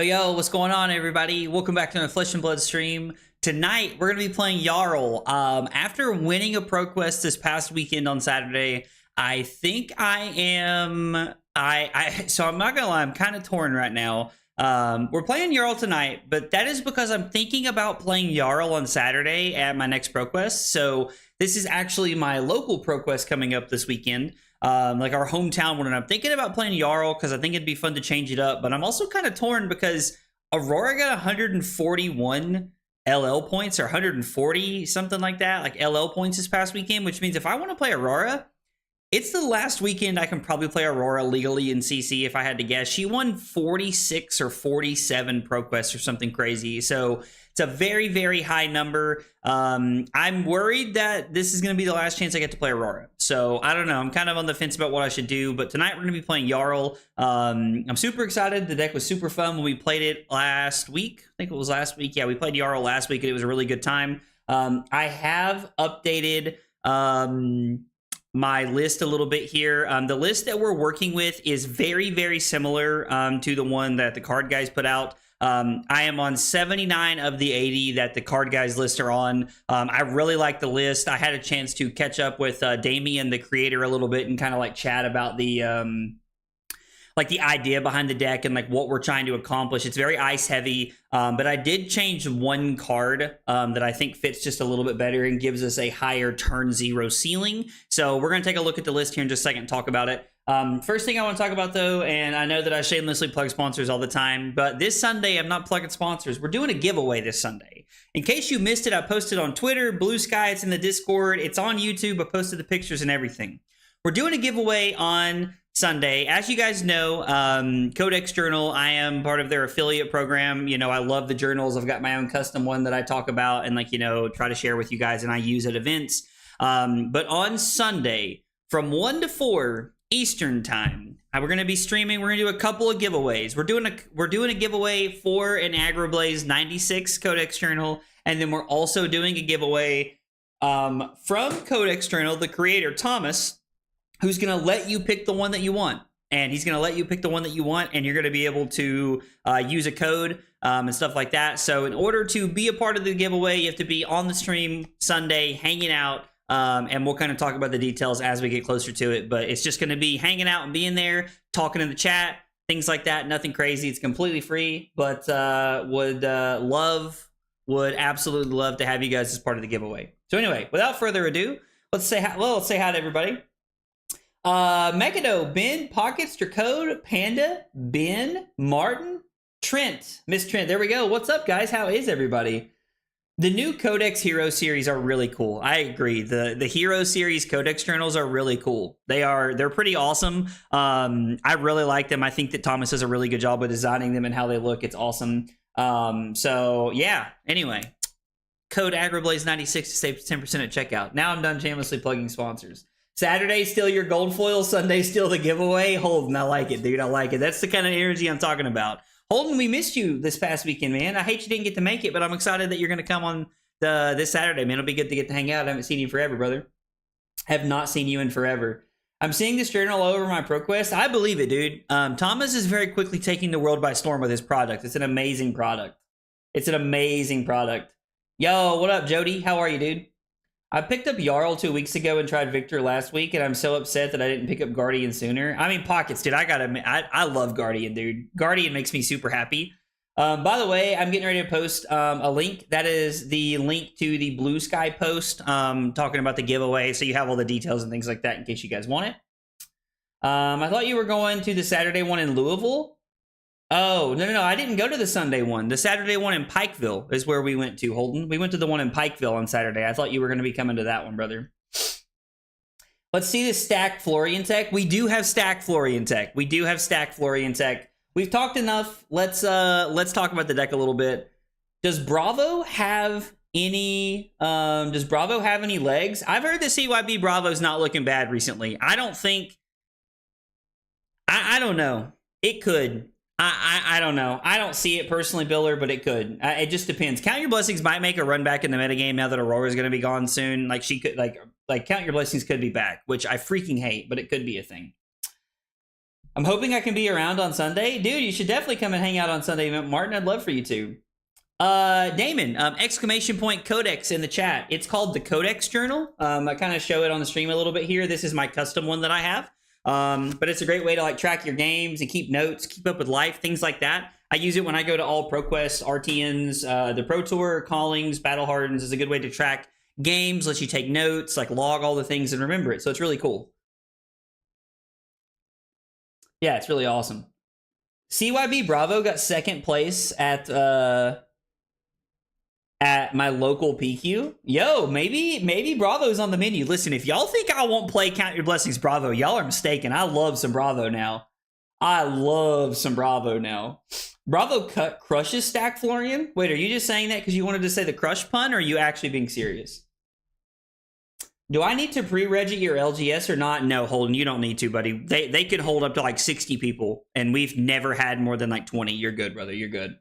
Yo, what's going on, everybody? Welcome back to the Flesh and Blood stream. Tonight, we're going to be playing Jarl. After winning a Pro Quest this past weekend on Saturday, I think I am... So I'm not going to lie, I'm kind of torn right now. We're playing Jarl tonight, but that is because I'm thinking about playing Jarl on Saturday at my next Pro Quest. So this is actually my local Pro Quest coming up this weekend. Like our hometown one, and I'm thinking about playing Jarl because I think it'd be fun to change it up, but I'm also kind of torn because Aurora got 141 LL points or 140 something like that, like LL points this past weekend, which means if I want to play Aurora, it's the last weekend I can probably play Aurora legally in CC if I had to guess. She won 46 or 47 Pro Quests or something crazy, so it's a very, very high number. I'm worried that this is going to be the last chance I get to play Aurora. So I don't know. I'm kind of on the fence about what I should do. But tonight we're going to be playing Jarl. I'm super excited. The deck was super fun when we played it last week. I think it was last week. Yeah, we played Jarl last week and it was a really good time. I have updated my list a little bit here. The list that we're working with is very, very similar to the one that the card guys put out. I am on 79 of the 80 that the card guys list are on. I really like the list. I had a chance to catch up with Damien, the creator, a little bit and kind of like chat about the idea behind the deck and like what we're trying to accomplish. It's very ice heavy, but I did change one card that I think fits just a little bit better and gives us a higher turn 0 ceiling. So we're going to take a look at the list here in just a second and talk about it. First thing I want to talk about, though, and I know that I shamelessly plug sponsors all the time, but this Sunday I'm not plugging sponsors. We're doing a giveaway this Sunday. In case you missed it, I posted on Twitter, Blue Sky, it's in the Discord, it's on YouTube, I posted the pictures and everything. We're doing a giveaway on Sunday. As you guys know, Codex Journal, I am part of their affiliate program. You know, I love the journals. I've got my own custom one that I talk about and try to share with you guys and I use at events. But on Sunday from 1 to 4 Eastern time, we're going to be streaming. We're going to do a couple of giveaways. We're doing a giveaway for an Agrablaze 96 Codex Journal, and then we're also doing a giveaway from Codex Journal, the creator Thomas, who's going to let you pick the one that you want. And he's going to let you pick the one that you want, and you're going to be able to use a code and stuff like that. So in order to be a part of the giveaway, you have to be on the stream Sunday, hanging out. And we'll kind of talk about the details as we get closer to it. But it's just going to be hanging out and being there, talking in the chat, things like that. Nothing crazy. It's completely free. But would absolutely love to have you guys as part of the giveaway. So anyway, without further ado, let's say hi to everybody. Megado, Ben, Pockets, Dracode, Panda, Ben, Martin, Trent, Miss Trent. There we go. What's up, guys? How is everybody? The new Codex Hero series are really cool. I agree. The Hero series Codex journals are really cool. They're pretty awesome. I really like them. I think that Thomas does a really good job of designing them and how they look. It's awesome. So yeah. Anyway, code Agrablaze96 to save 10% at checkout. Now I'm done shamelessly plugging sponsors. Saturday still your gold foil. Sunday still the giveaway. Holden, I like it, dude. I like it. That's the kind of energy I'm talking about. Holden, we missed you this past weekend, man. I hate you didn't get to make it, but I'm excited that you're going to come on this Saturday, man. It'll be good to get to hang out. I haven't seen you forever, brother. Have not seen you in forever. I'm seeing this journal all over my Pro Quest. I believe it, dude. Thomas is very quickly taking the world by storm with his product. It's an amazing product. It's an amazing product. Yo, what up, Jody? How are you, dude? I picked up Jarl 2 weeks ago and tried Victor last week, and I'm so upset that I didn't pick up Guardian sooner. I mean, Pockets, dude. I love Guardian, dude. Guardian makes me super happy. By the way, I'm getting ready to post a link. That is the link to the Blue Sky post talking about the giveaway, so you have all the details and things like that in case you guys want it. I thought you were going to the Saturday one in Louisville. Oh, no. I didn't go to the Sunday one. The Saturday one in Pikeville is where we went to, Holden. We went to the one in Pikeville on Saturday. I thought you were going to be coming to that one, brother. Let's see the stacked Florian Tech. We do have stacked Florian Tech. We've talked enough. Let's talk about the deck a little bit. Does Bravo have any legs? I've heard the CYB Bravo's not looking bad recently. I don't know. It could. I don't know. I don't see it personally, Biller, but it could. It just depends. Count Your Blessings might make a run back in the metagame now that Aurora is going to be gone soon. Like she could, like Count Your Blessings could be back, which I freaking hate, but it could be a thing. I'm hoping I can be around on Sunday. Dude, you should definitely come and hang out on Sunday, Martin. I'd love for you to. Damon, exclamation point codex in the chat. It's called the Codex Journal. I kind of show it on the stream a little bit here. This is my custom one that I have. But it's a great way to like track your games and keep notes, keep up with life, things like that. I use it when I go to all Pro Quest, RTNs, the Pro Tour, Callings, Battle Hardens is a good way to track games, lets you take notes, like log all the things and remember it. So it's really cool. Yeah, it's really awesome. CYB Bravo got second place at my local PQ. Yo, maybe Bravo's on the menu. Listen, if y'all think I won't play Count Your Blessings Bravo, y'all are mistaken. I love some Bravo now. Bravo crushes Stack Florian. Wait, are you just saying that because you wanted to say the crush pun, or are you actually being serious? Do I need to pre-reg your LGS or not? No, Holden, you don't need to, buddy. They could hold up to like 60 people, and we've never had more than like 20. You're good, brother. You're good.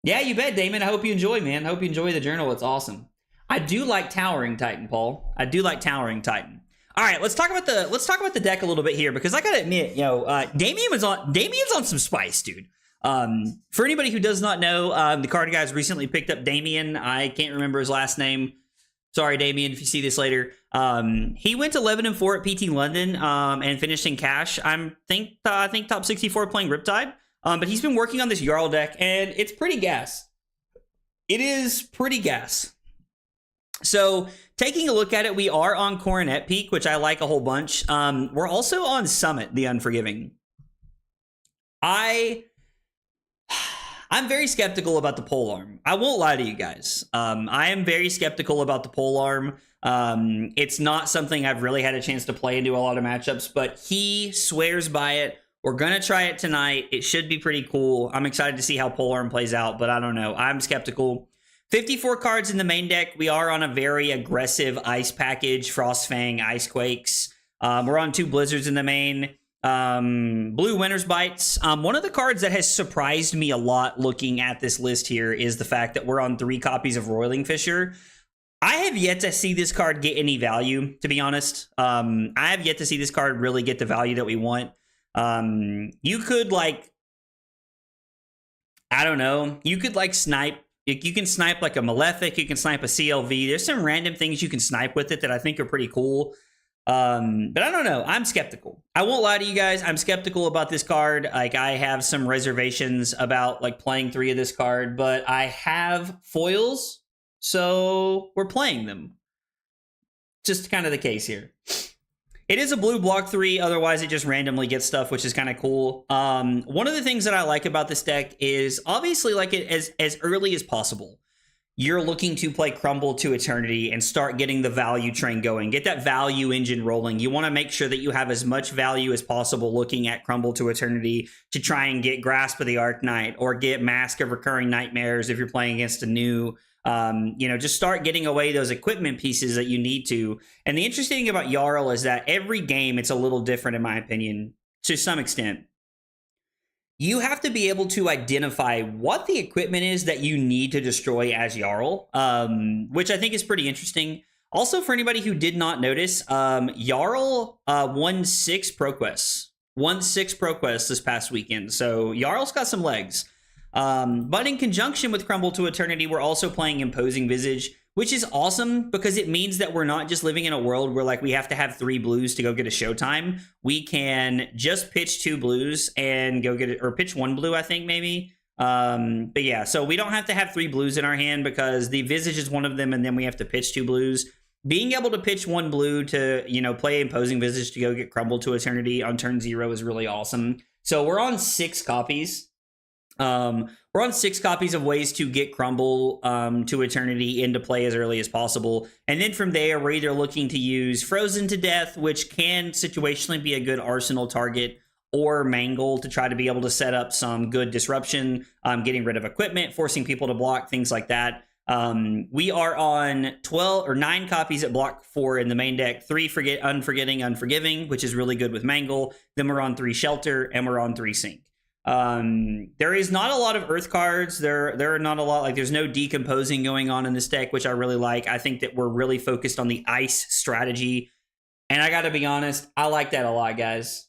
Yeah, you bet, Damon. I hope you enjoy, man. I hope you enjoy the journal. It's awesome. I do like Towering Titan, Paul. I do like Towering Titan. All right, let's talk about the deck a little bit here, because I gotta admit, Damien's on some spice, dude. For anybody who does not know, the card guys recently picked up Damien. I can't remember his last name. Sorry, Damien, if you see this later. He went 11-4 at PT London and finished in cash. I think top 64 playing Riptide. But he's been working on this Jarl deck, and it's pretty gas. It is pretty gas. So, taking a look at it, we are on Coronet Peak, which I like a whole bunch. We're also on Summit, the Unforgiving. I'm very skeptical about the polearm. I won't lie to you guys. I am very skeptical about the polearm. It's not something I've really had a chance to play into a lot of matchups, but he swears by it. We're going to try it tonight. It should be pretty cool. I'm excited to see how polearm plays out, but I don't know. I'm skeptical. 54 cards in the main deck. We are on a very aggressive ice package. Frostfang, Icequakes. We're on 2 Blizzards in the main. Blue Winter's Bites. One of the cards that has surprised me a lot looking at this list here is the fact that we're on 3 copies of Roiling Fisher. I have yet to see this card get any value, to be honest. I have yet to see this card really get the value that we want. You could like, I don't know, you could like snipe, you can snipe like a Malefic, you can snipe a CLV. There's some random things you can snipe with it that I think are pretty cool. But I don't know, I'm skeptical. I won't lie to you guys, I'm skeptical about this card. Like, I have some reservations about like playing 3 of this card, but I have foils, so we're playing them. Just kind of the case here. It is a blue block 3, otherwise it just randomly gets stuff, which is kind of cool. One of the things that I like about this deck is obviously like it as early as possible. You're looking to play Crumble to Eternity and start getting the value train going. Get that value engine rolling. You want to make sure that you have as much value as possible looking at Crumble to Eternity to try and get Grasp of the Arknight or get Mask of Recurring Nightmares if you're playing against a new... just start getting away those equipment pieces that you need to. And the interesting thing about Jarl is that every game, it's a little different, in my opinion, to some extent. You have to be able to identify what the equipment is that you need to destroy as Jarl, which I think is pretty interesting. Also, for anybody who did not notice, Jarl won 6 Pro Quests. Won 6 Pro Quests this past weekend, so Jarl's got some legs. But in conjunction with Crumble to Eternity, we're also playing Imposing Visage, which is awesome because it means that we're not just living in a world where like we have to have 3 blues to go get a Showtime. We can just pitch 2 blues and go get it, or pitch 1 blue, I think maybe. But yeah, so we don't have to have 3 blues in our hand because the Visage is one of them, and then we have to pitch 2 blues. Being able to pitch 1 blue to, play Imposing Visage to go get Crumble to Eternity on turn 0 is really awesome. So we're on 6 copies. We're on 6 copies of ways to get Crumble to Eternity into play as early as possible. And then from there, we're either looking to use Frozen to Death, which can situationally be a good arsenal target, or Mangle to try to be able to set up some good disruption, getting rid of equipment, forcing people to block, things like that. We are on 9 copies at block 4 in the main deck, 3 Unforgiving, which is really good with Mangle. Then we're on 3 Shelter, and we're on 3 Sink. There is not a lot of Earth cards. There are not a lot, like there's no decomposing going on in this deck, which I really like. I think that we're really focused on the ice strategy. And I gotta be honest, I like that a lot, guys.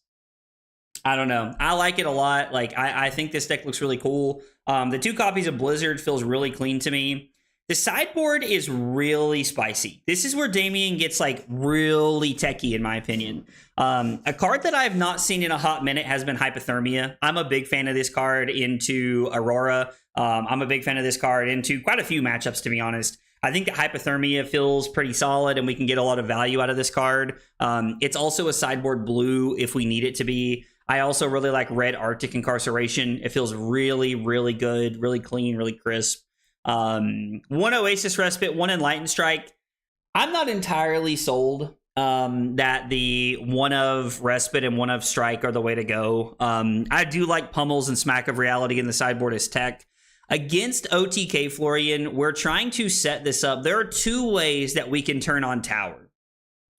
I don't know. I like it a lot. Like, I think this deck looks really cool. The 2 copies of Blizzard feels really clean to me. The sideboard is really spicy. This is where Damien gets like really techie, in my opinion. A card that I have not seen in a hot minute has been Hypothermia. I'm a big fan of this card into Aurora. I'm a big fan of this card into quite a few matchups, to be honest. I think that Hypothermia feels pretty solid and we can get a lot of value out of this card. It's also a sideboard blue if we need it to be. I also really like Red Arctic Incarceration. It feels really, really good, really clean, really crisp. 1 Oasis Respite, 1 Enlightened Strike. I'm not entirely sold that the 1 of Respite and 1 of Strike are the way to go. I do like Pummels and Smack of Reality in the sideboard as tech. Against OTK Florian, we're trying to set this up. There are 2 ways that we can turn on Tower.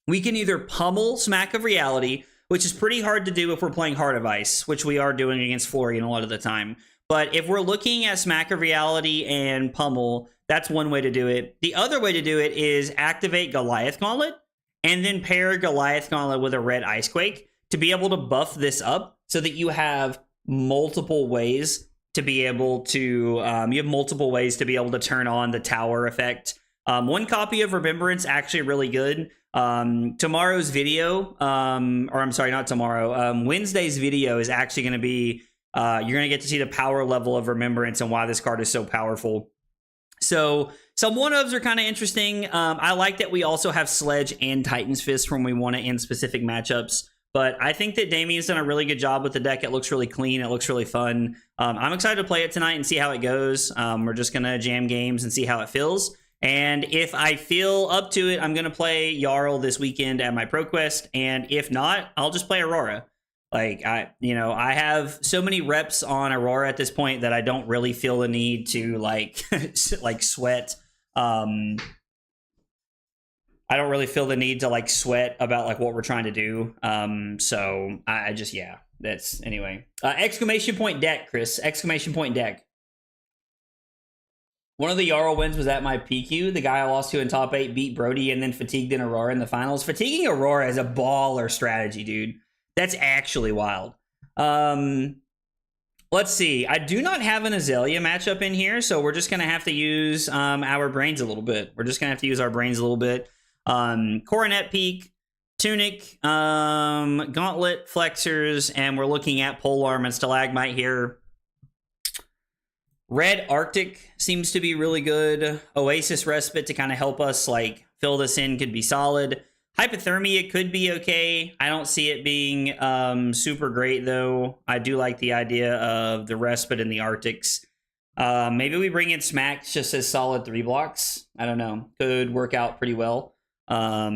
We can either pummel Smack of Reality, which is pretty hard to do if we're playing Heart of Ice, which we are doing against Florian a lot of the time. But if we're looking at Smack of Reality and pummel, that's one way to do it. The other way to do it is activate Goliath Gauntlet and then pair Goliath Gauntlet with a red Icequake to be able to buff this up so that you have multiple ways to be able to turn on the tower effect. 1 copy of Remembrance actually really good. Tomorrow's video, or I'm sorry, not tomorrow. Wednesday's video is actually going to be, you're going to get to see the power level of Remembrance and why this card is so powerful. So some 1-ofs are kind of interesting. I like that we also have Sledge and Titan's Fist when we want to end specific matchups. But I think that Damien's done a really good job with the deck. It looks really clean. It looks really fun. I'm excited to play it tonight and see how it goes. We're just going to jam games and see how it feels. And if I feel up to it, I'm going to play Jarl this weekend at my Pro Quest. And if not, I'll just play Aurora. Like, I have so many reps on Aurora at this point that I don't really feel the need to, like, like sweat. I don't really feel the need to, like, sweat about, like, what we're trying to do. So I just, yeah, that's, anyway. Exclamation point deck, Chris. Exclamation point deck. One of the Jarl wins was at my PQ. The guy I lost to in top 8 beat Brody and then fatigued in Aurora in the finals. Fatiguing Aurora is a baller strategy, dude. That's actually wild. Let's see. I do not have an Azalea matchup in here, so we're just going to have to use our brains a little bit. We're just going to have to use our brains a little bit. Coronet Peak, Tunic, Gauntlet, Flexors, and we're looking at Polearm and Stalagmite here. Red Arctic seems to be really good. Oasis Respite to kind of help us like fill this in could be solid. Hypothermia could be okay. I don't see it being super great though. I do like the idea of the Respite and the Arctics. Maybe we bring in Smack just as solid 3 blocks. I don't know. Could work out pretty well. I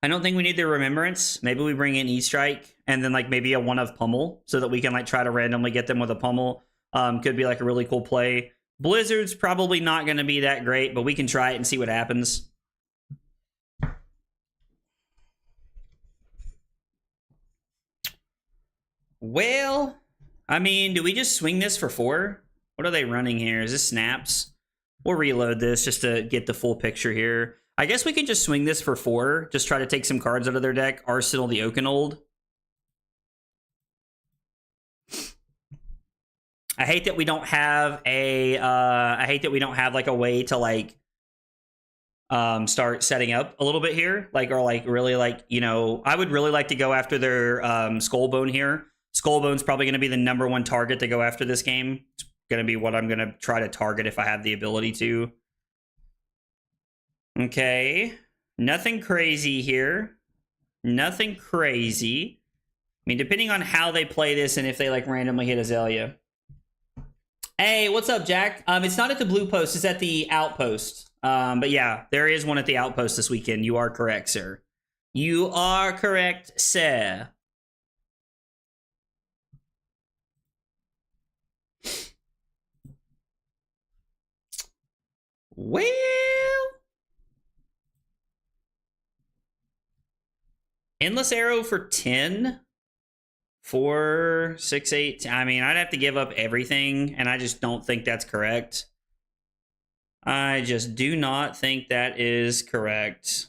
don't think we need the Remembrance. Maybe we bring in E-Strike and then like maybe a 1 of Pummel so that we can like try to randomly get them with a Pummel. Could be like a really cool play. Blizzard's probably not going to be that great, but we can try it and see what happens. Well, I mean, do we just swing this for 4? What are they running here? Is this snaps? We'll reload this just to get the full picture here. I guess we could just swing this for 4. Just try to take some cards out of their deck. Arsenal the Oakenold. I hate that we don't have a like a way to like start setting up a little bit here, like, or like really like, you know, I would really like to go after their Skullbone here. Skullbone's probably going to be the #1 target to go after this game. It's going to be what I'm going to try to target if I have the ability to. Okay, nothing crazy here. Nothing crazy. I mean, depending on how they play this and if they like randomly hit Azalea. Hey, what's up, Jack? It's not at the Blue Post, it's at the Outpost. But yeah, there is one at the Outpost this weekend. You are correct, sir. You are correct, sir. Well, Endless Arrow for 10? 4, 6, 8. I mean, I'd have to give up everything, and I just don't think that's correct. I just do not think that is correct.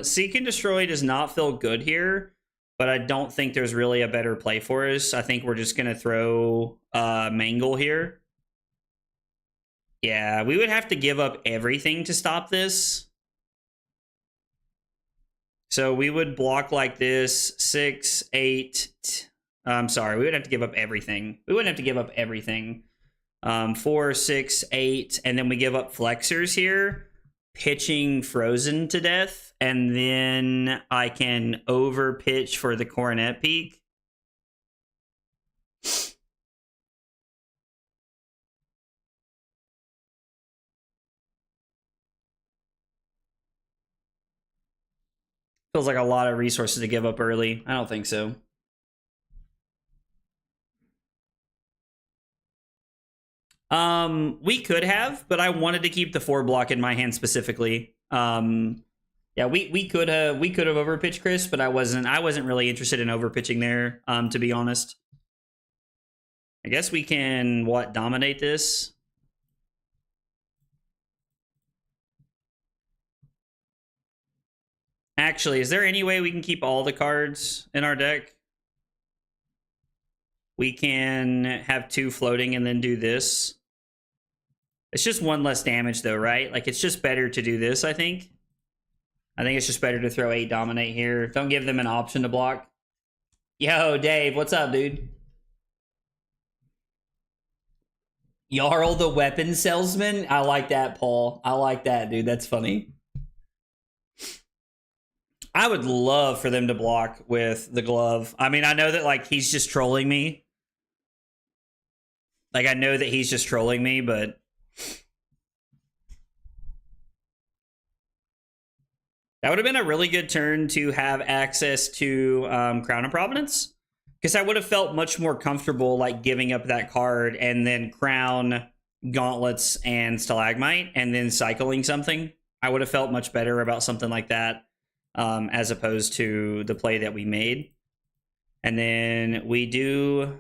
Seek and Destroy does not feel good here. but I don't think there's really a better play for us. I think we're just going to throw Mangle here. Yeah, we would have to give up everything to stop this. So we would block like this, 6, 8. I'm sorry, we would have to give up everything. We wouldn't have to give up everything. 4, 6, 8, and then we give up flexors here, pitching Frozen to death, and then I can over pitch for the Coronet Peak. Feels like a lot of resources to give up early. I don't think so. We could have, but I wanted to keep the 4 block in my hand specifically. Yeah, we could have overpitched Chris, but I wasn't really interested in overpitching there, to be honest. I guess we can dominate this. Actually, is there any way we can keep all the cards in our deck? We can have 2 floating and then do this. It's just 1 less damage though, right? Like, it's just better to do this, I think. I think it's just better to throw 8 dominate here. Don't give them an option to block. Yo, Dave, what's up, dude? Jarl the weapon salesman? I like that, Paul. I like that, dude. That's funny. I would love for them to block with the glove. I mean, I know that, like, he's just trolling me. Like, I know that he's just trolling me, but... that would have been a really good turn to have access to Crown of Providence. Because I would have felt much more comfortable, like, giving up that card and then Crown, Gauntlets, and Stalagmite, and then cycling something. I would have felt much better about something like that, as opposed to the play that we made. And then we do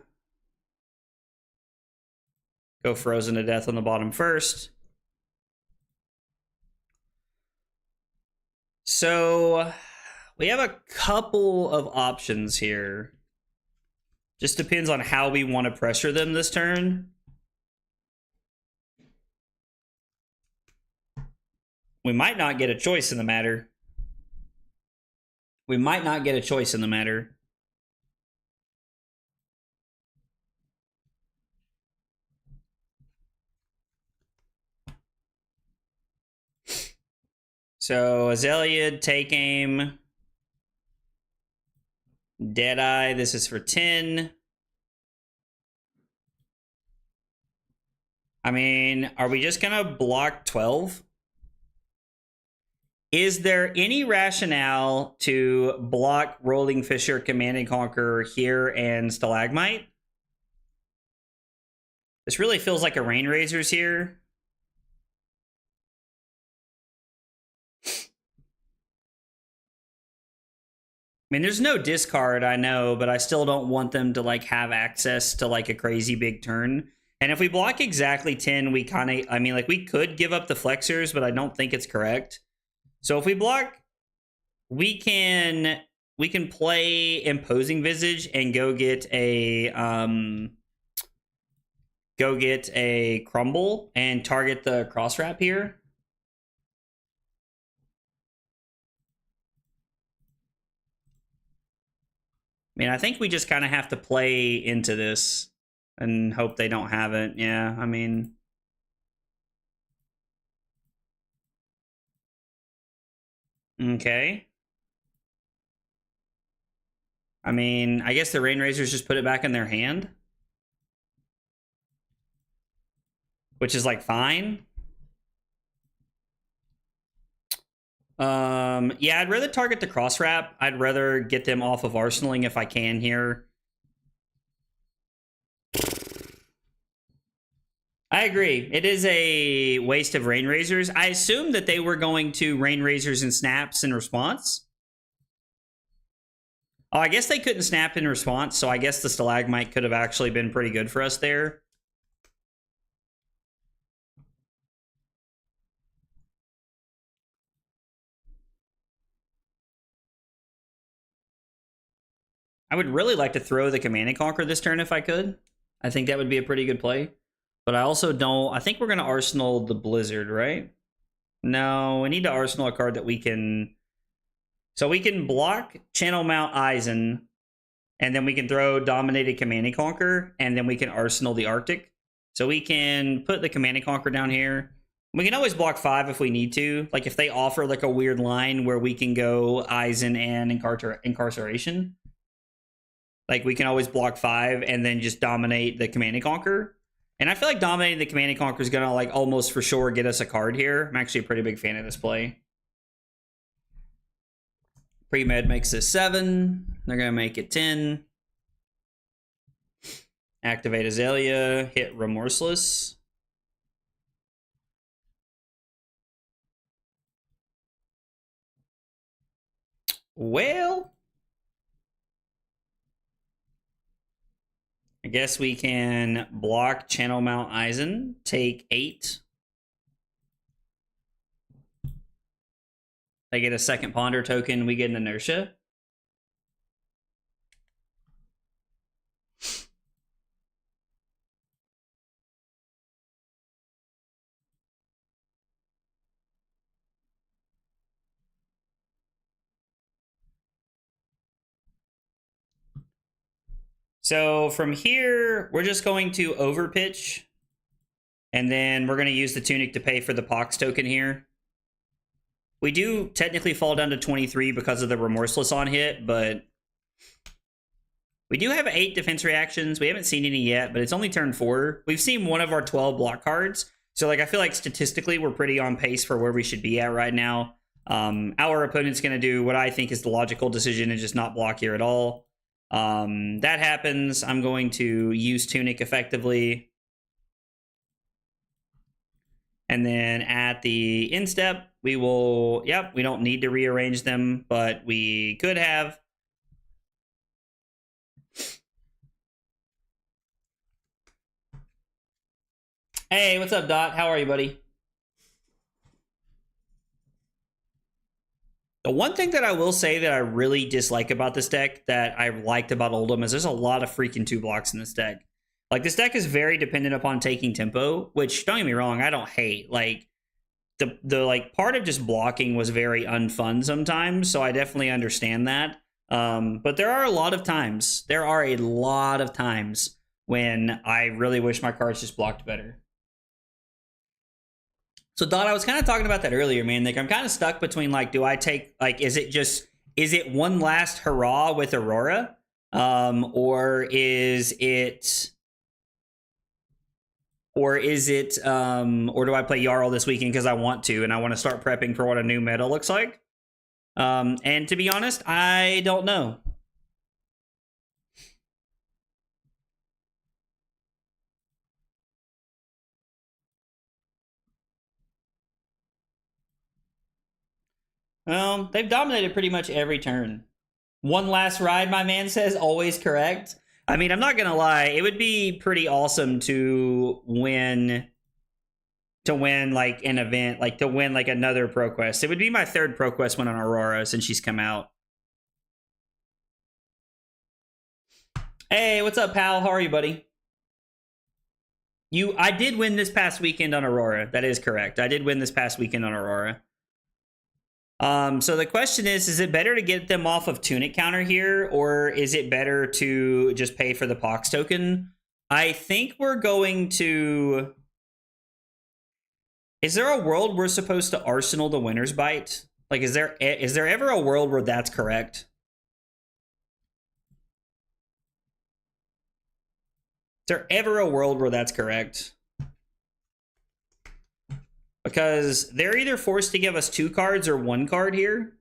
go Frozen to death on the bottom first. So we have a couple of options here. Just depends on how we want to pressure them this turn. We might not get a choice in the matter. We might not get a choice in the matter. So Azalea, take aim. Deadeye, this is for 10. I mean, are we just gonna block 12? Is there any rationale to block Rolling Fisher, Command and Conquer here and Stalagmite? This really feels like a Rain Razors here. I mean, there's no discard, I know, but I still don't want them to, like, have access to, like, a crazy big turn. And if we block exactly 10, we kind of, I mean, like, we could give up the flexors, but I don't think it's correct. So if we block, we can play Imposing Visage and go get a Crumble and target the Cross Wrap here. I mean, I think we just kind of have to play into this and hope they don't have it. Yeah, I mean... okay. I mean, I guess the Rain Razors just put it back in their hand. Which is, like, fine. Yeah, I'd rather target the Cross Wrap. I'd rather get them off of Arsenaling if I can here. I agree. It is a waste of Rain Razors. I assumed that they were going to Rain Razors and Snaps in response. Oh, I guess they couldn't snap in response, so I guess the Stalagmite could have actually been pretty good for us there. I would really like to throw the Command and Conquer this turn if I could. I think that would be a pretty good play. But I also don't... I think we're going to Arsenal the Blizzard, right? No, we need to Arsenal a card that we can... So we can block Channel Mount Eisen, and then we can throw Dominated Command and Conquer, and then we can Arsenal the Arctic. So we can put the Command and Conquer down here. We can always block 5 if we need to. Like if they offer like a weird line where we can go Eisen and Incarceration. Like we can always block 5 and then just dominate the Command and Conquer. And I feel like dominating the Command and Conquer is going to like almost for sure get us a card here. I'm actually a pretty big fan of this play. Pre-med makes this 7. They're going to make it 10. Activate Azalea. Hit Remorseless. Well, I guess we can block Channel Mount Eisen. Take 8. They get a second Ponder token. We get an Inertia. So from here, we're just going to overpitch. And then we're going to use the Tunic to pay for the Pox token here. We do technically fall down to 23 because of the Remorseless on hit, but we do have 8 defense reactions. We haven't seen any yet, but it's only turn 4. We've seen one of our 12 block cards. So like I feel like statistically we're pretty on pace for where we should be at right now. Our opponent's going to do what I think is the logical decision and just not block here at all. That happens. I'm going to use Tunic effectively. And then at the end step, we will, yep, we don't need to rearrange them, but we could have. Hey, what's up, Dot? How are you, buddy? The one thing that I will say that I really dislike about this deck that I liked about Oldhim is there's a lot of freaking 2 blocks in this deck. Like, this deck is very dependent upon taking tempo, which, don't get me wrong, I don't hate. Like, the like part of just blocking was very unfun sometimes, so I definitely understand that. But there are a lot of times when I really wish my cards just blocked better. So Dot, I was kind of talking about that earlier, man. Like I'm kind of stuck between like, do I take like, is it one last hurrah with Aurora, or do I play Jarl this weekend because I want to and I want to start prepping for what a new meta looks like? And to be honest, I don't know. They've dominated pretty much every turn. One last ride, my man says, always correct. I mean, I'm not going to lie. It would be pretty awesome to win like an event, like to win like another Pro Quest. It would be my 3rd Pro Quest win on Aurora since she's come out. Hey, what's up, pal? How are you, buddy? I did win this past weekend on Aurora. That is correct. I did win this past weekend on Aurora. So the question is it better to get them off of Tunic counter here, or is it better to just pay for the Pox token? I think we're going to... Is there a world we're supposed to Arsenal the Winner's Bite? Like, is there ever a world where that's correct? Is there ever a world where that's correct? Because they're either forced to give us 2 cards or 1 card here.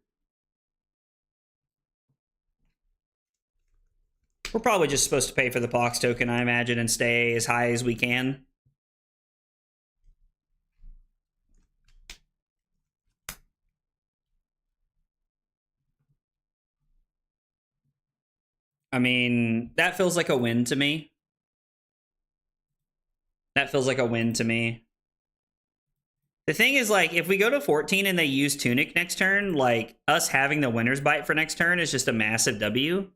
We're probably just supposed to pay for the Pox token, I imagine, and stay as high as we can. I mean, that feels like a win to me. That feels like a win to me. The thing is, like, if we go to 14 and they use Tunic next turn, like, us having the Winner's Bite for next turn is just a massive W.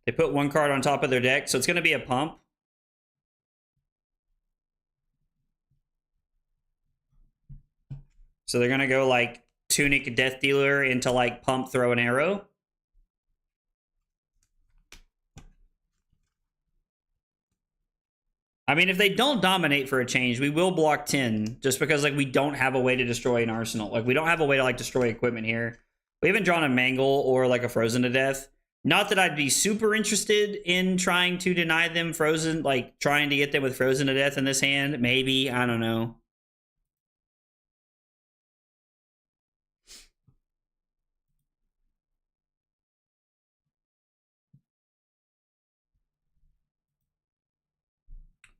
They put one card on top of their deck, so it's going to be a pump. So they're going to go like Tunic Death Dealer into like pump, throw an arrow. I mean, if they don't dominate for a change, we will block 10 just because like we don't have a way to destroy an arsenal. Like we don't have a way to like destroy equipment here. We haven't drawn a Mangle or like a Frozen to Death. Not that I'd be super interested in trying to deny them Frozen, like trying to get them with Frozen to Death in this hand. Maybe, I don't know.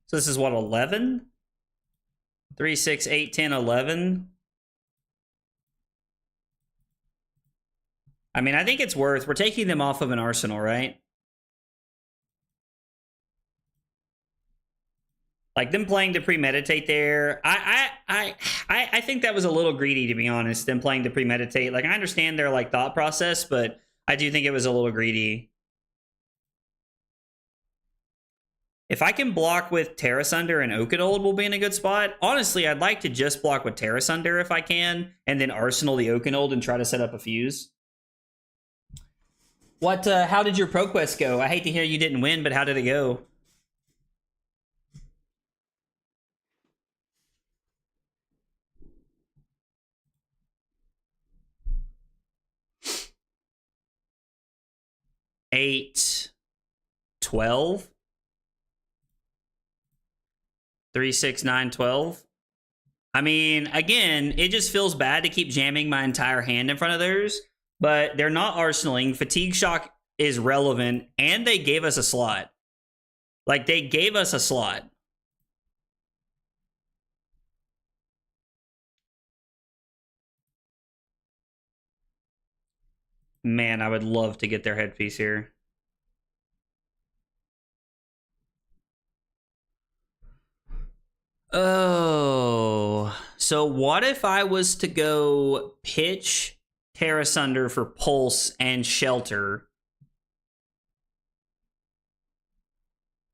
So this is what, 11? 3, 6, 8, 10, 11. I mean, I think it's worth. We're taking them off of an arsenal, right? Like them playing to premeditate there. I think that was a little greedy, to be honest. Them playing to premeditate. Like I understand their like thought process, but I do think it was a little greedy. If I can block with Terra Sunder and Oakenold, we'll be in a good spot. Honestly, I'd like to just block with Terra Sunder if I can, and then Arsenal the Oakenold and try to set up a fuse. What? How did your Pro Quest go? I hate to hear you didn't win, but how did it go? Eight, 12. 3, 6, 9, 12. I mean, again, it just feels bad to keep jamming my entire hand in front of theirs, but they're not arsenaling. Fatigue Shock is relevant, and they gave us a slot. Like, they gave us a slot. Man, I would love to get their headpiece here. Oh, so what if I was to go pitch Terra Sunder for Pulse and Shelter,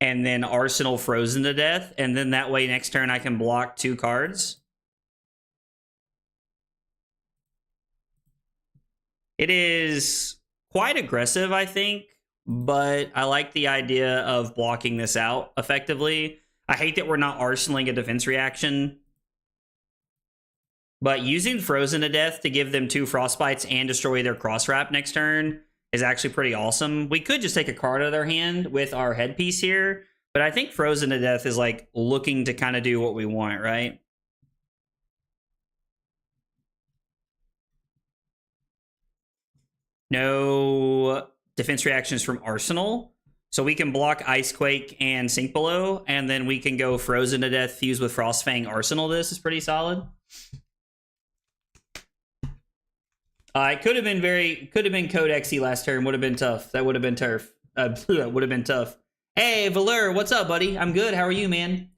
and then Arsenal Frozen to Death, and then that way next turn I can block 2 cards? It is quite aggressive, I think, but I like the idea of blocking this out effectively. I hate that we're not arsenaling a defense reaction, but using Frozen to Death to give them 2 Frostbites and destroy their Cross Wrap next turn is actually pretty awesome. We could just take a card out of their hand with our headpiece here, but I think Frozen to Death is like looking to kind of do what we want, right? No defense reactions from Arsenal. So we can block Icequake and Sink Below, and then we can go Frozen to Death, fuse with Frostfang Arsenal. This is pretty solid. It could have been Codexy last turn. Would have been tough. That would have been turf. Would have been tough. Hey, Valur, what's up, buddy? I'm good. How are you, man?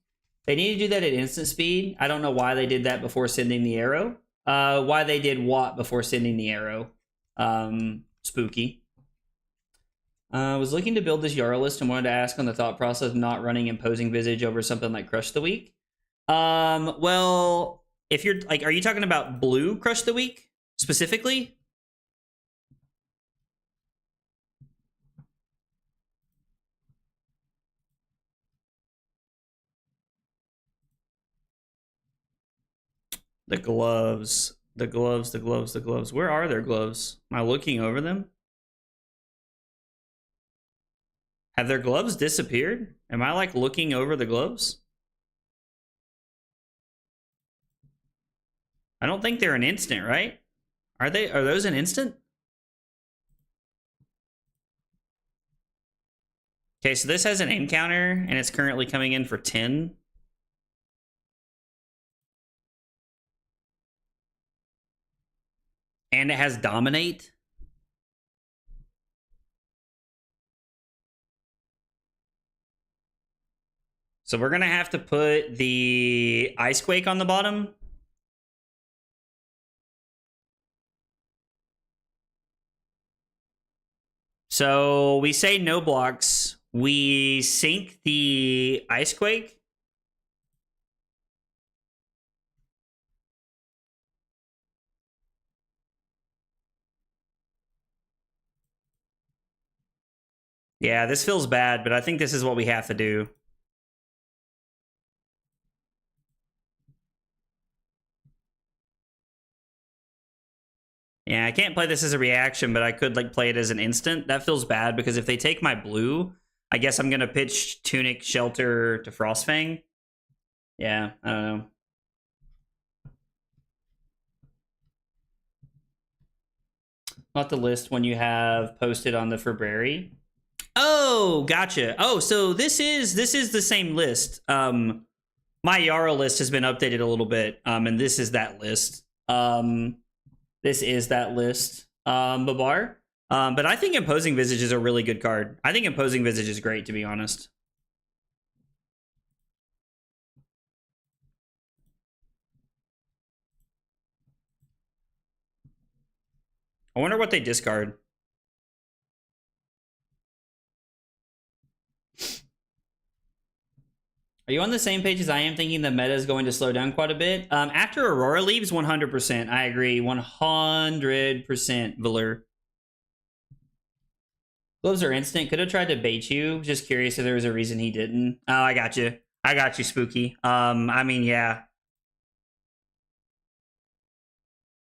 They need to do that at instant speed. I don't know why they did that before sending the arrow. Why they did what before sending the arrow. Spooky. I was looking to build this Jarl list and wanted to ask on the thought process of not running Imposing Visage over something like Crush the Week. Well, if you're like, are you talking about blue Crush the Week specifically? The gloves. The gloves, the gloves, the gloves. Where are their gloves? Am I looking over them? Have their gloves disappeared? Am I like looking over the gloves? I don't think they're an instant, right? Are they? Are those an instant? Okay, so this has an encounter and it's currently coming in for 10. And it has Dominate. So we're going to have to put the Icequake on the bottom. So we say no blocks. We sink the Icequake. Yeah, this feels bad, but I think this is what we have to do. Yeah, I can't play this as a reaction, but I could like play it as an instant. That feels bad because if they take my blue, I guess I'm gonna pitch Tunic, Shelter to Frostfang. Yeah, I don't know. Not the list when you have posted on the February. Oh, gotcha. Oh, so this is the same list. My Jarl list has been updated a little bit, and this is that list. This is that list, Babar. But I think Imposing Visage is a really good card. I think Imposing Visage is great, to be honest. I wonder what they discard. Are you on the same page as I am, thinking the meta is going to slow down quite a bit? After Aurora leaves, 100%. I agree. 100%, Valur. Gloves are instant. Could have tried to bait you. Just curious if there was a reason he didn't. Oh, I got you. I got you, Spooky. I mean, yeah.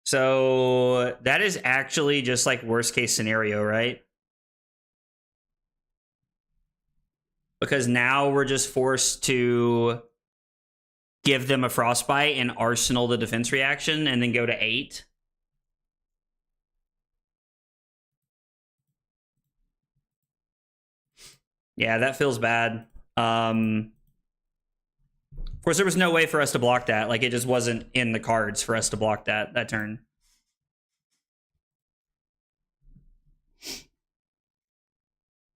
So that is actually just like worst case scenario, right? Because now we're just forced to give them a Frostbite and arsenal the defense reaction and then go to 8. Yeah, that feels bad. Of course, there was no way for us to block that. Like, it just wasn't in the cards for us to block that turn.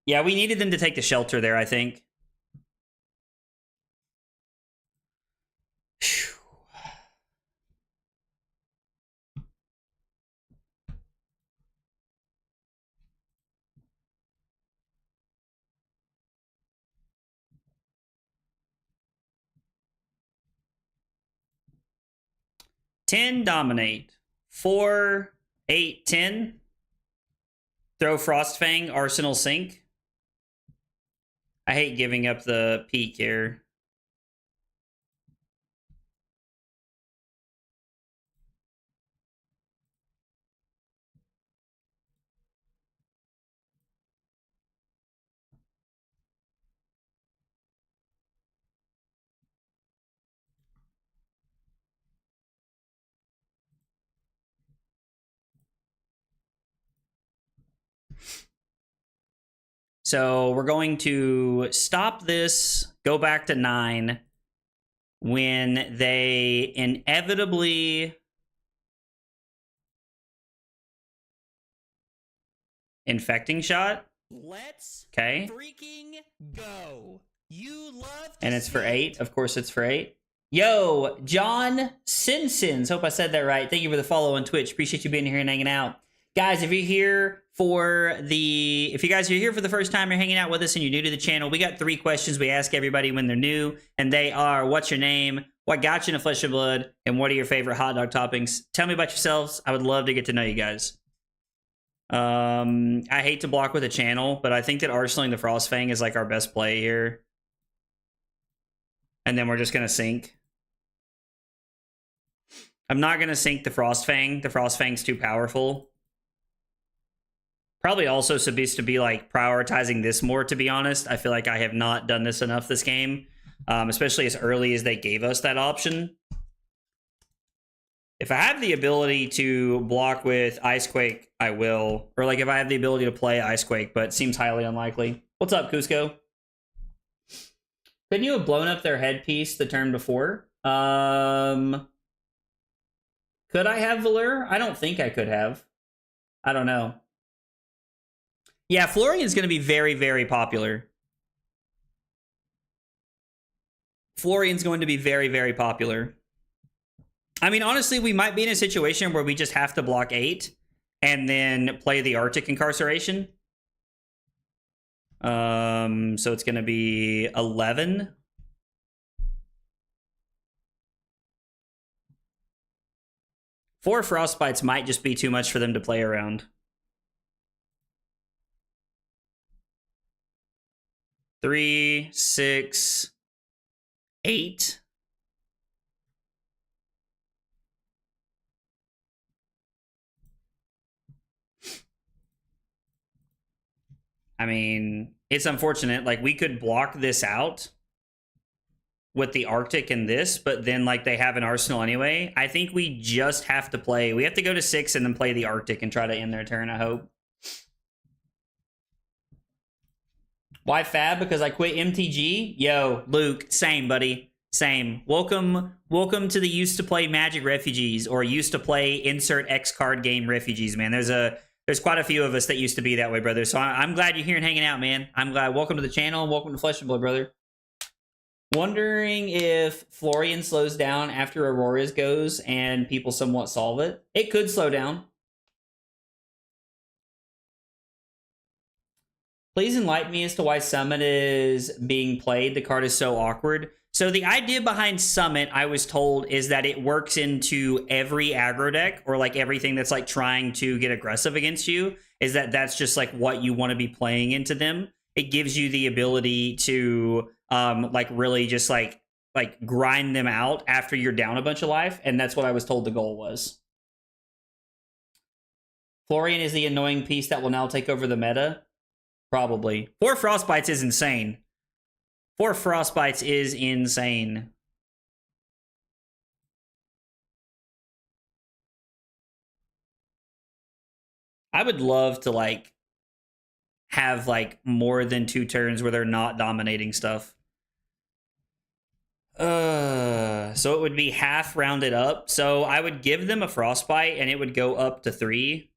Yeah, we needed them to take the Shelter there, I think. Whew. Ten dominate. 4, 8, 10. Throw Frostfang, Arsenal sink. I hate giving up the peak here. So we're going to stop this, go back to 9 when they inevitably infecting shot. Let's Okay. freaking go. You love And it's for 8. Of course it's for 8. Yo, John Simpsons. Hope I said that right. Thank you for the follow on Twitch. Appreciate you being here and hanging out. Guys, if you're here for if you guys are here for the first time, you're hanging out with us and you're new to the channel, we got 3 questions we ask everybody when they're new, and they are, what's your name, what got you into Flesh and Blood, and what are your favorite hot dog toppings? Tell me about yourselves. I would love to get to know you guys. I hate to block with a channel, but I think that arsenaling the Frostfang is like our best play here. And then we're just going to sink. I'm not going to sink the Frostfang. The Frostfang's too powerful. Probably also supposed to be like prioritizing this more, to be honest. I feel like I have not done this enough this game, especially as early as they gave us that option. If I have the ability to block with Icequake, I will. Or like if I have the ability to play Icequake, but it seems highly unlikely. What's up, Cusco? Couldn't you have blown up their headpiece the turn before? Could I have Valur? I don't think I could have. I don't know. Yeah, Florian's going to be very, very popular. Florian's going to be very, very popular. I mean, honestly, we might be in a situation where we just have to block 8 and then play the Arctic Incarceration. So it's going to be 11. Four Frostbites might just be too much for them to play around. 3, 6, 8. I mean, it's unfortunate. Like, we could block this out with the Arctic and this, but then, like, they have an arsenal anyway. I think we just have to play. We have to go to 6 and then play the Arctic and try to end their turn, I hope. Why Fab? Because I quit MTG? Yo, Luke, same, buddy. Same. Welcome to the used to play Magic refugees, or used to play insert X card game refugees, man. There's quite a few of us that used to be that way, brother. So I'm glad you're here and hanging out, man. I'm glad. Welcome to the channel. Welcome to Flesh and Blood, brother. Wondering if Florian slows down after Aurora's goes and people somewhat solve it. It could slow down. Please enlighten me as to why Summit is being played. The card is so awkward. So the idea behind Summit, I was told, is that it works into every aggro deck, or like everything that's like trying to get aggressive against you, is that's just like what you want to be playing into them. It gives you the ability to like really just like grind them out after you're down a bunch of life, and that's what I was told the goal was. Florian is the annoying piece that will now take over the meta. Probably. 4 Frostbites is insane. 4 Frostbites is insane. I would love to like have like more than 2 turns where they're not dominating stuff. So it would be half rounded up. So I would give them a Frostbite and it would go up to 3.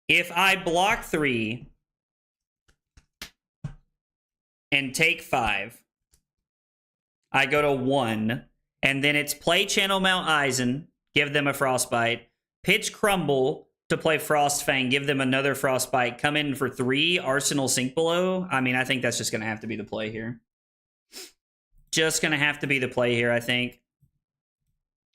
If I block 3 and take 5, I go to 1, and then it's play Channel Mount Eisen, give them a Frostbite, pitch Crumble to play Frostfang, give them another Frostbite, come in for 3, Arsenal Sink Below. I mean, I think that's just going to have to be the play here. Just going to have to be the play here, I think.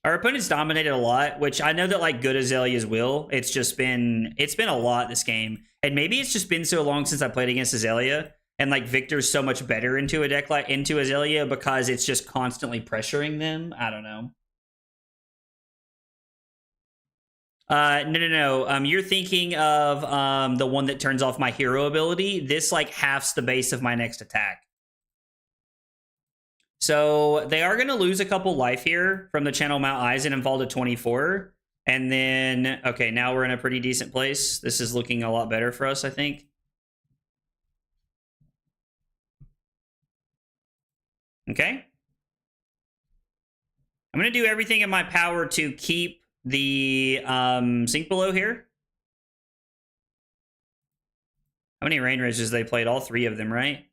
Our opponents dominated a lot, which I know that like good Azaleas will. It's been a lot this game. And maybe it's just been so long since I played against Azalea, and like Victor's so much better into a deck like into Azalea because it's just constantly pressuring them. I don't know. No. You're thinking of the one that turns off my hero ability. This like halves the base of my next attack. So they are going to lose a couple life here from the Channel Mount Eisen and fall to 24. And then, okay, now we're in a pretty decent place. This is looking a lot better for us, I think. Okay. I'm going to do everything in my power to keep the Sink Below here. How many Rain Razors they played? All 3 of them, right?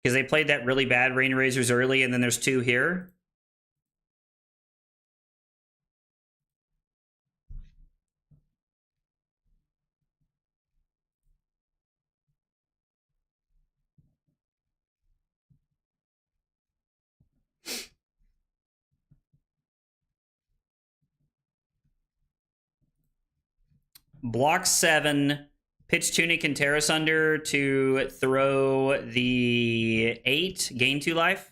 Because they played that really bad Rain Razors early, and then there's 2 here. Block 7, pitch Tunic and Terrace Under to throw the 8, gain 2 life.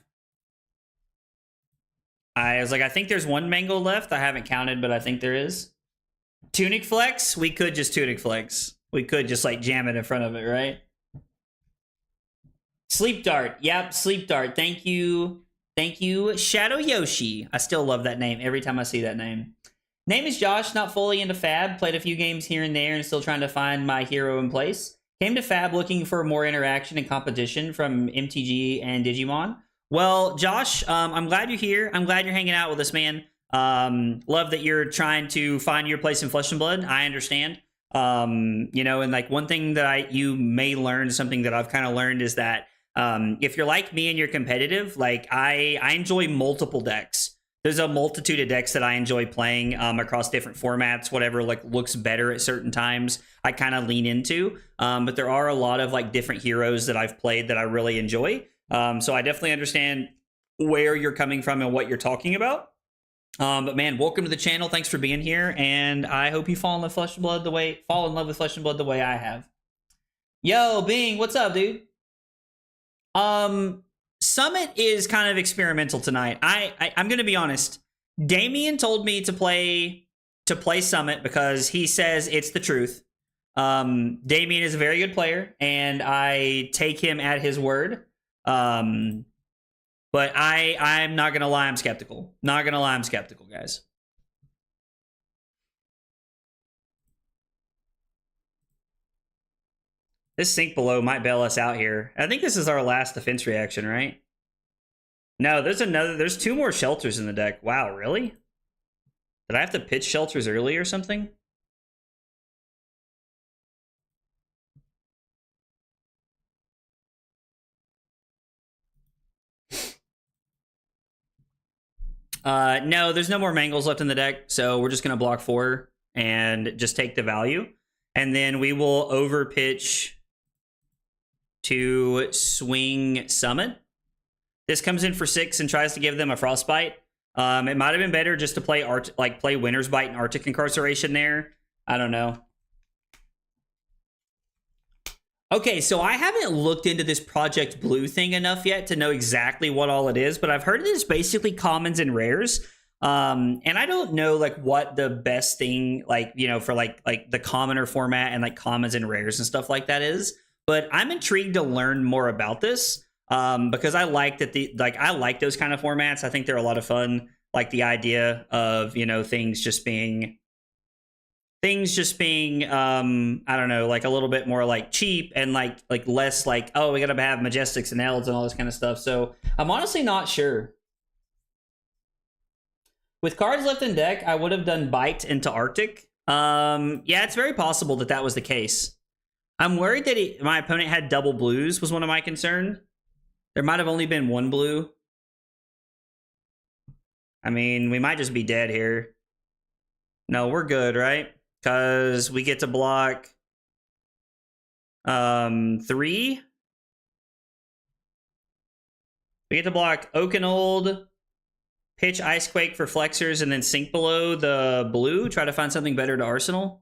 I was like, I think there's 1 Mangle left. I haven't counted, but I think there is. Tunic Flex? We could just Tunic Flex. We could just like jam it in front of it, right? Sleep Dart. Yep, Sleep Dart. Thank you. Thank you, Shadow Yoshi. I still love that name every time I see that name. Name is Josh, not fully into Fab. Played a few games here and there and still trying to find my hero in place. Came to Fab looking for more interaction and competition from MTG and Digimon. Well, Josh, I'm glad you're here. I'm glad you're hanging out with us, man. Love that you're trying to find your place in Flesh and Blood. I understand. You know, and like one thing that you may learn, something that I've kind of learned is that if you're like me and you're competitive, like I enjoy multiple decks. there's a multitude of decks that I enjoy playing across different formats, whatever like looks better at certain times. I kind of lean into, but there are a lot of like different heroes that I've played that I really enjoy. So I definitely understand where you're coming from and what you're talking about. But man, welcome to the channel. Thanks for being here, and I hope you fall in love with Flesh and Blood the way I have. Yo, Bing, what's up, dude? Summit is kind of experimental tonight. I'm gonna be honest. Damien told me to play Summit because he says it's the truth. Damien is a very good player, and I take him at his word. But I'm not gonna lie, I'm skeptical. Not gonna lie, I'm skeptical, guys. This Sink Below might bail us out here. I think this is our last defense reaction, right? No, there's 2 more shelters in the deck. Wow, really? Did I have to pitch shelters early or something? No, there's no more Mangles left in the deck, so we're just gonna block 4 and just take the value. And then we will overpitch to swing Summit. This comes in for 6 and tries to give them a Frostbite. It might have been better just to play play Winter's Bite and Arctic Incarceration there. I don't know. Okay, so I haven't looked into this Project Blue thing enough yet to know exactly what all it is, but I've heard it is basically commons and rares. And I don't know like what the best thing like, you know, for like the commoner format and like commons and rares and stuff like that is. But I'm intrigued to learn more about this because I like that I like those kind of formats. I think they're a lot of fun. Like the idea of, you know, things just being I don't know, like a little bit more like cheap and like less like, oh, we gotta have Majestics and Elds and all this kind of stuff. So I'm honestly not sure. With cards left in deck, I would have done Bite into Arctic. Yeah, it's very possible that that was the case. I'm worried that my opponent had double blues was one of my concerns. There might have only been 1 blue. I mean, we might just be dead here. No, we're good, right? Because we get to block 3. We get to block Oakenold, pitch Icequake for Flexors, and then Sink Below the blue. Try to find something better to Arsenal.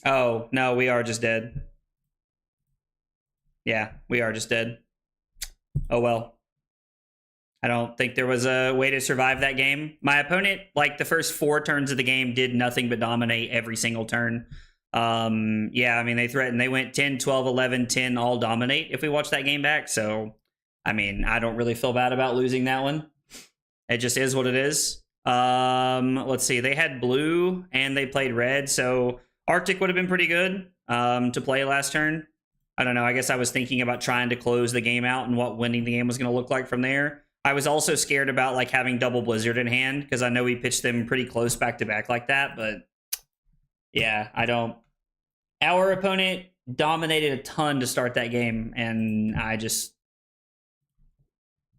Oh, no, we are just dead. Yeah, we are just dead. Oh, well. I don't think there was a way to survive that game. My opponent, like the first 4 turns of the game, did nothing but dominate every single turn. Yeah, I mean, they threatened. They went 10, 12, 11, 10, all dominate if we watch that game back. So, I mean, I don't really feel bad about losing that one. It just is what it is. Let's see. They had blue and they played red, so Arctic would have been pretty good to play last turn. I don't know. I guess I was thinking about trying to close the game out and what winning the game was going to look like from there. I was also scared about like having double Blizzard in hand because I know we pitched them pretty close back to back like that. But yeah, I don't. Our opponent dominated a ton to start that game, and I just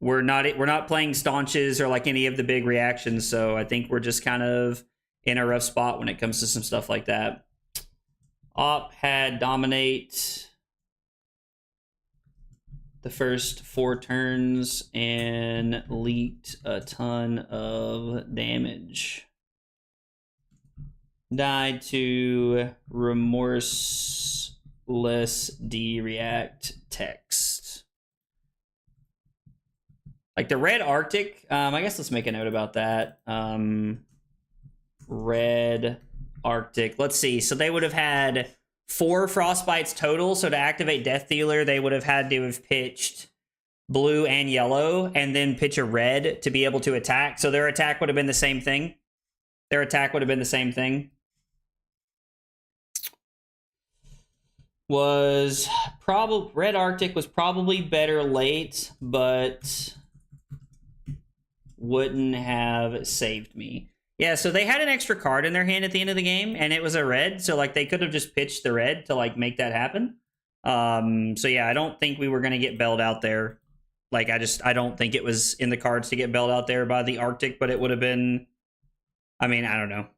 we're not playing staunches or like any of the big reactions. So I think we're just kind of in a rough spot when it comes to some stuff like that. Op had dominate the first 4 turns and leaked a ton of damage. Died to remorseless de-react text. Like the red Arctic, I guess let's make a note about that. Red Arctic. Let's see. So they would have had 4 Frostbites total. So to activate Death Dealer, they would have had to have pitched blue and yellow and then pitch a red to be able to attack. So their attack would have been the same thing. Their attack would have been the same thing. Was probably red Arctic was probably better late, but wouldn't have saved me. Yeah, so they had an extra card in their hand at the end of the game, and it was a red, so like they could have just pitched the red to like make that happen. So yeah, I don't think we were going to get bailed out there. Like, I don't think it was in the cards to get bailed out there by the Arctic, but it would have been, I mean, I don't know.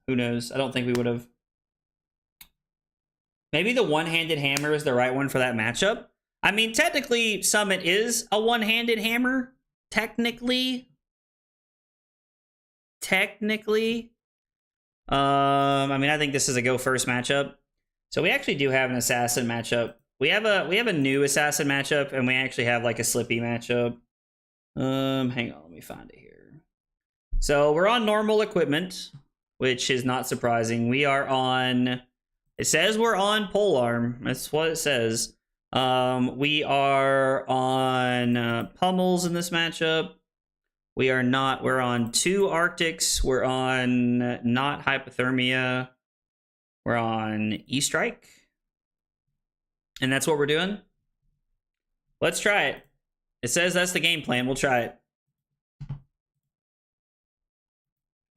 Who knows? I don't think we would have. Maybe the one-handed hammer is the right one for that matchup. I mean, technically, Summit is a one-handed hammer. Technically. I mean, I think this is a go first matchup. So we actually do have an assassin matchup. We have a new assassin matchup, and we actually have like a slippy matchup. Hang on, let me find it here. So we're on normal equipment, which is not surprising. We are on. It says we're on polearm. That's what it says. We are on pummels in this matchup. We are not. We're on 2 Arctics. We're on not hypothermia. We're on E-Strike. And that's what we're doing. Let's try it. It says that's the game plan. We'll try it.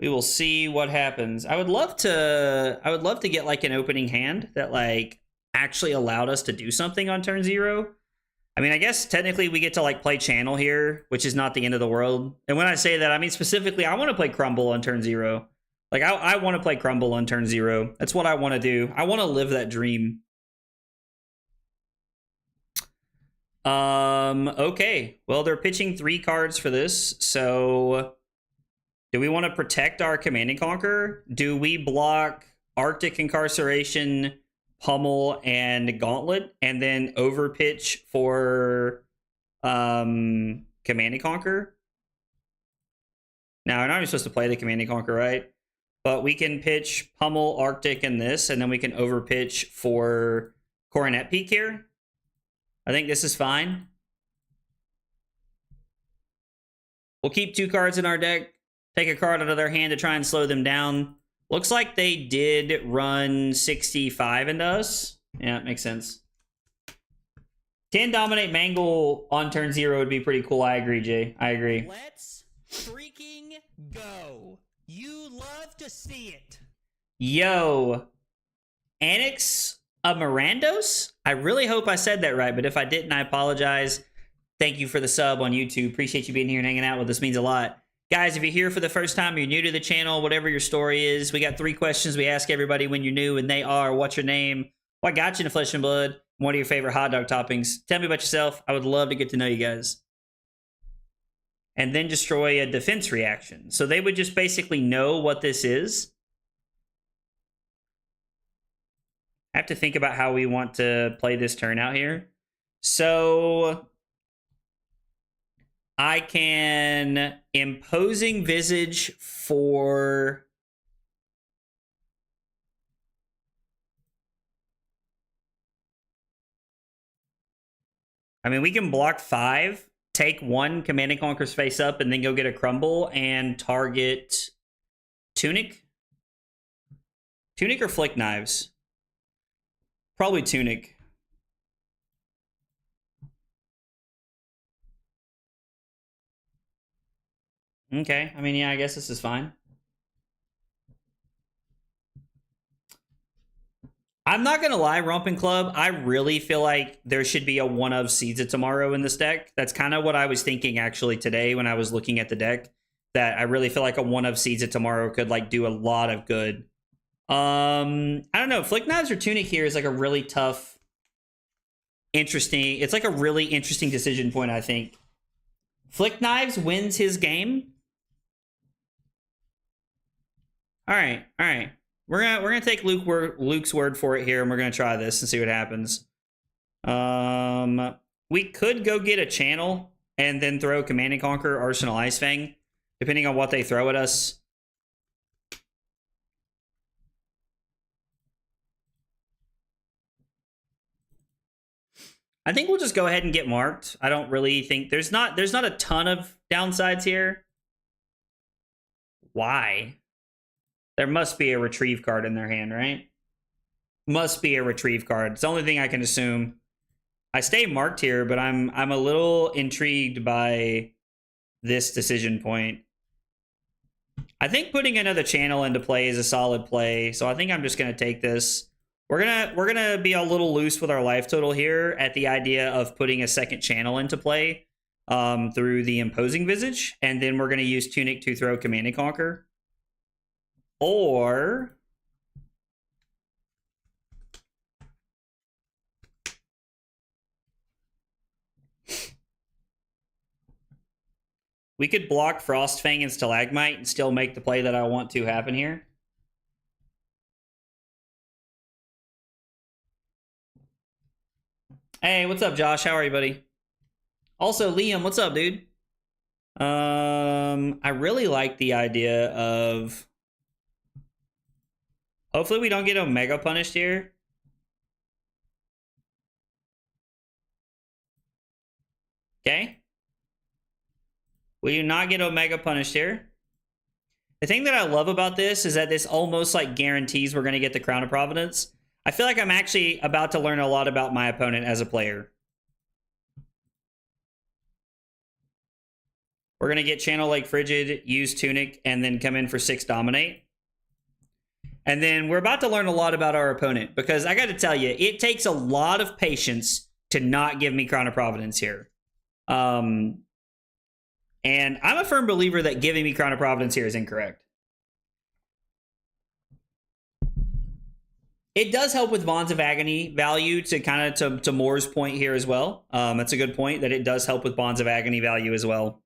We will see what happens. I would love to get like an opening hand that like actually allowed us to do something on turn 0. I mean, I guess technically we get to like play channel here, which is not the end of the world. And when I say that, I mean specifically I want to play Crumble on turn 0. Like I want to play Crumble on turn 0. That's what I want to do. I want to live that dream. Okay. Well, they're pitching 3 cards for this. So do we want to protect our Command and Conquer? Do we block Arctic Incarceration, Pummel, and Gauntlet, and then overpitch for Command and Conquer? Now, we're not even supposed to play the Command and Conquer, right? But we can pitch Pummel, Arctic, and this, and then we can overpitch for Coronet Peak here. I think this is fine. We'll keep 2 cards in our deck, take a card out of their hand to try and slow them down. Looks like they did run 65 into us. Yeah, it makes sense. 10 Dominate Mangle on turn 0 would be pretty cool. I agree, Jay. I agree. Let's freaking go. You love to see it. Yo. Annex Mirandos? I really hope I said that right, but if I didn't, I apologize. Thank you for the sub on YouTube. Appreciate you being here and hanging out with us. Means a lot. Guys, if you're here for the first time, you're new to the channel, whatever your story is, we got 3 questions we ask everybody when you're new, and they are, what's your name? What got you into Flesh and Blood? What are your favorite hot dog toppings? Tell me about yourself. I would love to get to know you guys. And then destroy a defense reaction. So they would just basically know what this is. I have to think about how we want to play this turn out here. So I can Imposing Visage for... I mean, we can block 5, take 1 Command and Conquer's face up, and then go get a Crumble and target Tunic. Tunic or Flick Knives? Probably Tunic. Okay, I mean, yeah, I guess this is fine. I'm not gonna lie, Romping Club, I really feel like there should be a one of Seeds of Tomorrow in this deck. That's kind of what I was thinking actually today when I was looking at the deck. That I really feel like a one of Seeds of Tomorrow could like do a lot of good. I don't know, Flick Knives or Tunic here is like a really tough, interesting. It's like a really interesting decision point, I think. Flick Knives wins his game. All right. We're gonna take Luke's word for it here, and we're gonna try this and see what happens. We could go get a channel and then throw Command and Conquer, Arsenal Ice Fang, depending on what they throw at us. I think we'll just go ahead and get marked. I don't really think there's not a ton of downsides here. Why? There must be a retrieve card in their hand, right? Must be a retrieve card. It's the only thing I can assume. I stay marked here, but I'm a little intrigued by this decision point. I think putting another channel into play is a solid play, so I think I'm just going to take this. We're gonna be a little loose with our life total here at the idea of putting a second channel into play through the Imposing Visage, and then we're gonna use Tunic to throw Command and Conquer. Or we could block Frostfang and Stalagmite and still make the play that I want to happen here. Hey, what's up, Josh? How are you, buddy? Also, Liam, what's up, dude? I really like the idea of... Hopefully we don't get Omega punished here. Okay. We do not get Omega punished here. The thing that I love about this is that this almost like guarantees we're going to get the Crown of Providence. I feel like I'm actually about to learn a lot about my opponent as a player. We're going to get Channel Lake Frigid, use Tunic, and then come in for 6 Dominate. And then we're about to learn a lot about our opponent, because I got to tell you, it takes a lot of patience to not give me Crown of Providence here. And I'm a firm believer that giving me Crown of Providence here is incorrect. It does help with Bonds of Agony value to kind of to Moore's point here as well. That's a good point that it does help with Bonds of Agony value as well.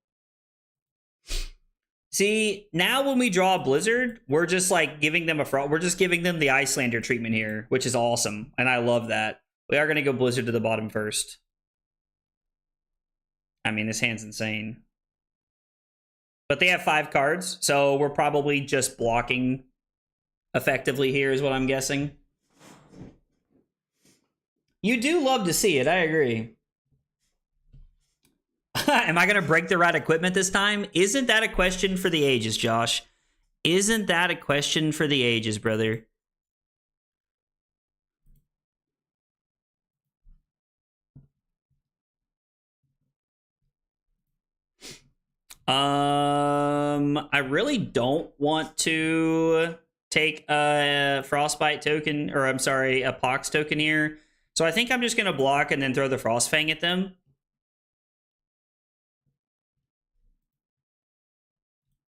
See, now when we draw a Blizzard, we're just like giving them we're just giving them the Icelander treatment here, which is awesome. And I love that. We are going to go Blizzard to the bottom first. I mean, this hand's insane. But they have 5 cards, so we're probably just blocking effectively here is what I'm guessing. You do love to see it, I agree. Am I going to break the right equipment this time? Isn't that a question for the ages, Josh? Isn't that a question for the ages, brother? I really don't want to take a Frostbite token, or I'm sorry, a Pox token here. So I think I'm just going to block and then throw the Frostfang at them.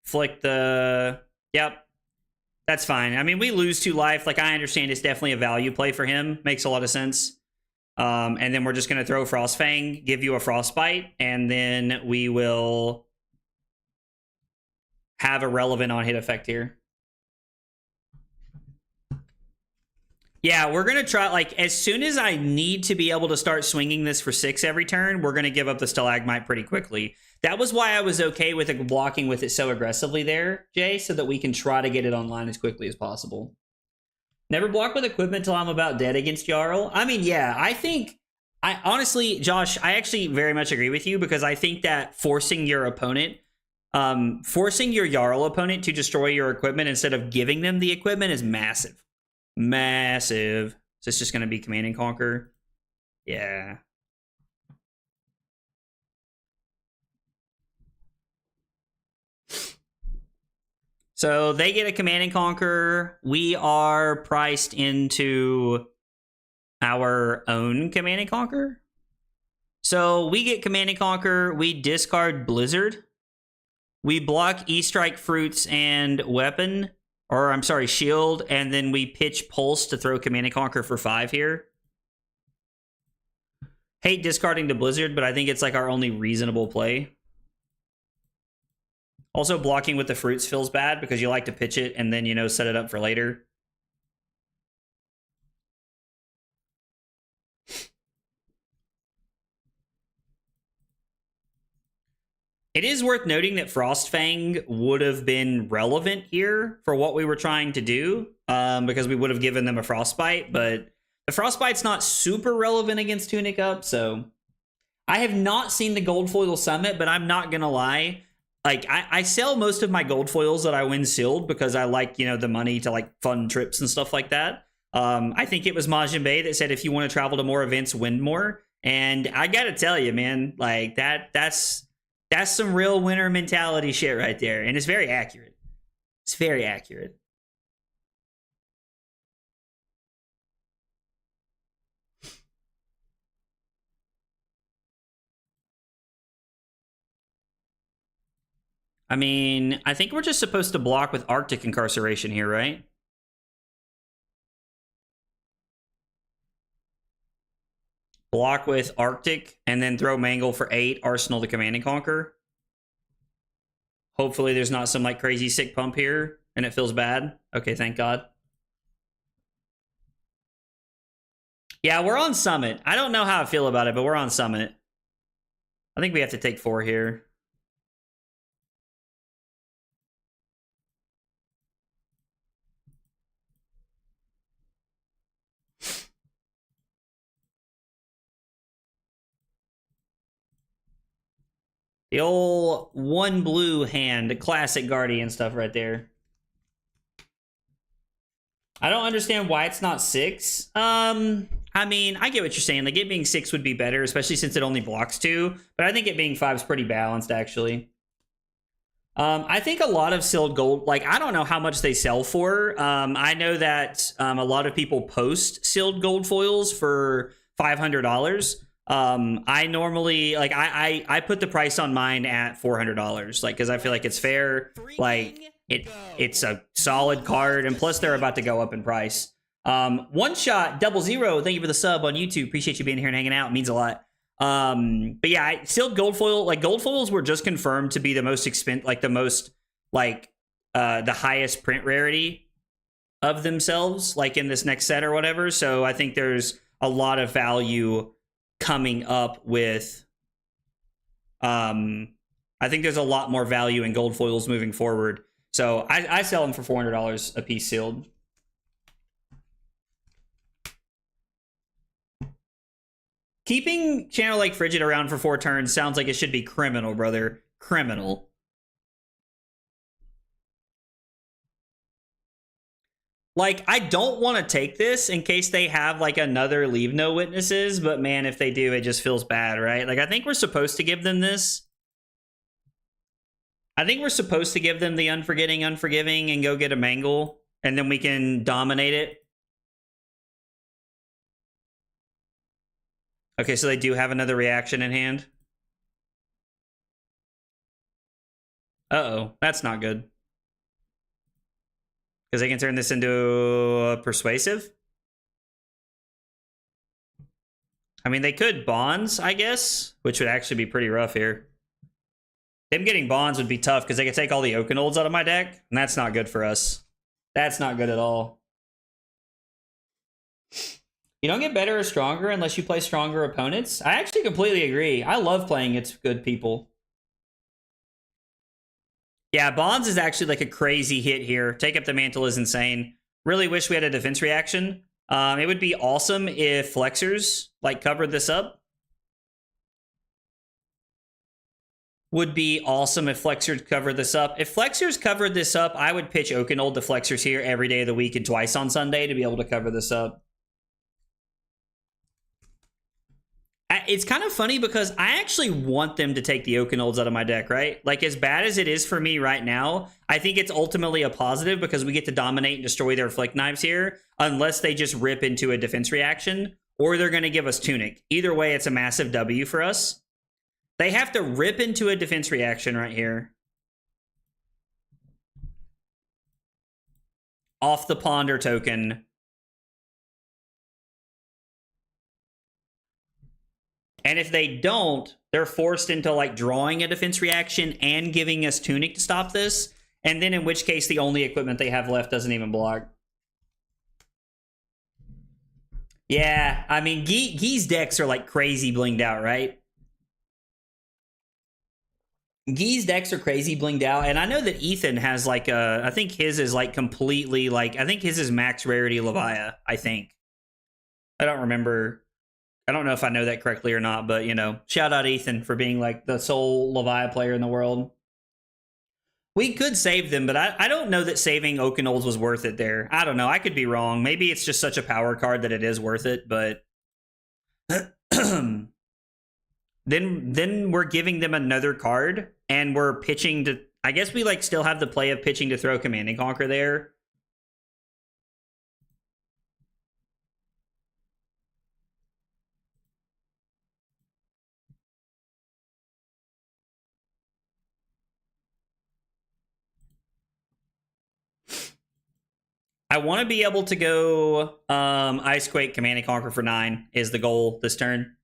Flick the... Yep. That's fine. I mean, we lose 2 life. Like, I understand it's definitely a value play for him. Makes a lot of sense. And then we're just going to throw Frostfang, give you a Frostbite, and then we will have a relevant on-hit effect here. Yeah, we're going to try, like, as soon as I need to be able to start swinging this for 6 every turn, we're going to give up the Stalagmite pretty quickly. That was why I was okay with it, blocking with it so aggressively there, Jay, so that we can try to get it online as quickly as possible. Never block with equipment till I'm about dead against Jarl. I mean, yeah, I honestly, Josh, I actually very much agree with you, because I think that forcing your opponent, forcing your Jarl opponent to destroy your equipment instead of giving them the equipment is massive. Massive. So it's just going to be Command and Conquer. Yeah. So they get a Command and Conquer. We are priced into our own Command and Conquer. So we get Command and Conquer. We discard Blizzard. We block E-Strike Fruits and Weapon. Or, I'm sorry, Shield. And then we pitch Pulse to throw Command and Conquer for 5 here. Hate discarding the Blizzard, but I think it's like our only reasonable play. Also, blocking with the Fruits feels bad because you like to pitch it and then, you know, set it up for later. It is worth noting that Frostfang would have been relevant here for what we were trying to do, because we would have given them a Frostbite, but the Frostbite's not super relevant against Tunic Up, so... I have not seen the Gold Foil Summit, but I'm not gonna lie. Like, I sell most of my gold foils that I win sealed because I like, you know, the money to, like, fund trips and stuff like that. I think it was Majin Bey that said if you want to travel to more events, win more. And I gotta tell you, man, like, that's some real winner mentality shit right there. And it's very accurate. It's very accurate. I mean, I think we're just supposed to block with Arctic Incarceration here, right? Block with Arctic, and then throw Mangle for 8, Arsenal to Command and Conquer. Hopefully there's not some like crazy sick pump here, and it feels bad. Okay, thank God. Yeah, we're on Summit. I don't know how I feel about it, but we're on Summit. I think we have to take 4 here. The old 1 blue hand, classic Guardian stuff right there. I don't understand why it's not 6. I mean, I get what you're saying. Like, it being 6 would be better, especially since it only blocks 2. But I think it being 5 is pretty balanced, actually. I think a lot of sealed gold, like, I don't know how much they sell for. I know that a lot of people post sealed gold foils for $500. I normally, like, I put the price on mine at $400, like, because I feel like it's fair. Like, it's a solid card, and plus they're about to go up in price. One shot 00, thank you for the sub on YouTube. Appreciate you being here and hanging out. It means a lot. But yeah, sealed gold foil, like, gold foils were just confirmed to be the most expensive, like the most, like, the highest print rarity of themselves, like in this next set or whatever. So I think there's a lot of value coming up with, I think there's a lot more value in gold foils moving forward. So I sell them for $400 a piece sealed. Keeping Channel Lake Frigid around for 4 turns sounds like it should be criminal, brother. Criminal. Like, I don't want to take this in case they have, like, another Leave No Witnesses, but man, if they do, it just feels bad, right? Like, I think we're supposed to give them this. I think we're supposed to give them the Unforgetting, Unforgiving, and go get a Mangle, and then we can dominate it. Okay, so they do have another reaction in hand. Uh-oh, that's not good. Because they can turn this into a Persuasive. I mean, they could Bonds, I guess, which would actually be pretty rough here. Them getting Bonds would be tough because they could take all the Oakenolds out of my deck, and that's not good for us. That's not good at all. You don't get better or stronger unless you play stronger opponents. I actually completely agree. I love playing against good people. Yeah, Bonds is actually like a crazy hit here. Take Up the Mantle is insane. Really wish we had a defense reaction. It would be awesome if Flexors like covered this up. Would be awesome if Flexors covered this up. If Flexors covered this up, I would pitch Oakenold to Flexors here every day of the week and twice on Sunday to be able to cover this up. It's kind of funny because I actually want them to take the Oakenolds out of my deck, right? Like, as bad as it is for me right now, I think it's ultimately a positive because we get to dominate and destroy their Flick Knives here, unless they just rip into a defense reaction, or they're going to give us Tunic. Either way, it's a massive W for us. They have to rip into a defense reaction right here. Off the Ponder token. And if they don't, they're forced into, like, drawing a defense reaction and giving us Tunic to stop this. And then in which case, the only equipment they have left doesn't even block. Yeah, I mean, Gee's decks are, like, crazy blinged out, right? Gee's decks are crazy blinged out. And I know that Ethan has, like, I think his is, like, completely, like, I think his is max rarity Levia, I think. I don't remember. I don't know if I know that correctly or not, but, you know, shout out Ethan for being, like, the sole Levia player in the world. We could save them, but I don't know that saving Oakenolds was worth it there. I don't know. I could be wrong. Maybe it's just such a power card that it is worth it, but then we're giving them another card, and we're pitching to... I guess we, like, still have the play of pitching to throw Command and Conquer there. I want to be able to go Icequake, Command and Conquer for 9 is the goal this turn.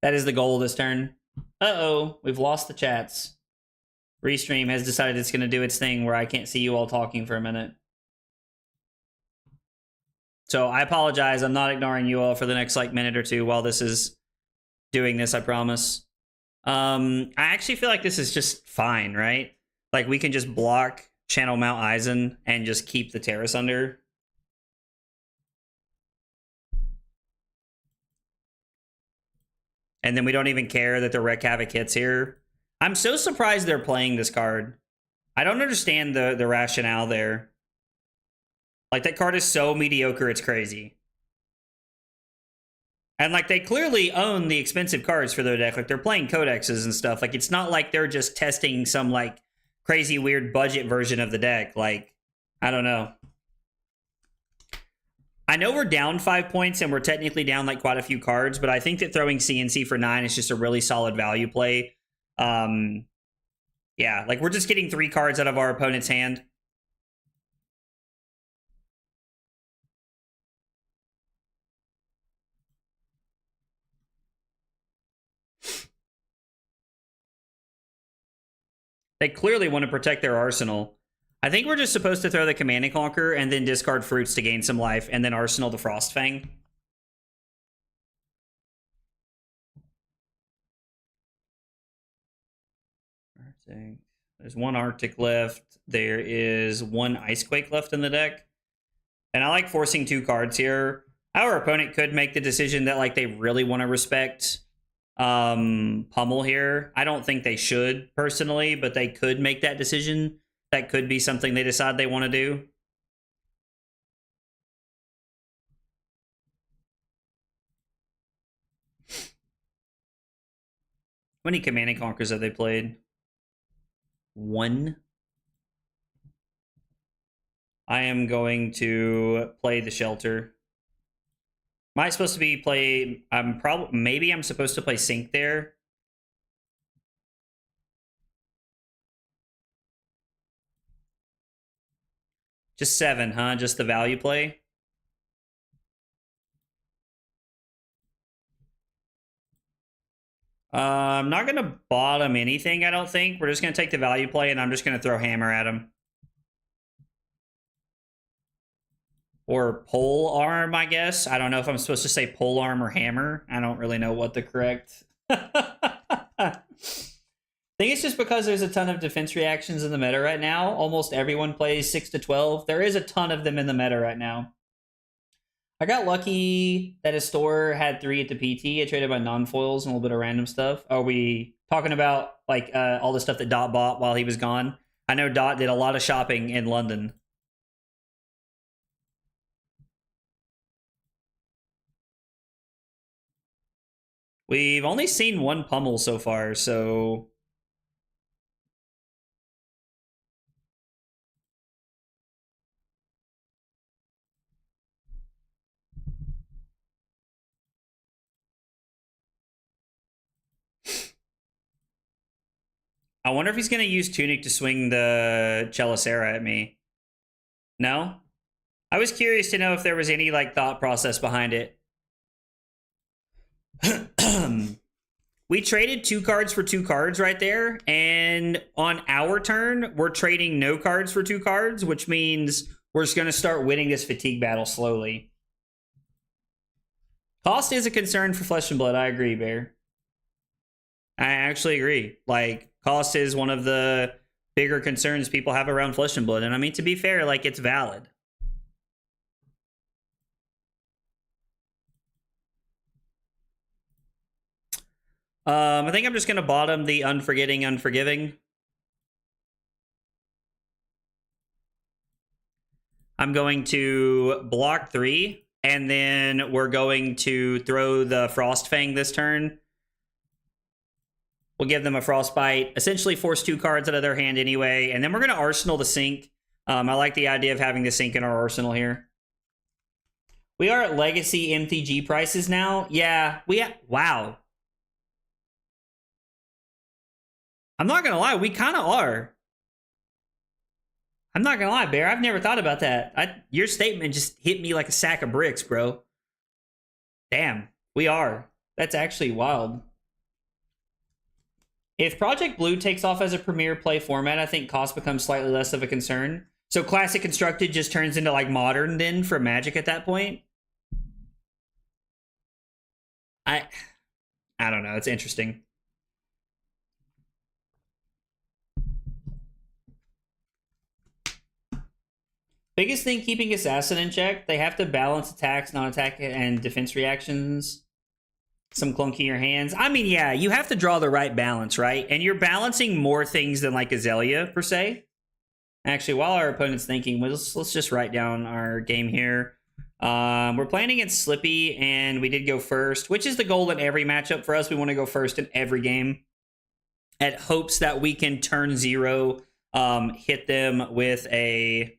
That is the goal this turn. Uh-oh, we've lost the chats. Restream has decided it's going to do its thing where I can't see you all talking for a minute. So I apologize. I'm not ignoring you all for the next like minute or two while this is doing this, I promise. I actually feel like this is just fine, right? Like we can just block Channel Mount Eisen and just keep the Terrace under. And then we don't even care that the Wreck Havoc hits here. I'm so surprised they're playing this card. I don't understand the rationale there. Like, that card is so mediocre, it's crazy. And, like, they clearly own the expensive cards for their deck. Like, they're playing codexes and stuff. Like, it's not like they're just testing some, like, crazy, weird budget version of the deck. Like, I don't know. I know we're down 5 points, and we're technically down, like, quite a few cards, but I think that throwing CNC for 9 is just a really solid value play. Yeah, like, we're just getting 3 cards out of our opponent's hand. They clearly want to protect their arsenal. I think we're just supposed to throw the Command and Conquer and then discard Fruits to gain some life and then arsenal the Frostfang. Arctic. There's 1 Arctic left. There is 1 Icequake left in the deck. And I like forcing 2 cards here. Our opponent could make the decision that like they really want to respect Pummel here. I don't think they should personally, but they could make that decision. That could be something they decide they want to do. How many Command and Conquers have they played? 1. I am going to play the Shelter. Am I supposed to be play? Maybe I'm supposed to play Sync there. Just 7, huh? Just the value play. I'm not going to bottom anything, I don't think. We're just going to take the value play, and I'm just going to throw Hammer at him. Or Pole Arm, I guess. I don't know if I'm supposed to say Pole Arm or Hammer. I don't really know what the correct... I think it's just because there's a ton of defense reactions in the meta right now. Almost everyone plays 6 to 12. There is a ton of them in the meta right now. I got lucky that his store had 3 at the PT. I traded my non-foils and a little bit of random stuff. Are we talking about like all the stuff that Dot bought while he was gone? I know Dot did a lot of shopping in London. We've only seen 1 Pummel so far, so... I wonder if he's going to use Tunic to swing the Chelicera at me. No? I was curious to know if there was any like thought process behind it. We traded 2 cards for 2 cards right there, and on our turn, we're trading no cards for 2 cards, which means we're just going to start winning this fatigue battle slowly. Cost is a concern for Flesh and Blood. I agree, Bear. I actually agree. Like, cost is one of the bigger concerns people have around Flesh and Blood, and I mean, to be fair, like, it's valid. I think I'm just going to bottom the Unforgetting, Unforgiving. I'm going to block 3, and then we're going to throw the Frostfang this turn. We'll give them a Frostbite, essentially force 2 cards out of their hand anyway, and then we're going to Arsenal the Sync. I like the idea of having the Sync in our arsenal here. We are at Legacy MTG prices now. Yeah, wow. I'm not going to lie, we kind of are. I'm not gonna lie, Bear. I've never thought about that. Your statement just hit me like a sack of bricks, bro. Damn, we are. That's actually wild. If Project Blue takes off as a premier play format, I think cost becomes slightly less of a concern. So Classic Constructed just turns into like Modern then for Magic at that point. I don't know. It's interesting. Biggest thing keeping Assassin in check, they have to balance attacks, non-attack, and defense reactions. Some clunkier hands. I mean, yeah, you have to draw the right balance, right? And you're balancing more things than like Azalea, per se. Actually, while our opponent's thinking, let's just write down our game here. We're playing against Slippy, and we did go first, which is the goal in every matchup for us. We want to go first in every game at hopes that we can turn 0, hit them with a...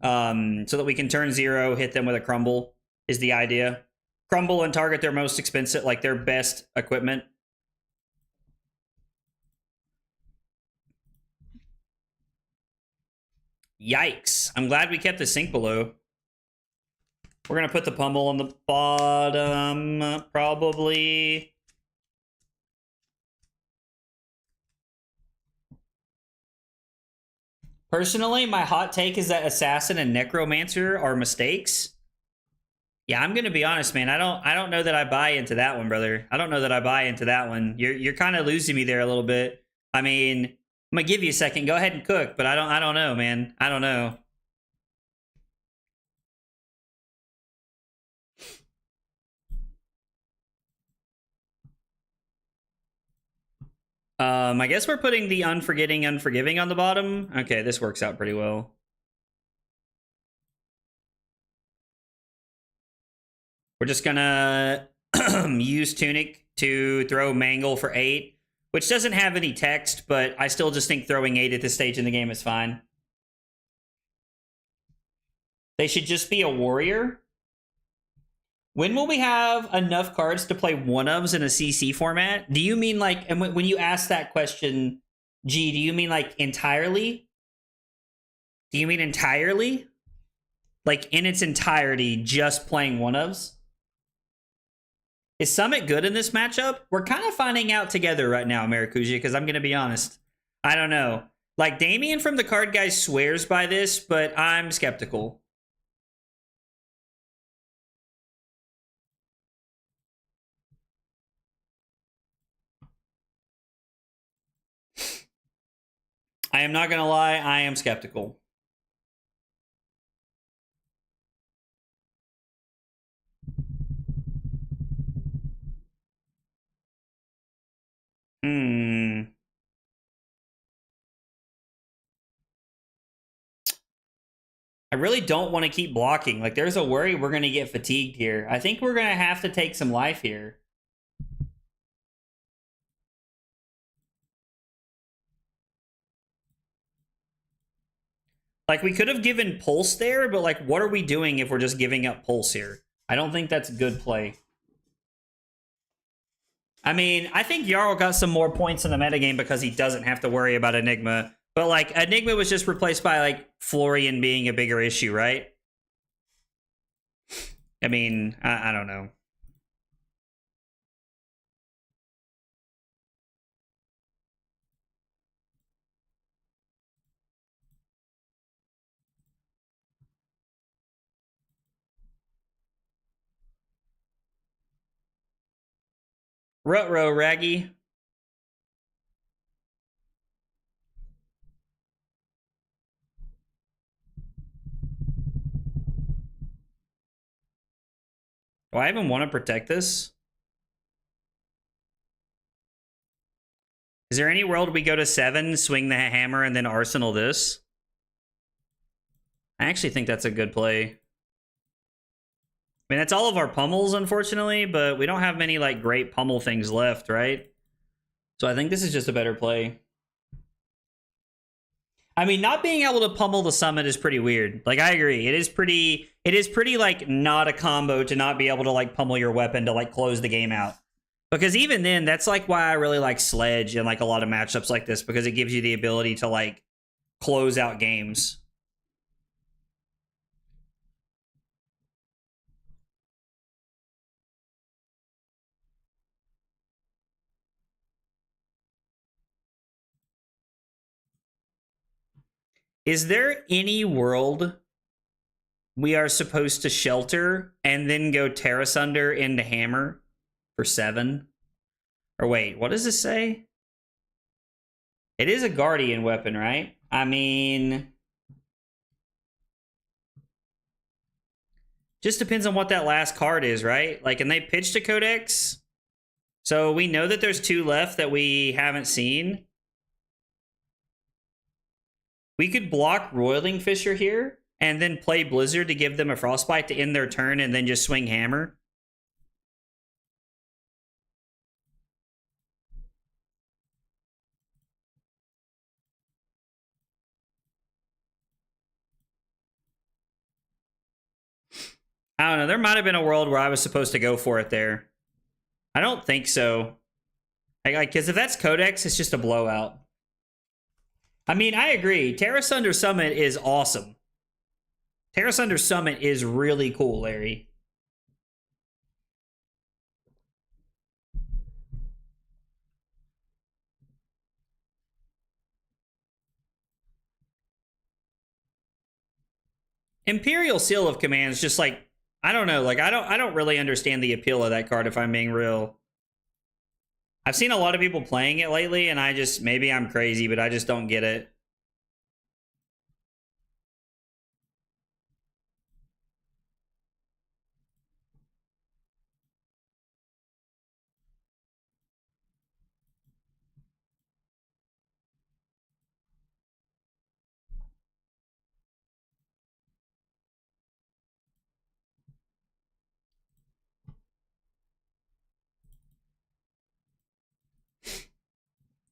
so that we can turn 0, hit them with a crumble is the idea. Crumble and target their most expensive, like their best equipment. Yikes. I'm glad we kept the sink below. We're going to put the pummel on the bottom, probably. Personally, my hot take is that Assassin and Necromancer are mistakes. Yeah, I'm gonna be honest, man. I don't know that I buy into that one, brother. I don't know that I buy into that one. You're kind of losing me there a little bit. I mean, I'm gonna give you a second. Go ahead and cook, but I don't know, man. I don't know. I guess we're putting the Unforgetting, Unforgiving on the bottom. Okay, this works out pretty well. We're just gonna use Tunic to throw Mangle for 8, which doesn't have any text, but I still just think throwing 8 at this stage in the game is fine. They should just be a warrior. When will we have enough cards to play one-ofs in a CC format? Do you mean like, and when you ask that question, G, do you mean like entirely? Do you mean entirely? Like in its entirety, just playing one-ofs? Is Summit good in this matchup? We're kind of finding out together right now, Maracuja, because I'm going to be honest. I don't know. Like, Damien from the Card Guy swears by this, but I'm skeptical. I am not going to lie, I am skeptical. I really don't want to keep blocking. Like, there's a worry we're going to get fatigued here. I think we're going to have to take some life here. Like, we could have given Pulse there, but, like, what are we doing if we're just giving up Pulse here? I don't think that's good play. I mean, I think Jarl got some more points in the metagame because he doesn't have to worry about Enigma. But, like, Enigma was just replaced by, like, Florian being a bigger issue, right? I mean, I don't know. Rutro, Raggy. Do I even want to protect this? Is there any world we go to 7, swing the hammer, and then arsenal this? I actually think that's a good play. I mean, that's all of our pummels, unfortunately, but we don't have many, like, great pummel things left, right? So I think this is just a better play. I mean, not being able to pummel the summit is pretty weird. Like, I agree. It is pretty, like, not a combo to not be able to, like, pummel your weapon to, like, close the game out. Because even then, that's, like, why I really like Sledge in, like, a lot of matchups like this, because it gives you the ability to, like, close out games. Is there any world we are supposed to shelter and then go Terra Sunder into Hammer for 7? Or wait, what does this say? It is a Guardian weapon, right? I mean, just depends on what that last card is, right? Like, and they pitched a codex, so we know that there's 2 left that we haven't seen. We could block Roiling Fisher here and then play Blizzard to give them a Frostbite to end their turn and then just swing Hammer. I don't know. There might have been a world where I was supposed to go for it there. I don't think so. Because if that's Codex, it's just a blowout. I mean, I agree. Terra Sunder Summit is awesome. Terra Sunder Summit is really cool, Larry. Imperial Seal of Command is just like, I don't know, like I don't really understand the appeal of that card if I'm being real. I've seen a lot of people playing it lately, and maybe I'm crazy, but I just don't get it.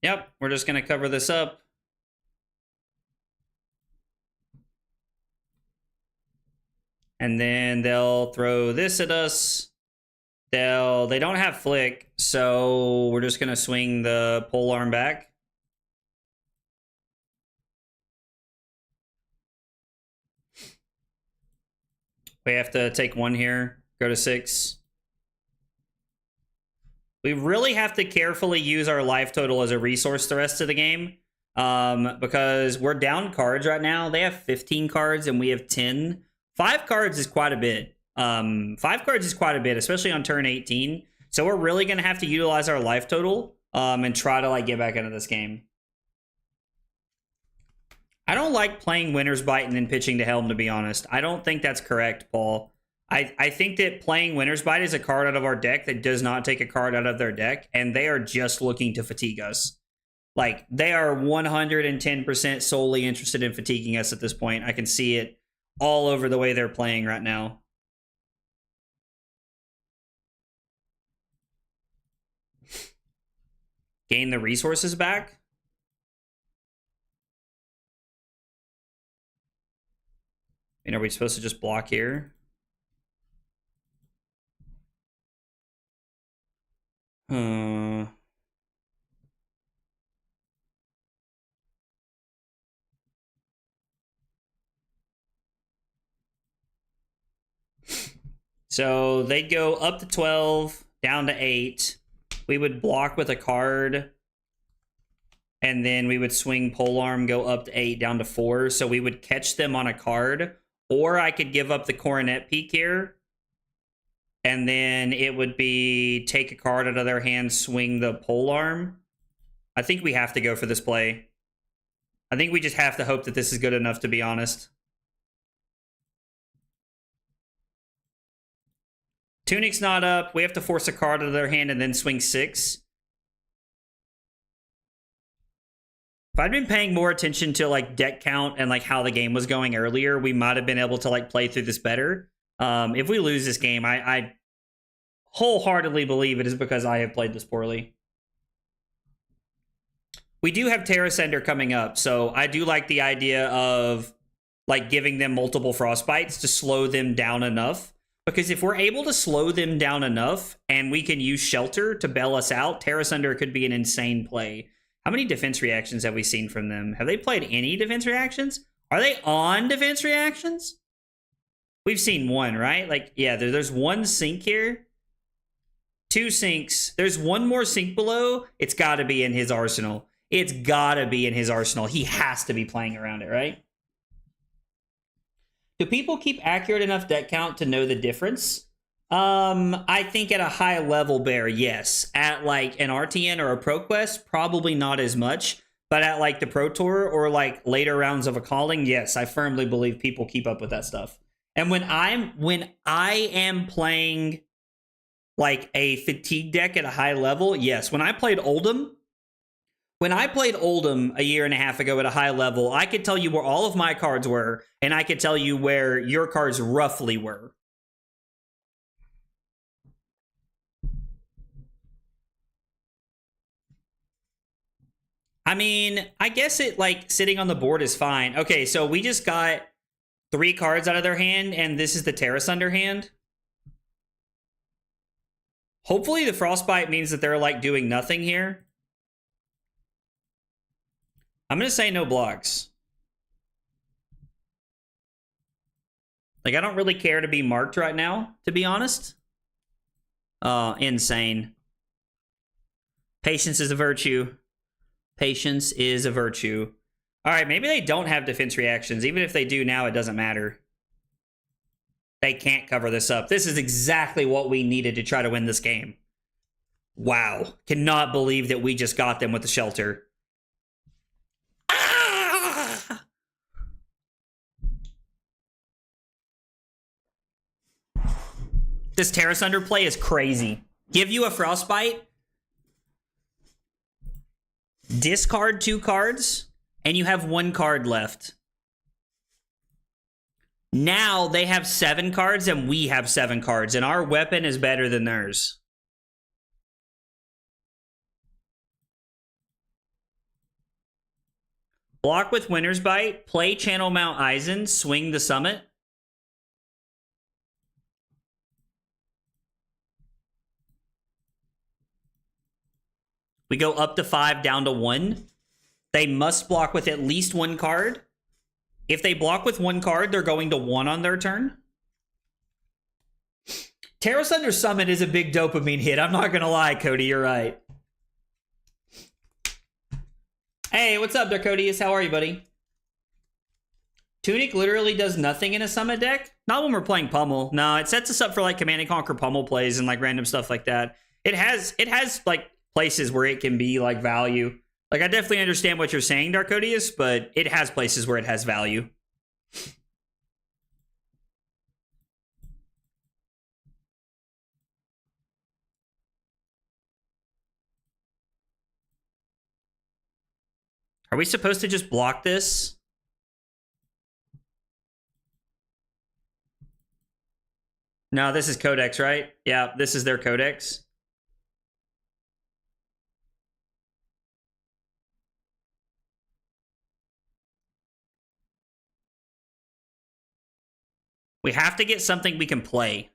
Yep, we're just going to cover this up. And then they'll throw this at us. They don't have Flick, so we're just going to swing the polearm back. We have to take 1 here, go to 6. We really have to carefully use our life total as a resource the rest of the game, because we're down cards right now. They have 15 cards and we have 10. 5 cards is quite a bit. 5 cards is quite a bit, especially on turn 18. So we're really going to have to utilize our life total and try to like get back into this game. I don't like playing Winter's Bite and then pitching to Helm, to be honest. I don't think that's correct, Paul. I think that playing Winter's Bite is a card out of our deck that does not take a card out of their deck, and they are just looking to fatigue us. Like, they are 110% solely interested in fatiguing us at this point. I can see it all over the way they're playing right now. Gain the resources back? Are we supposed to just block here? So they'd go up to 12, down to 8. We would block with a card, and then we would swing polearm, go up to 8, down to 4. So we would catch them on a card, or I could give up the Coronet Peak here, and then it would be take a card out of their hand, swing the polearm. I think we have to go for this play. I think we just have to hope that this is good enough, to be honest. Tunic's not up. We have to force a card out of their hand and then swing 6. If I'd been paying more attention to like deck count and like how the game was going earlier, we might have been able to like play through this better. If we lose this game, I wholeheartedly believe it is because I have played this poorly. We do have Terra Sender coming up, so I do like the idea of like giving them multiple Frostbites to slow them down enough. Because if we're able to slow them down enough and we can use Shelter to bail us out, Terra Sunder could be an insane play. How many defense reactions have we seen from them? Have they played any defense reactions? Are they on defense reactions? We've seen 1, right? Like, yeah, there's 1 sink here. 2 sinks. There's 1 more sink below. It's got to be in his arsenal. It's got to be in his arsenal. He has to be playing around it, right? Do people keep accurate enough deck count to know the difference? I think at a high level, Bear, yes. At like an RTN or a Pro Quest, probably not as much. But at like the Pro Tour or like later rounds of a calling, yes, I firmly believe people keep up with that stuff. And when I am playing like a fatigue deck at a high level, yes. When I played Oldhim a year and a half ago at a high level, I could tell you where all of my cards were, and I could tell you where your cards roughly were. I mean, I guess it like sitting on the board is fine. Okay, so we just got 3 cards out of their hand, and this is the Terra Sunder hand. Hopefully the Frostbite means that they're like doing nothing here. I'm going to say no blocks. Like, I don't really care to be marked right now, to be honest. Insane. Patience is a virtue. Patience is a virtue. All right, maybe they don't have defense reactions. Even if they do now, it doesn't matter. They can't cover this up. This is exactly what we needed to try to win this game. Wow. Cannot believe that we just got them with the shelter. Ah! This Terra Sunder play is crazy. Give you a Frostbite, discard 2 cards, and you have 1 card left. Now they have 7 cards and we have 7 cards, and our weapon is better than theirs. Block with Winter's Bite, play Channel Mount Eisen, swing the Summit. We go up to 5, down to 1. They must block with at least 1 card. If they block with 1 card, they're going to 1 on their turn. Terra Sunder Summit is a big dopamine hit. I'm not going to lie, Cody. You're right. Hey, what's up, Darkodius? How are you, buddy? Tunic literally does nothing in a Summit deck? Not when we're playing Pummel. No, it sets us up for like Command and Conquer Pummel plays and like random stuff like that. It has like places where it can be like value. Like, I definitely understand what you're saying, Darkodius, but it has places where it has value. Are we supposed to just block this? No, this is Codex, right? Yeah, this is their Codex. We have to get something we can play.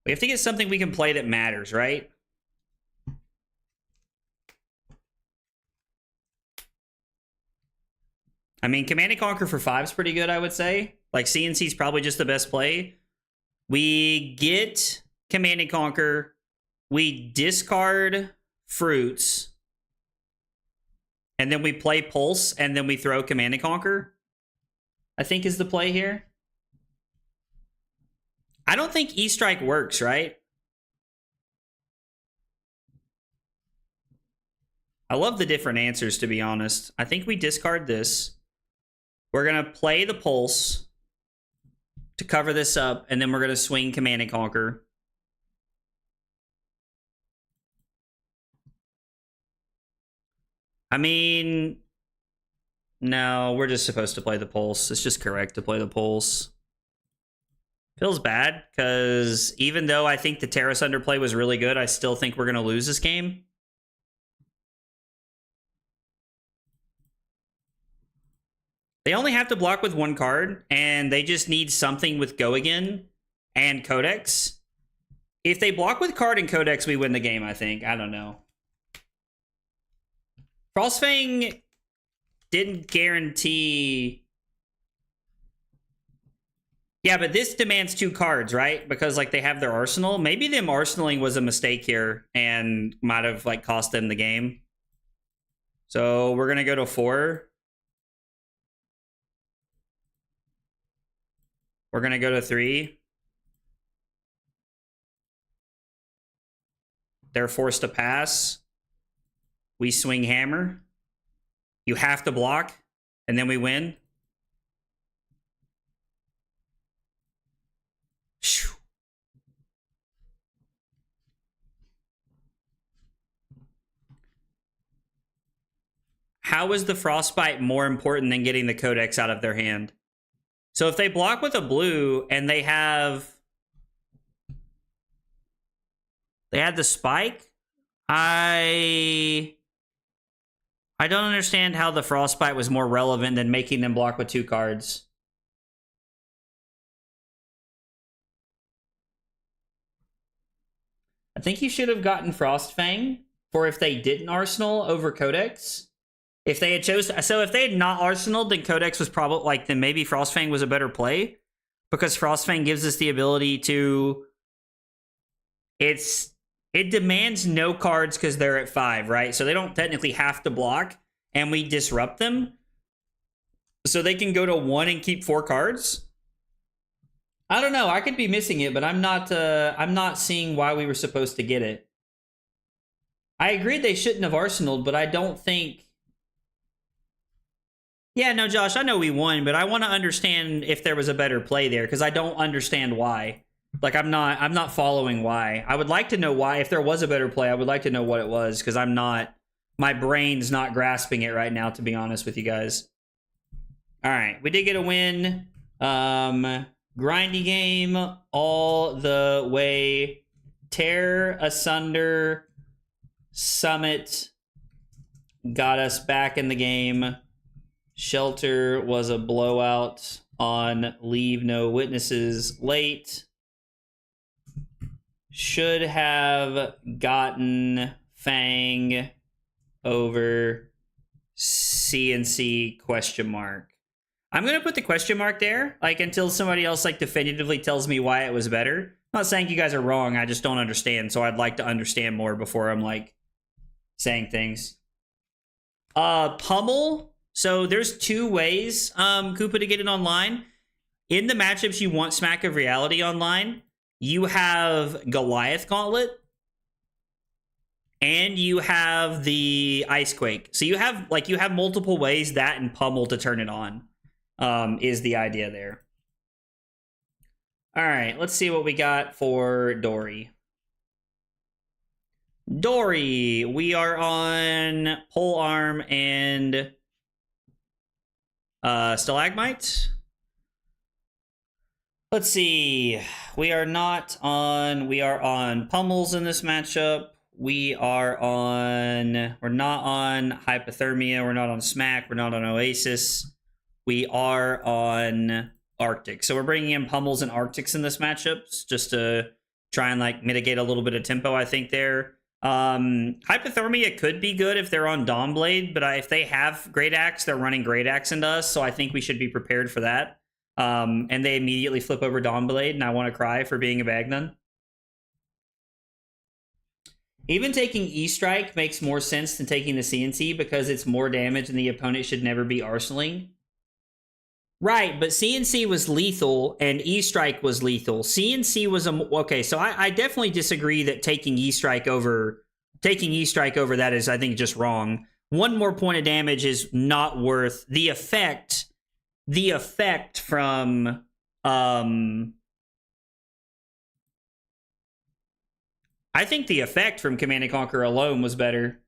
We have to get something we can play that matters, right? I mean, Command and Conquer for 5 is pretty good, I would say. Like, CNC is probably just the best play. We get Command and Conquer. We discard Fruits. And then we play Pulse, and then we throw Command and Conquer, I think is the play here. I don't think E-Strike works, right? I love the different answers, to be honest. I think we discard this. We're going to play the Pulse to cover this up, and then we're going to swing Command and Conquer. I mean, no, we're just supposed to play the Pulse. It's just correct to play the Pulse. Feels bad, because even though I think the Terra Sunder play was really good, I still think we're going to lose this game. They only have to block with 1 card, and they just need something with Go Again and Codex. If they block with card and Codex, we win the game, I think. I don't know. Frostfang didn't guarantee... Yeah, but this demands 2 cards, right? Because, like, they have their arsenal. Maybe them arsenaling was a mistake here and might have, like, cost them the game. So we're going to go to 4. We're going to go to 3. They're forced to pass. We swing hammer. You have to block, and then we win. Shoo. How is the Frostbite more important than getting the Codex out of their hand? So if they block with a blue and they have the spike, I don't understand how the Frostbite was more relevant than making them block with 2 cards. I think you should have gotten Frostfang for if they didn't Arsenal over Codex. If they had so if they had not Arsenaled, then Codex was probably like, then maybe Frostfang was a better play, because Frostfang gives us the ability to, it demands no cards because they're at 5, right? So they don't technically have to block, and we disrupt them, so they can go to 1 and keep 4 cards. I don't know. I could be missing it, but I'm not seeing why we were supposed to get it. I agreed they shouldn't have Arsenaled, but I don't think. Yeah, no, Josh, I know we won, but I want to understand if there was a better play there, because I don't understand why. Like, I'm not following why. I would like to know why. If there was a better play, I would like to know what it was, because my brain's not grasping it right now, to be honest with you guys. All right, we did get a win. Grindy game all the way. Tear asunder. Summit got us back in the game. Shelter was a blowout on Leave No Witnesses late. Should have gotten Fang over CNC question mark. I'm going to put the question mark there, like, until somebody else, like, definitively tells me why it was better. I'm not saying you guys are wrong, I just don't understand, so I'd like to understand more before I'm, like, saying things. Pummel. So there's 2 ways, Koopa, to get it online. In the matchups you want Smack of Reality online, you have Goliath Gauntlet, and you have the Icequake. So you have multiple ways, that and Pummel, to turn it on, is the idea there. All right, let's see what we got for Dory. Dory, we are on Pole Arm and Stalagmite. Let's see. We are on Pummels in this matchup. We're not on Hypothermia. We're not on Smack. We're not on Oasis. We are on Arctic. So we're bringing in Pummels and Arctics in this matchup just to try and, like, mitigate a little bit of tempo, I think, there. Hypothermia could be good if they're on Dawnblade, but if they have Great Axe, they're running Great Axe into us, so I think we should be prepared for that. And they immediately flip over Dawnblade, and I want to cry for being a Bagnan. Even taking E-Strike makes more sense than taking the CNC, because it's more damage and the opponent should never be arsenaling. Right, but CNC was lethal and E-Strike was lethal. CNC was okay, so I definitely disagree that taking E-Strike over that is, I think, just wrong. 1 more point of damage is not worth the effect. The effect from I think the effect from Command & Conquer alone was better.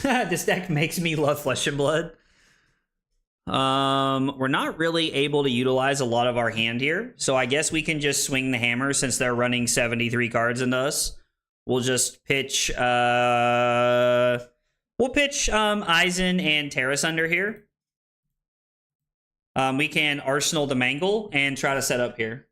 This deck makes me love Flesh and Blood. We're not really able to utilize a lot of our hand here, so I guess we can just swing the hammer since they're running 73 cards into us. We'll just pitch Eisen and Terrasunder here. We can Arsenal the Mangle and try to set up here.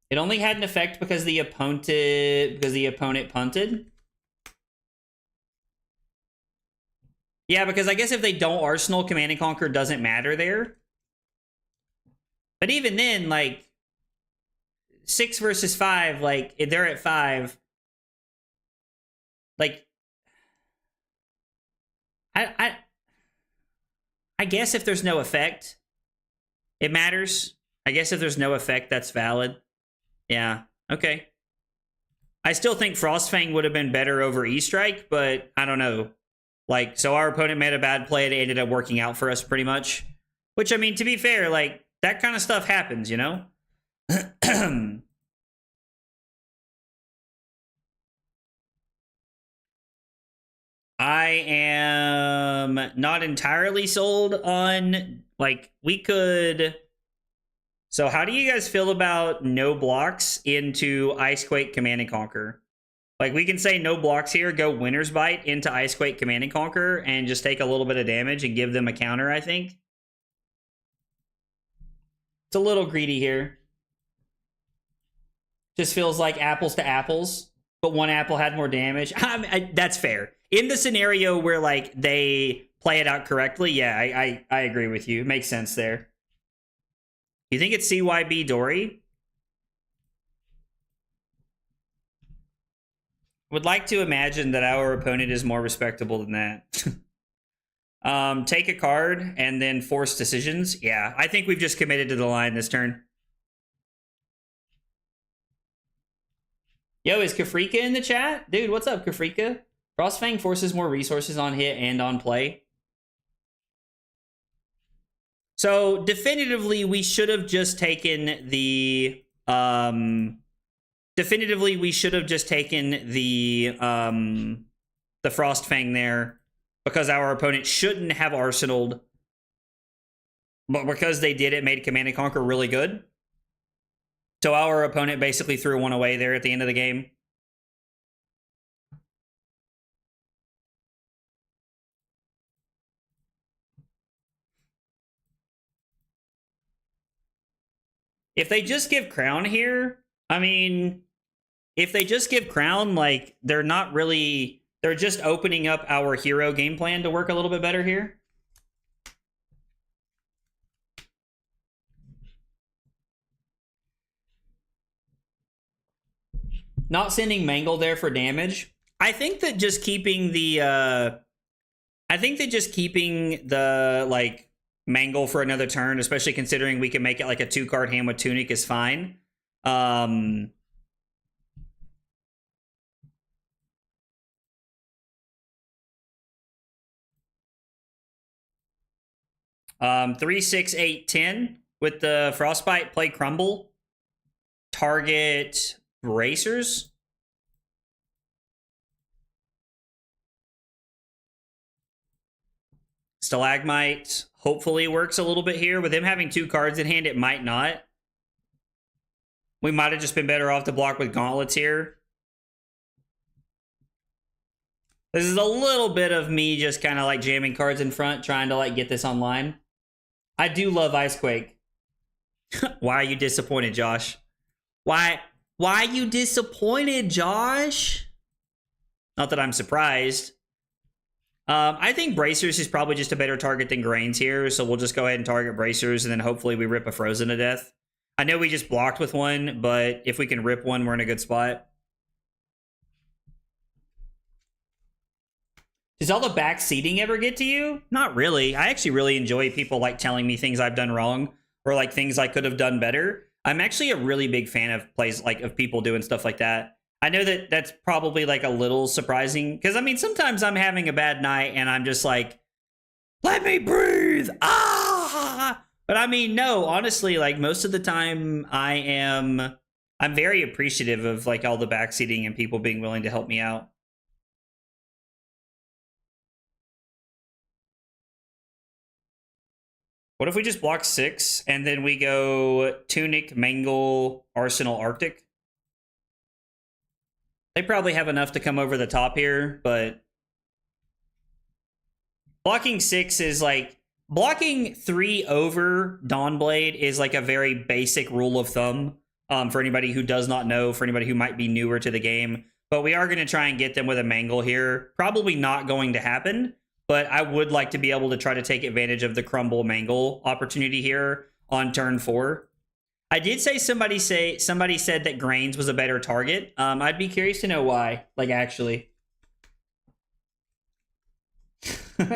It only had an effect because the opponent punted. Yeah, because I guess if they don't Arsenal, Command & Conquer doesn't matter there. But even then, like 6 versus 5, like if they're at 5, like I guess if there's no effect, it matters. I guess if there's no effect, that's valid. Yeah. Okay. I still think Frostfang would have been better over E-Strike, but I don't know. Like, so our opponent made a bad play. It ended up working out for us pretty much. Which, I mean, to be fair, like, that kind of stuff happens, you know? I am not entirely sold on, like, we could... So how do you guys feel about no blocks into Icequake Command and Conquer? Like, we can say no blocks here, go Winter's Bite into Icequake Command and Conquer, and just take a little bit of damage and give them a counter, I think. It's a little greedy here. Just feels like apples to apples, but one apple had more damage. That's fair. In the scenario where, like, they play it out correctly, yeah, I agree with you. It makes sense there. You think it's CYB Dory? Would like to imagine that our opponent is more respectable than that. Take a card and then force decisions. Yeah, I think we've just committed to the line this turn. Yo, is Kafrika in the chat? Dude, what's up, Kafrika? Frostfang forces more resources on hit and on play. So definitively, we should have just taken the definitively we should have just taken the Frostfang there because our opponent shouldn't have arsenaled, but because they did, it made Command and Conquer really good. So our opponent basically threw one away there at the end of the game. If they just give Crown here, I mean, if they just give Crown, like, they're not really... They're just opening up our hero game plan to work a little bit better here. Not sending Mangle there for damage. I think that just keeping the... like, Mangle for another turn, especially considering we can make it like a 2-card hand with Tunic, is fine. 3, 6, 8, 10 with the Frostbite. Play Crumble. Target Bracers. Stalagmite hopefully works a little bit here. With him having 2 cards in hand, it might not. We might have just been better off to block with Gauntlets here. This is a little bit of me just kind of like jamming cards in front, trying to like get this online. I do love Icequake. Why are you disappointed, Josh? Why are you disappointed, Josh? Not that I'm surprised. I think Bracers is probably just a better target than Grains here, so we'll just go ahead and target Bracers, and then hopefully we rip a Frozen to death. I know we just blocked with one, but if we can rip one, we're in a good spot. Does all the backseating ever get to you? Not really. I actually really enjoy people like telling me things I've done wrong, or like things I could have done better. I'm actually a really big fan of plays like of people doing stuff like that. I know that that's probably like a little surprising because I mean sometimes I'm having a bad night and I'm just like, let me breathe. Ah! But I mean, no, honestly, like most of the time I'm very appreciative of like all the backseating and people being willing to help me out. What if we just block 6 and then we go Tunic, Mangle, Arsenal, Arctic? They probably have enough to come over the top here, but blocking 6 is like blocking 3 over Dawnblade is like a very basic rule of thumb for anybody who does not know, for anybody who might be newer to the game. But we are going to try and get them with a Mangle here. Probably not going to happen, but I would like to be able to try to take advantage of the Crumble Mangle opportunity here on turn 4. I did say somebody said that Grains was a better target. I'd be curious to know why. Like, actually.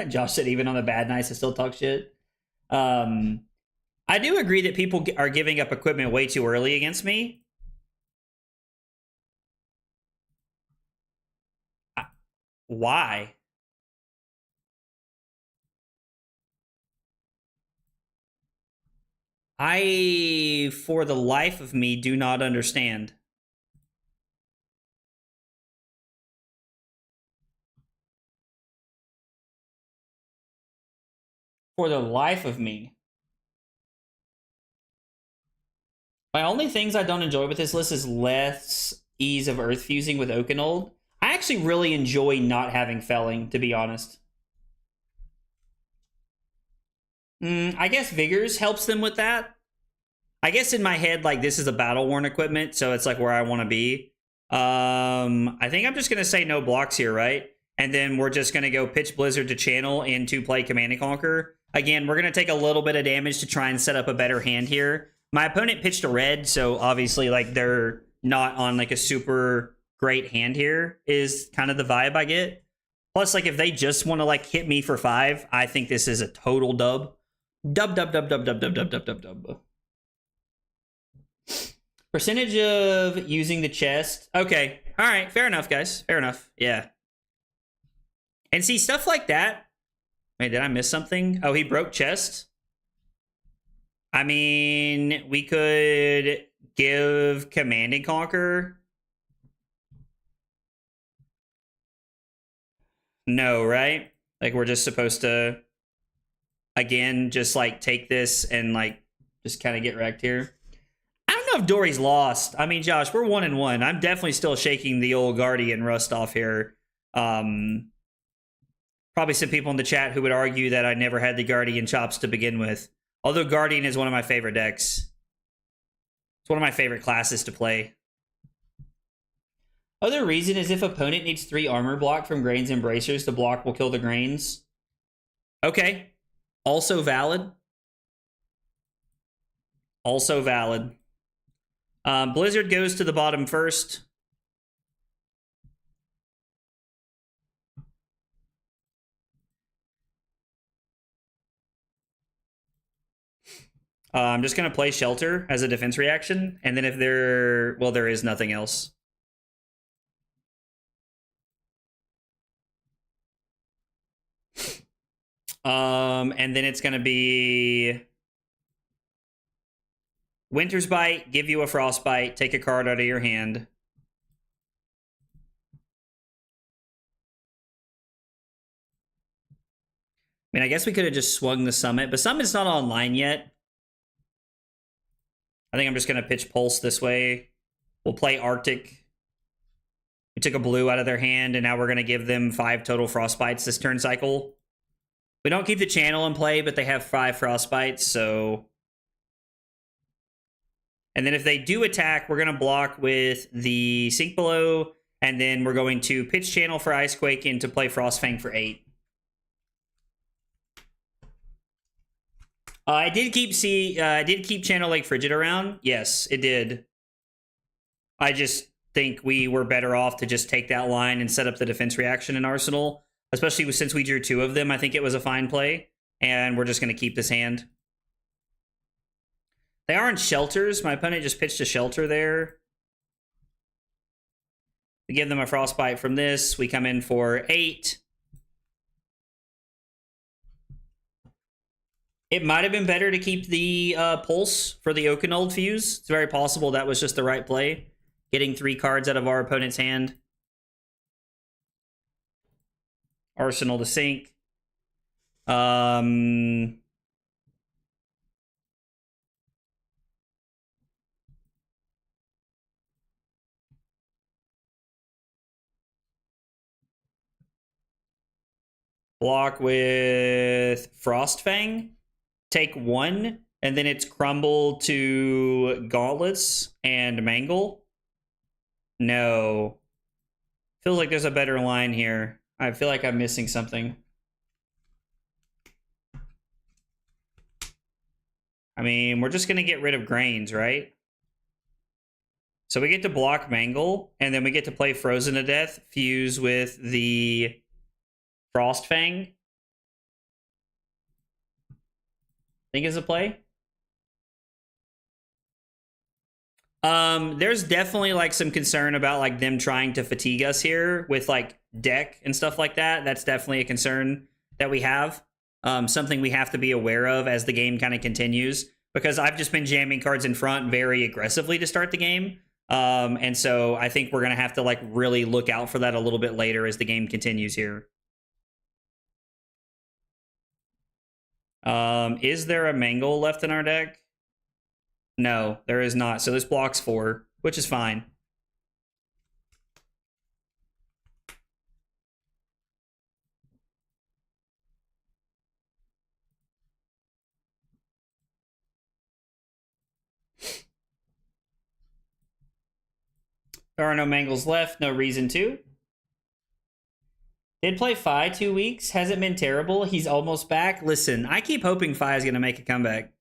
Josh said even on the bad nights I still talk shit. I do agree that people are giving up equipment way too early against me. Why? I, for the life of me, do not understand. For the life of me. My only things I don't enjoy with this list is less ease of earth fusing with Oakenold. I actually really enjoy not having felling, to be honest. I guess Vigors helps them with that. I guess in my head, like, this is a battle-worn equipment, so it's like where I want to be. I think I'm just going to say no blocks here, right? And then we're just going to go pitch Blizzard to channel into play Command & Conquer. Again, we're going to take a little bit of damage to try and set up a better hand here. My opponent pitched a red, so obviously, like, they're not on, like, a super great hand here, is kind of the vibe I get. Plus, like, if they just want to, like, hit me for 5, I think this is a total dub. Dub. Percentage of using the chest. Okay. All right. Fair enough, guys. Fair enough. Yeah. And see, stuff like that. Wait, did I miss something? Oh, he broke chest. I mean, we could give Command & Conquer. No, right? Like, we're just supposed to, again, just, like, take this and, like, just kind of get wrecked here. I don't know if Dory's lost. I mean, Josh, we're 1-1. I'm definitely still shaking the old Guardian rust off here. Probably some people in the chat who would argue that I never had the Guardian chops to begin with. Although Guardian is one of my favorite decks. It's one of my favorite classes to play. Other reason is if opponent needs 3 armor block from Grains and Bracers, the block will kill the Grains. Okay. Also valid. Also valid. Blizzard goes to the bottom first. I'm just going to play Shelter as a defense reaction. And then if there... Well, there is nothing else. And then it's going to be... Winter's Bite, give you a Frostbite, take a card out of your hand. I mean, I guess we could have just swung the Summit, but Summit's not online yet. I think I'm just going to pitch Pulse this way. We'll play Arctic. We took a blue out of their hand, and now we're going to give them 5 total Frostbites this turn cycle. We don't keep the channel in play, but they have 5 Frostbites, so... And then if they do attack, we're going to block with the Sink Below, and then we're going to pitch channel for Icequake into play Frostfang for 8. I did keep Channel Lake Frigid around. Yes, it did. I just think we were better off to just take that line and set up the defense reaction in Arsenal, especially since we drew 2 of them. I think it was a fine play, and we're just going to keep this hand. They aren't shelters. My opponent just pitched a shelter there. We give them a Frostbite from this. We come in for 8. It might have been better to keep the Pulse for the Oakenold Fuse. It's very possible that was just the right play. Getting 3 cards out of our opponent's hand. Arsenal to sink. Block with Frostfang. Take 1, and then it's Crumble to Gauntlets and Mangle. No. Feels like there's a better line here. I feel like I'm missing something. I mean, we're just going to get rid of Grains, right? So we get to block Mangle, and then we get to play Frozen to Death, fuse with the Frostfang. Think is a play? There's definitely like some concern about like them trying to fatigue us here with like deck and stuff like that. That's definitely a concern that we have. Something we have to be aware of as the game kind of continues, because I've just been jamming cards in front very aggressively to start the game. And so I think we're going to have to like really look out for that a little bit later as the game continues here. Is there a Mangle left in our deck? No, there is not. So this blocks 4, which is fine. There are no Mangles left. No reason to. Did play Fi 2 weeks. Hasn't been terrible. He's almost back. Listen, I keep hoping Fi is going to make a comeback.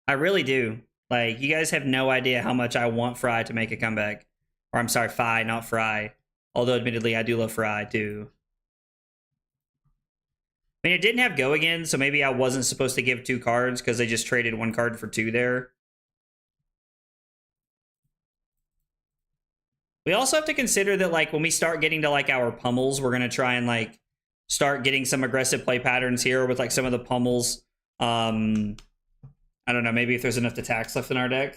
I really do. Like, you guys have no idea how much I want Fry to make a comeback. Or I'm sorry, Fi, not Fry. Although, admittedly, I do love Fry, too. I mean, it didn't have Go again, so maybe I wasn't supposed to give 2 cards because they just traded 1 card for 2 there. We also have to consider that, like, when we start getting to, like, our pummels, we're going to try and, like, start getting some aggressive play patterns here with, like, some of the pummels. I don't know, maybe if there's enough attacks left in our deck.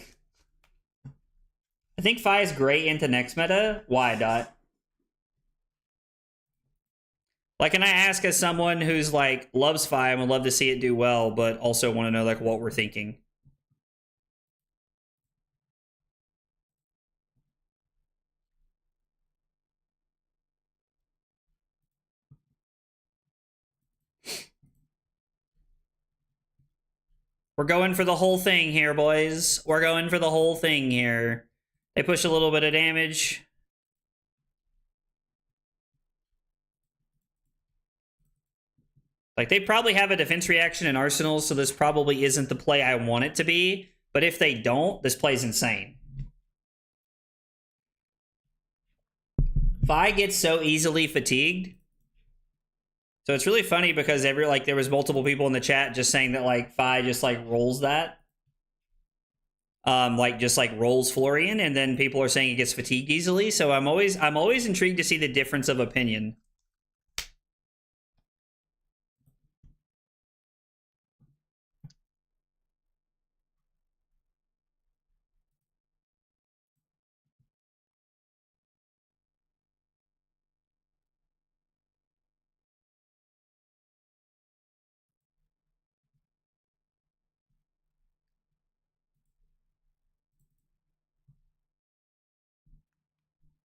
I think Fi is great into next meta. Why, Dot? Like, can I ask as someone who's, like, loves Fi and would love to see it do well, but also want to know, like, what we're thinking? We're going for the whole thing here, boys. We're going for the whole thing here. They push a little bit of damage. Like, they probably have a defense reaction in Arsenal, so this probably isn't the play I want it to be. But if they don't, this play's insane. Fi gets so easily fatigued. So it's really funny because there was multiple people in the chat just saying that like Fi just like rolls that. Like just like rolls Florian, and then people are saying it gets fatigued easily. So I'm always intrigued to see the difference of opinion.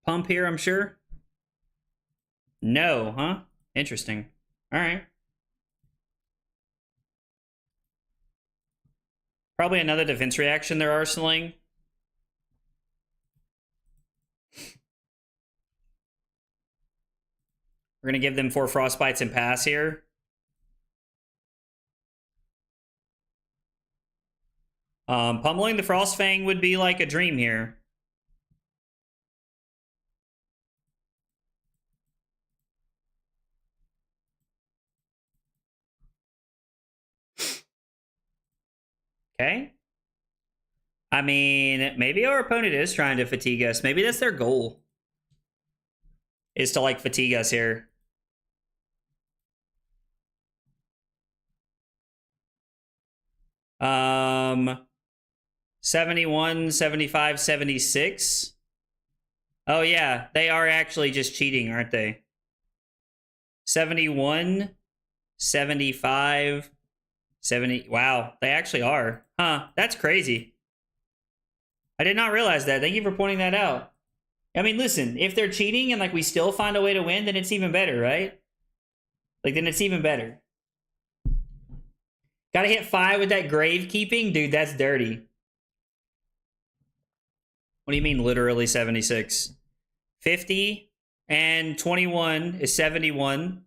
Pump here, I'm sure. No, huh? Interesting. All right. Probably another defense reaction they're arsenaling. We're going to give them 4 Frostbites and pass here. Pummeling the Frostfang would be like a dream here. Okay. I mean, maybe our opponent is trying to fatigue us. Maybe that's their goal. Is to, like, fatigue us here. Um, 71, 75, 76. Oh, yeah. They are actually just cheating, aren't they? 71, 75, 70. Wow, they actually are. Huh, that's crazy. I did not realize that. Thank you for pointing that out. I mean, listen, if they're cheating and like we still find a way to win, then it's even better, right? Like, then it's even better. Gotta hit 5 with that gravekeeping? Dude, that's dirty. What do you mean literally 76? 50 and 21 is 71.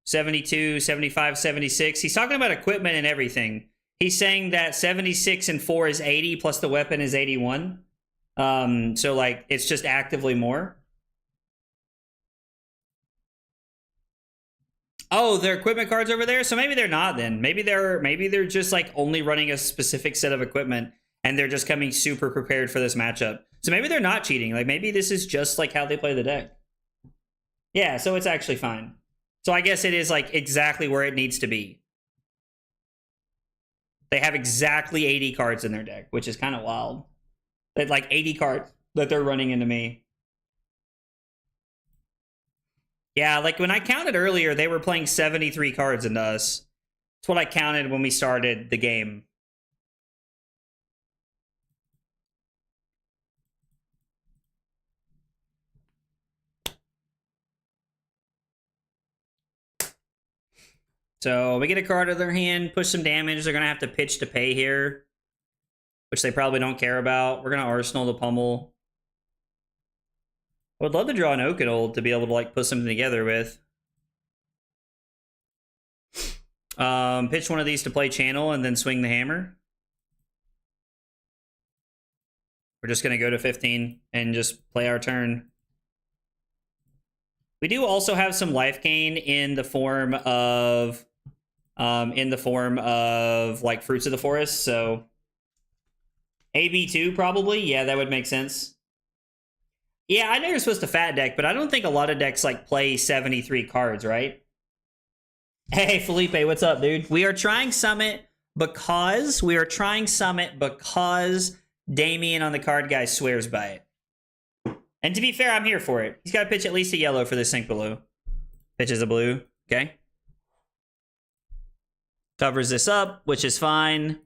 72, 75, 76. He's talking about equipment and everything. He's saying that 76 and 4 is 80 plus the weapon is 81. So like it's just actively more. Oh, their equipment cards over there. So maybe they're not then. Maybe they're just like only running a specific set of equipment and they're just coming super prepared for this matchup. So maybe they're not cheating. Like maybe this is just like how they play the deck. Yeah, so it's actually fine. So I guess it is like exactly where it needs to be. They have exactly 80 cards in their deck, which is kind of wild. That like 80 cards that they're running into me. Yeah, like when I counted earlier, they were playing 73 cards into us. That's what I counted when we started the game. So we get a card out of their hand, push some damage. They're going to have to pitch to pay here, which they probably don't care about. We're going to Arsenal the Pummel. I would love to draw an Oakenold to be able to like put something together with. Pitch one of these to play Channel and then swing the hammer. We're just going to go to 15 and just play our turn. We do also have some life gain in the form of like Fruits of the Forest, so AB2 probably. Yeah, that would make sense. Yeah, I know you're supposed to fat deck, but I don't think a lot of decks like play 73 cards, right? Hey, Felipe, what's up, dude? We are trying Summit because Damien on the card guy swears by it. And to be fair, I'm here for it. He's got to pitch at least a yellow for this Sync Blue. Pitches a blue. Okay. Covers this up, which is fine.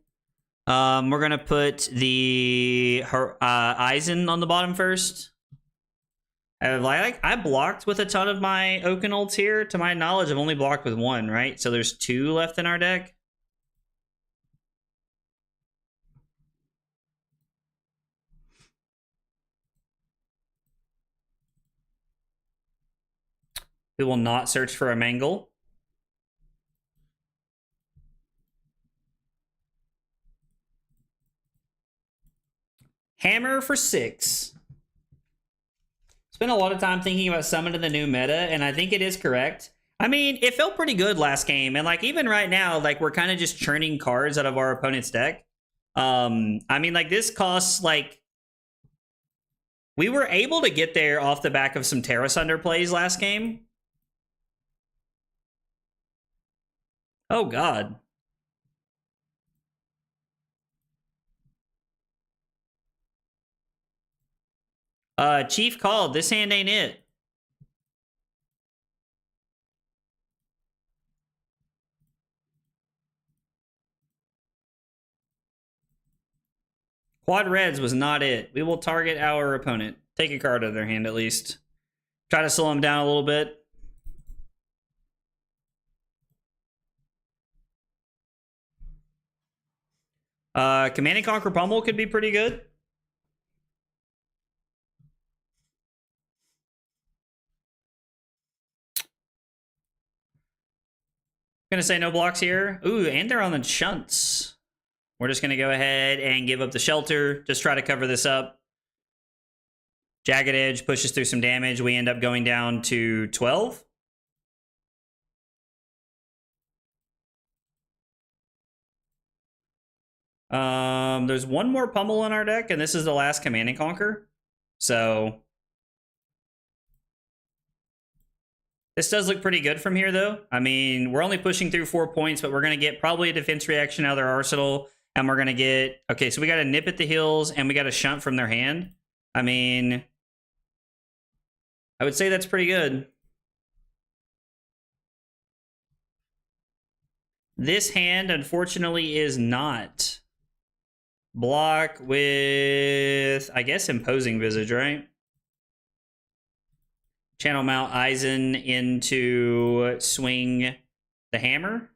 We're going to put the Eisen on the bottom first. I blocked with a ton of my Oakenolds here. To my knowledge, I've only blocked with one, right? So there's 2 left in our deck. We will not search for a Mangle. Hammer for 6. Spent a lot of time thinking about summoning the new meta, and I think it is correct. I mean, it felt pretty good last game, and like even right now, like we're kind of just churning cards out of our opponent's deck. I mean, like this costs like we were able to get there off the back of some Terra Sunder plays last game. Oh God. Chief called. This hand ain't it. Quad Reds was not it. We will target our opponent. Take a card out of their hand at least. Try to slow them down a little bit. Command and Conquer Pummel could be pretty good. Gonna say no blocks here. Ooh, and they're on the shunts. We're just gonna go ahead and give up the shelter. Just try to cover this up. Jagged Edge pushes through some damage. We end up going down to 12. There's one more Pummel in our deck, and this is the last Command and Conquer. So this does look pretty good from here, though. I mean, we're only pushing through 4 points, but we're going to get probably a defense reaction out of their arsenal, and we're going to get... Okay, so we got a Nip at the Heels, and we got a Shunt from their hand. I mean, I would say that's pretty good. This hand, unfortunately, is not. Block with, I guess, Imposing Visage, right? Channel Mount Eisen into swing the hammer.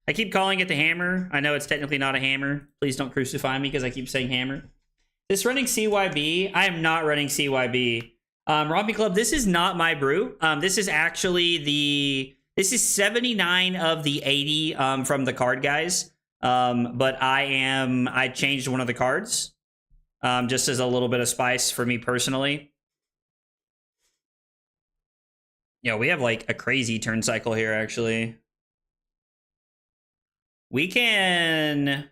I keep calling it the hammer. I know it's technically not a hammer. Please don't crucify me because I keep saying hammer. This running CYB? I am not running CYB. Rompy Club, this is not my brew. This is actually the... This is 79 of the 80 from the card guys. But I changed one of the cards just as a little bit of spice for me personally. Yeah, we have like a crazy turn cycle here, actually. We can...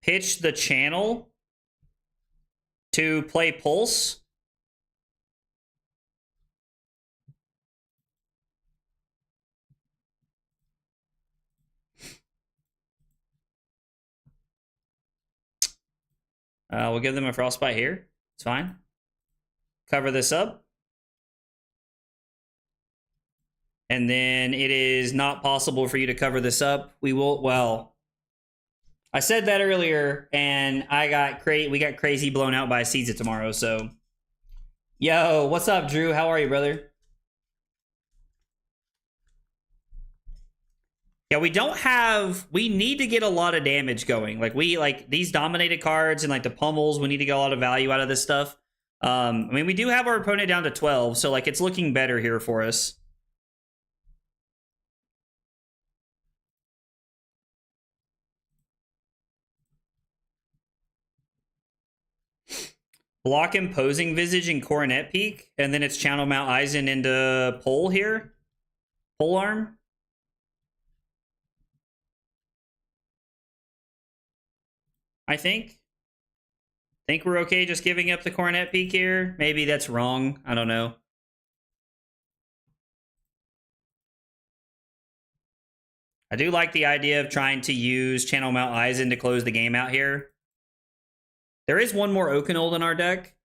pitch the channel to play Pulse. We'll give them a Frostbite here. It's fine. Cover this up. And then it is not possible for you to cover this up. We will, well, I said that earlier, and we got crazy blown out by Seeds of Tomorrow, so. Yo, what's up, Drew? How are you, brother? Yeah, we need to get a lot of damage going. Like these dominated cards and like the pummels, we need to get a lot of value out of this stuff. I mean, we do have our opponent down to 12, so like it's looking better here for us. Block Imposing Visage and Coronet Peak, and then it's Channel Mount Eisen into Pole here. Pole Arm. I think we're okay just giving up the Coronet Peak here. Maybe that's wrong. I don't know. I do like the idea of trying to use Channel Mount Eisen to close the game out here. There is one more Oakenold in our deck.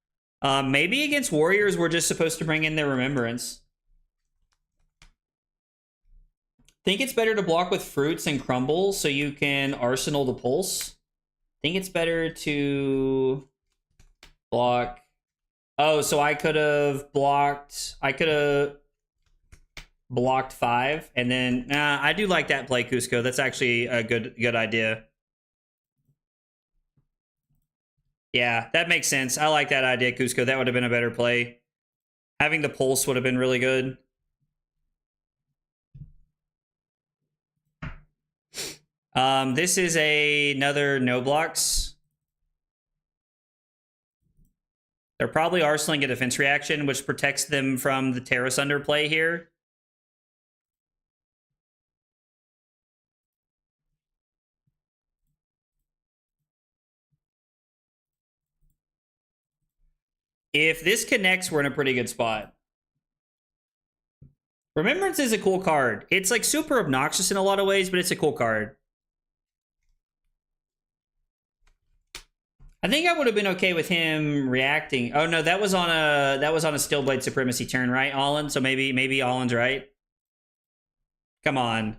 Maybe against Warriors, we're just supposed to bring in their Remembrance. Think it's better to block with Fruits and Crumble so you can Arsenal the Pulse. Think it's better to block. Oh, so I could have blocked 5, and then I do like that play, Cusco. That's actually a good idea. Yeah, that makes sense. I like that idea, Cusco. That would have been a better play. Having the Pulse would have been really good. This is another no blocks. They're probably arsenaling a defense reaction, which protects them from the Terra Sunder play here. If this connects, we're in a pretty good spot. Remembrance is a cool card. It's like super obnoxious in a lot of ways, but it's a cool card. I think I would have been okay with him reacting. Oh no, that was on a Steelblade Supremacy turn, right, Allen? So maybe Allen's right. Come on.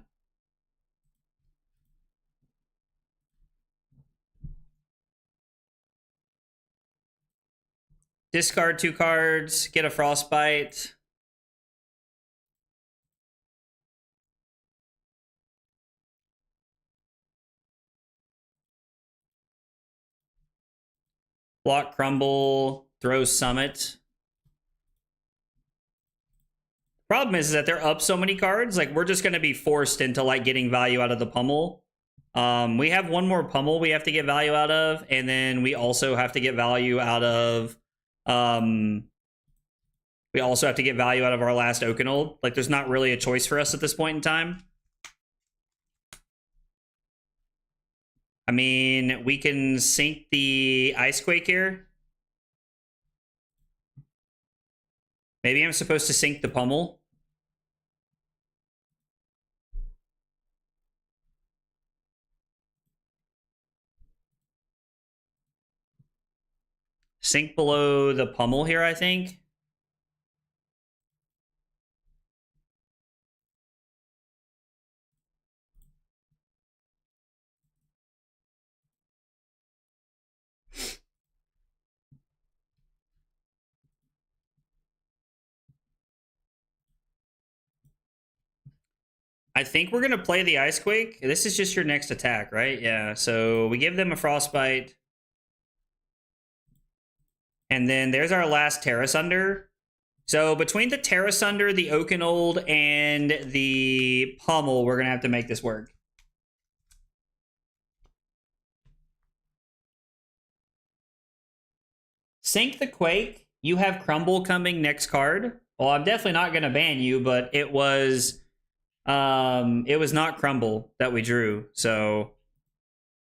Discard 2 cards, get a Frostbite. Block Crumble, throw Summit. Problem is that they're up so many cards, like we're just going to be forced into like getting value out of the pummel. We have one more pummel we have to get value out of, and then we also have to get value out of our last Oakenold. Like there's not really a choice for us at this point in time. I mean, we can sink the Icequake here. Maybe I'm supposed to sink the pummel. Sink below the pummel here, I think. I think we're going to play the Icequake. This is just your next attack, right? Yeah, so we give them a Frostbite. And then there's our last Terra Sunder. So between the Terra Sunder, the Oakenold, and the Pummel, we're gonna have to make this work. Sink the Quake. You have Crumble coming next card. Well, I'm definitely not gonna ban you, but it was not Crumble that we drew. So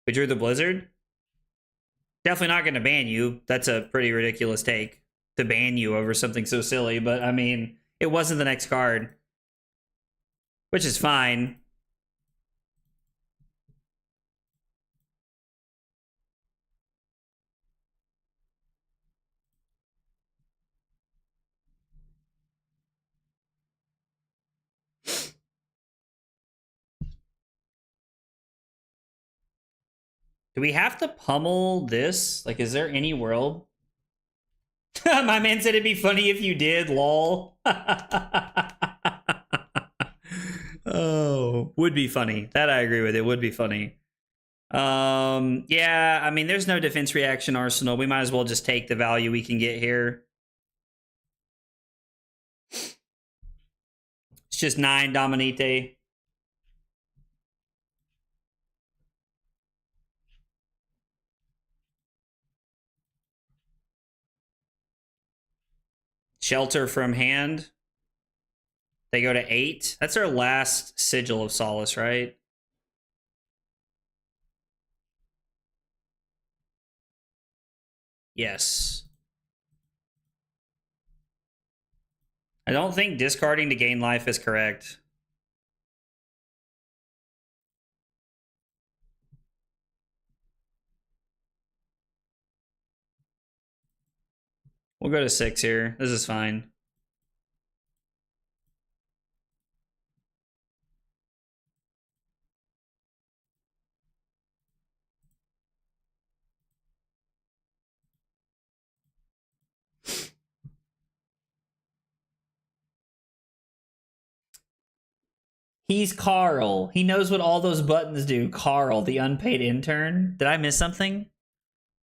we drew the Blizzard. Definitely not gonna ban you. That's a pretty ridiculous take to ban you over something so silly, but I mean, it wasn't the next card, which is fine. Do we have to pummel this? Like, is there any world? My man said it'd be funny if you did, lol. Oh, would be funny. That I agree with. It would be funny. Yeah, I mean, there's no defense reaction arsenal. We might as well just take the value we can get here. It's just 9 Dominite. Shelter from hand. They go to 8. That's our last Sigil of Solace, right? Yes. I don't think discarding to gain life is correct. We'll go to 6 here. This is fine. He's Carl. He knows what all those buttons do. Carl, the unpaid intern. Did I miss something?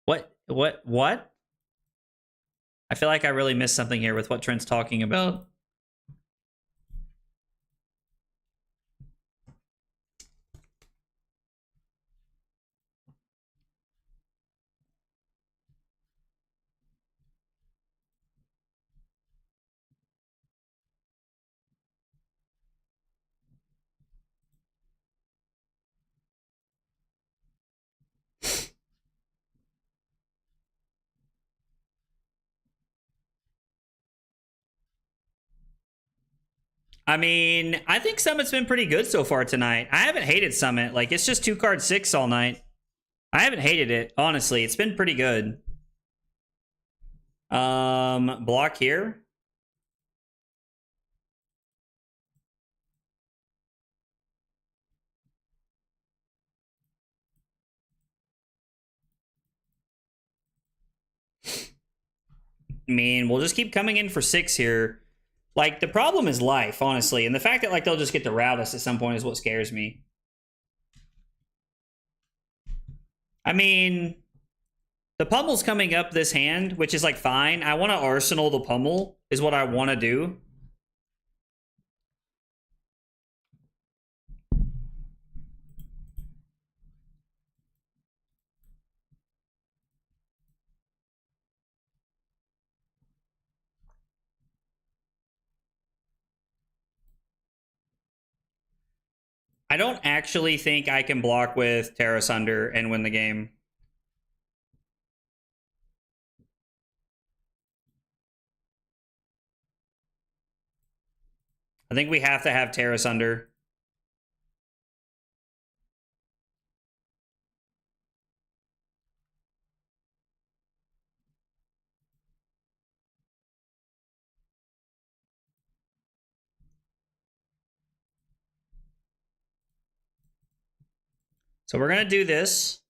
What? I feel like I really missed something here with what Trent's talking about. I mean, I think Summit's been pretty good so far tonight. I haven't hated Summit. Like, it's just 2-card 6 all night. I haven't hated it, honestly. It's been pretty good. Block here. I mean, we'll just keep coming in for 6 here. Like, the problem is life, honestly. And the fact that, like, they'll just get to route us at some point is what scares me. I mean, the pummel's coming up this hand, which is, like, fine. I want to arsenal the pummel is what I want to do. I don't actually think I can block with Terra Sunder and win the game. I think we have to have Terra Sunder. So we're going to do this.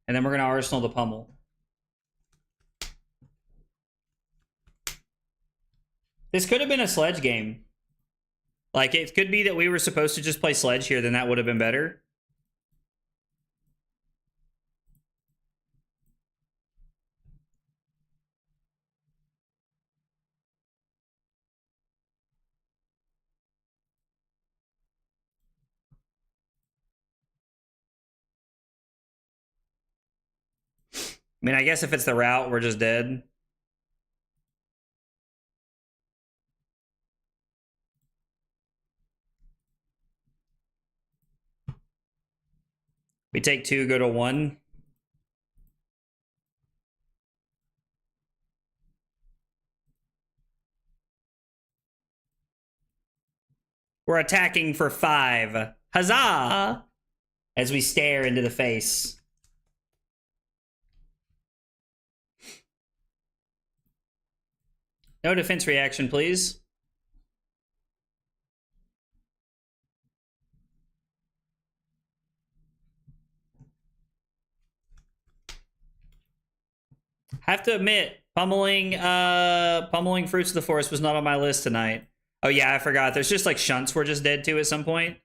And then we're going to arsenal the pummel. This could have been a sledge game. Like, it could be that we were supposed to just play sledge here, then that would have been better. mean, I guess if it's the route, we're just dead. We take 2, go to 1. We're attacking for 5. Huzzah! As we stare into the face. No defense reaction, please. Have to admit, pummeling Fruits of the Forest was not on my list tonight. Oh yeah, I forgot. There's just like shunts we're just dead to at some point.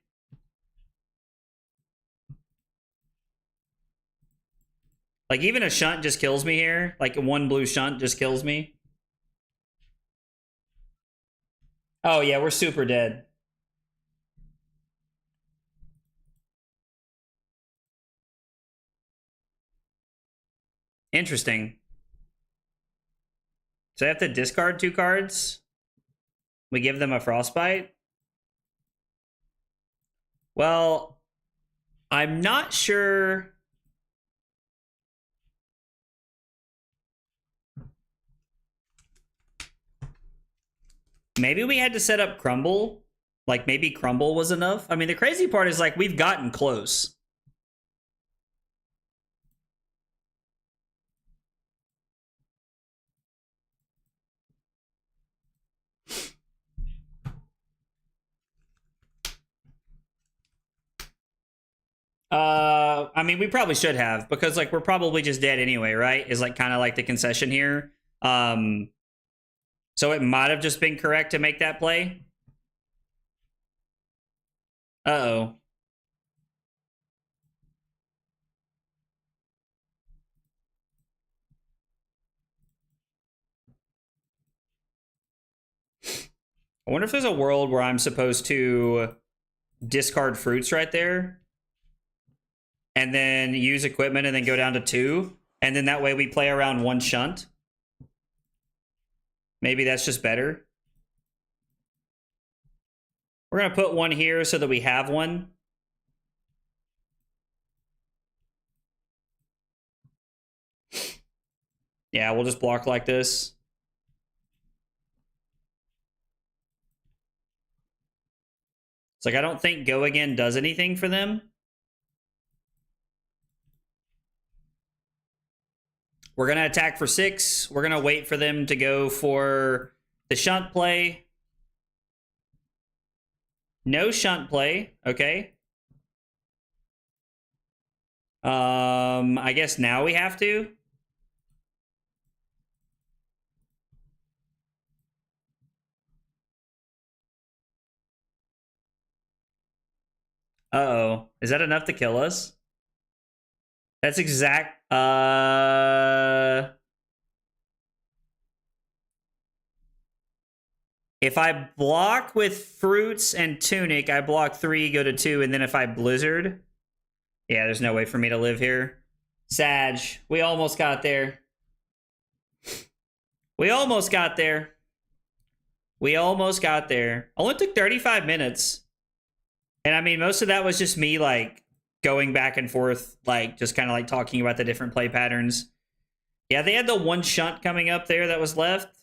Like even a shunt just kills me here. Like 1 blue shunt just kills me. Oh yeah, we're super dead. Interesting. So I have to discard 2 cards. We give them a Frostbite. Well, I'm not sure. Maybe we had to set up Crumble. Like maybe Crumble was enough. I mean, the crazy part is like we've gotten close. I mean, we probably should have, because like we're probably just dead anyway, right? Is like kind of like the concession here. So it might have just been correct to make that play. Uh-oh. I wonder if there's a world where I'm supposed to discard fruits right there and then use equipment and then go down to 2. And then that way we play around 1 shunt. Maybe that's just better. We're going to put 1 here so that we have 1. Yeah, we'll just block like this. It's like I don't think Go Again does anything for them. We're going to attack for 6. We're going to wait for them to go for the shunt play. No shunt play. Okay. I guess now we have to. Uh-oh. Is that enough to kill us? That's exact. If I block with Fruits and Tunic, I block 3, go to 2, and then if I Blizzard... Yeah, there's no way for me to live here. Sag, we almost got there. We almost got there. We almost got there. Only took 35 minutes. And I mean, most of that was just me, like, going back and forth, like, just kind of, like, talking about the different play patterns. Yeah, they had the 1 shunt coming up there that was left.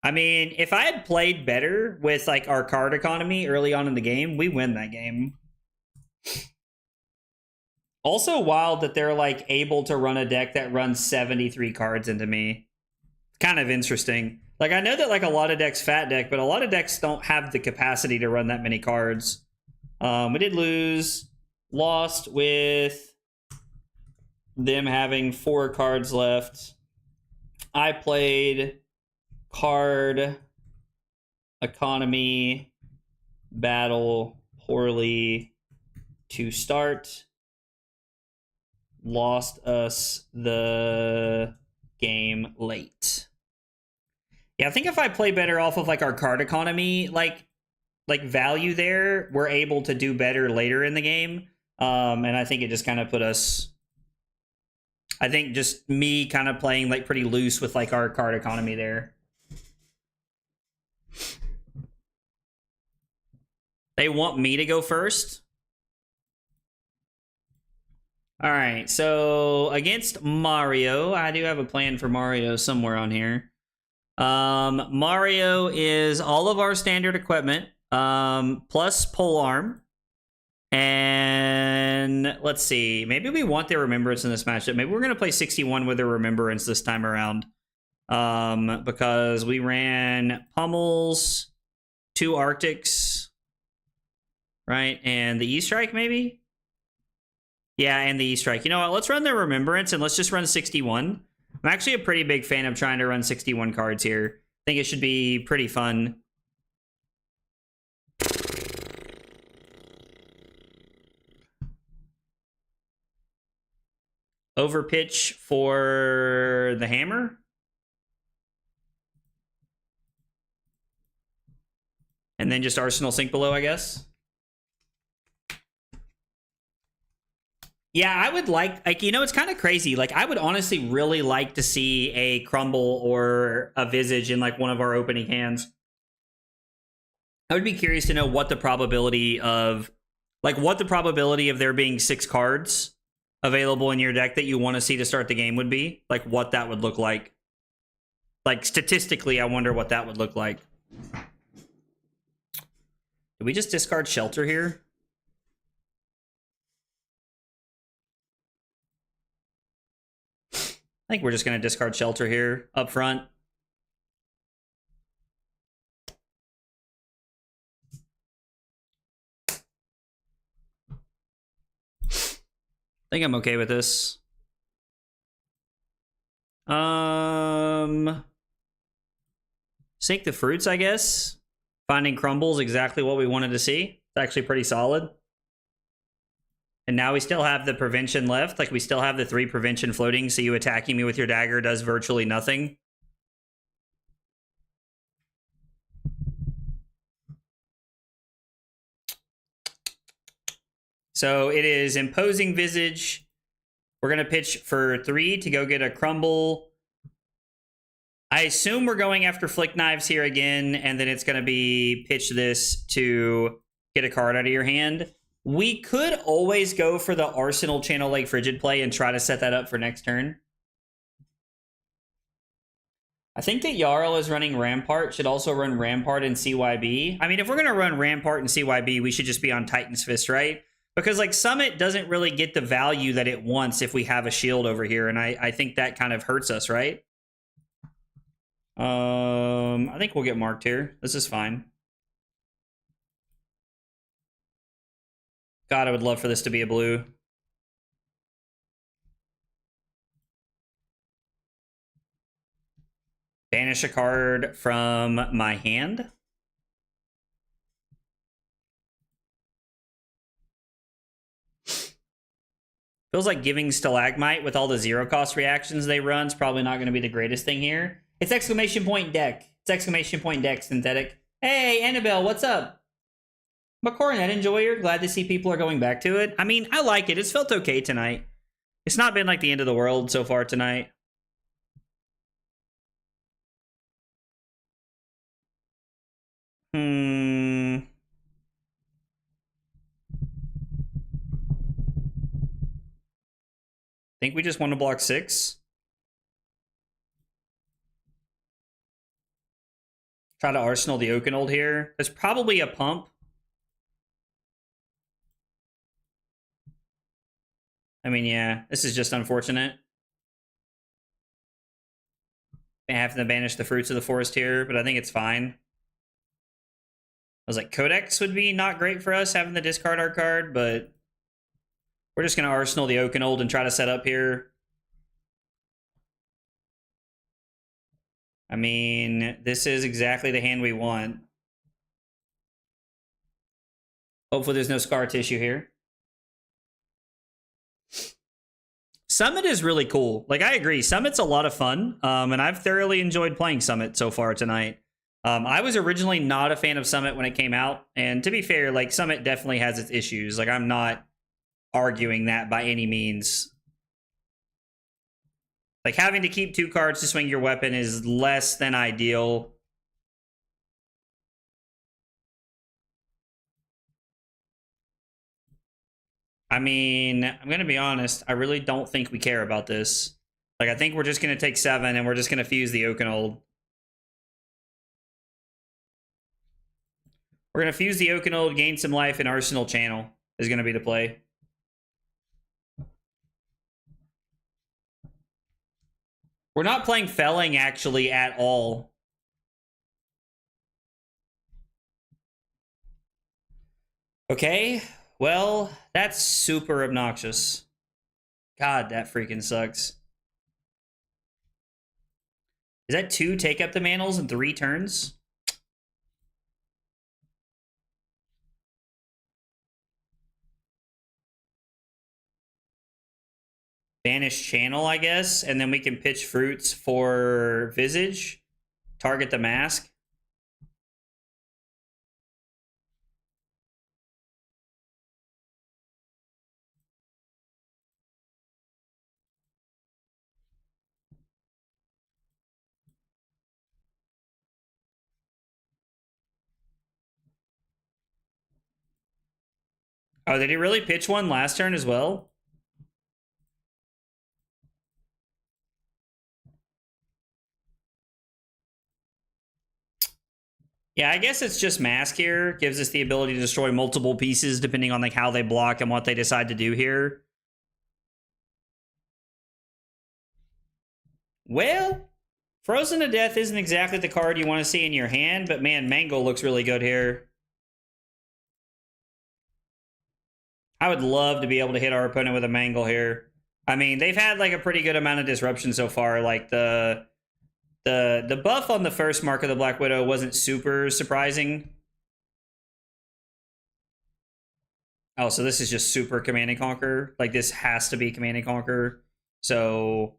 I mean, if I had played better with, like, our card economy early on in the game, we win that game. Also wild that they're, like, able to run a deck that runs 73 cards into me. Kind of interesting. Like, I know that, like, a lot of decks fat deck, but a lot of decks don't have the capacity to run that many cards. We did lose. Lost with them having 4 cards left. I played card economy battle poorly to start. Lost us the game late. Yeah, I think if I play better off of like our card economy, like value there, we're able to do better later in the game. And I think it just kind of put us I think just me kind of playing like pretty loose with like our card economy there. They want me to go first. All right, so against Mario, I do have a plan for Mario somewhere on here. Mario is all of our standard equipment, plus polearm. And let's see, maybe we want their remembrance in this matchup. Maybe we're going to play 61 with their remembrance this time around. Because we ran Pummels, 2 Arctics, right? And the E-Strike, maybe? Yeah, and the E-Strike. You know what? Let's run their remembrance and let's just run 61. I'm actually a pretty big fan of trying to run 61 cards here. I think it should be pretty fun. Overpitch for the hammer. And then just Arsenal Sink Below, I guess. Yeah, I would like, you know, it's kind of crazy. Like, I would honestly really like to see a Crumble or a Visage in, like, one of our opening hands. I would be curious to know what the probability of, like, what the probability of there being 6 cards available in your deck that you want to see to start the game would be. Like, what that would look like. Like, statistically, I wonder what that would look like. Did we just discard Shelter here? I think we're just going to discard Shelter here up front. I think I'm okay with this. Sink the Fruits, I guess. Finding Crumbles, exactly what we wanted to see. It's actually pretty solid. And now we still have the prevention left. Like, we still have the 3 prevention floating, so you attacking me with your dagger does virtually nothing. So it is Imposing Visage. We're going to pitch for 3 to go get a Crumble. I assume we're going after Flick Knives here again, and then it's going to be pitch this to get a card out of your hand. We could always go for the Arsenal Channel Lake Frigid play and try to set that up for next turn. I think that Jarl is running Rampart, should also run Rampart and CYB. I mean, if we're going to run Rampart and CYB, we should just be on Titan's Fist, right? Because, like, Summit doesn't really get the value that it wants if we have a shield over here, and I think that kind of hurts us, right? I think we'll get marked here. This is fine. God, I would love for this to be a blue. Banish a card from my hand. Feels like giving Stalagmite with all the 0-cost reactions they run is probably not going to be the greatest thing here. It's exclamation point deck. It's exclamation point deck, Synthetic. Hey, Annabelle, what's up? McCornet Enjoyer, glad to see people are going back to it. I mean, I like it. It's felt okay tonight. It's not been like the end of the world so far tonight. Think we just want to block 6. Try to Arsenal the Oakenold here. There's probably a pump. I mean, yeah, this is just unfortunate. I have to banish the Fruits of the Forest here, but I think it's fine. I was like, Codex would be not great for us having the discard our card, but we're just going to Arsenal the Oakenold and try to set up here. I mean, this is exactly the hand we want. Hopefully there's no scar tissue here. Summit is really cool. Like, I agree. Summit's a lot of fun, and I've thoroughly enjoyed playing Summit so far tonight. I was originally not a fan of Summit when it came out, and to be fair, like, Summit definitely has its issues. Like, I'm not arguing that by any means. Like, having to keep 2 cards to swing your weapon is less than ideal. I mean, I'm going to be honest. I really don't think we care about this. Like, I think we're just going to take 7 and we're just going to fuse the Oakenold. We're going to fuse the Oakenold, gain some life, and Arsenal Channel is going to be the play. We're not playing Felling, actually, at all. Okay, well, that's super obnoxious. God, that freaking sucks. Is that 2 take up the mantles in 3 turns? Banish Channel, I guess, and then we can pitch fruits for Visage. Target the mask. Oh, did he really pitch one last turn as well? Yeah, I guess it's just mask here. Gives us the ability to destroy multiple pieces depending on like how they block and what they decide to do here. Well, Frozen to Death isn't exactly the card you want to see in your hand, but man, Mangle looks really good here. I would love to be able to hit our opponent with a Mangle here. I mean, they've had like a pretty good amount of disruption so far. Like the buff on the first Mark of the Black Widow wasn't super surprising. Oh, so this is just super Command and Conquer. Like, this has to be Command and Conquer. So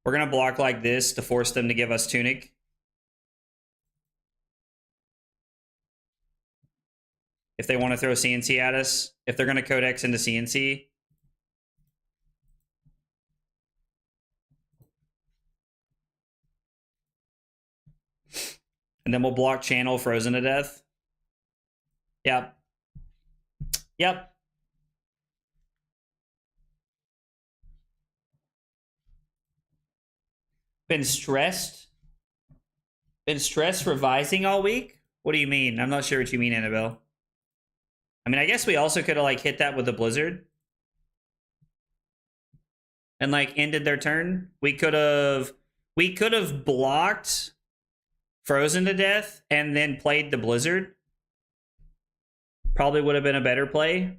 we're going to block like this to force them to give us Tunic. If they want to throw CNC at us. If they're going to Codex into CNC. And then we'll block Channel Frozen to Death. Yep. Yep. Been stressed revising all week? What do you mean? I'm not sure what you mean, Annabelle. I mean, I guess we also could have like hit that with the Blizzard. And like ended their turn. We could have blocked Frozen to Death and then played the Blizzard. Probably would have been a better play.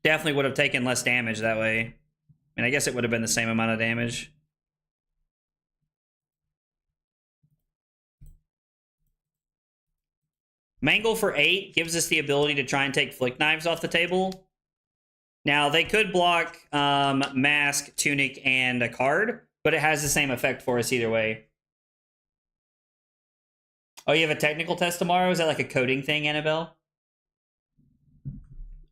Definitely would have taken less damage that way. I mean, I guess it would have been the same amount of damage. Mangle for 8 gives us the ability to try and take Flick Knives off the table. Now, they could block Mask, Tunic, and a card, but it has the same effect for us either way. Oh, you have a technical test tomorrow? Is that like a coding thing, Annabelle?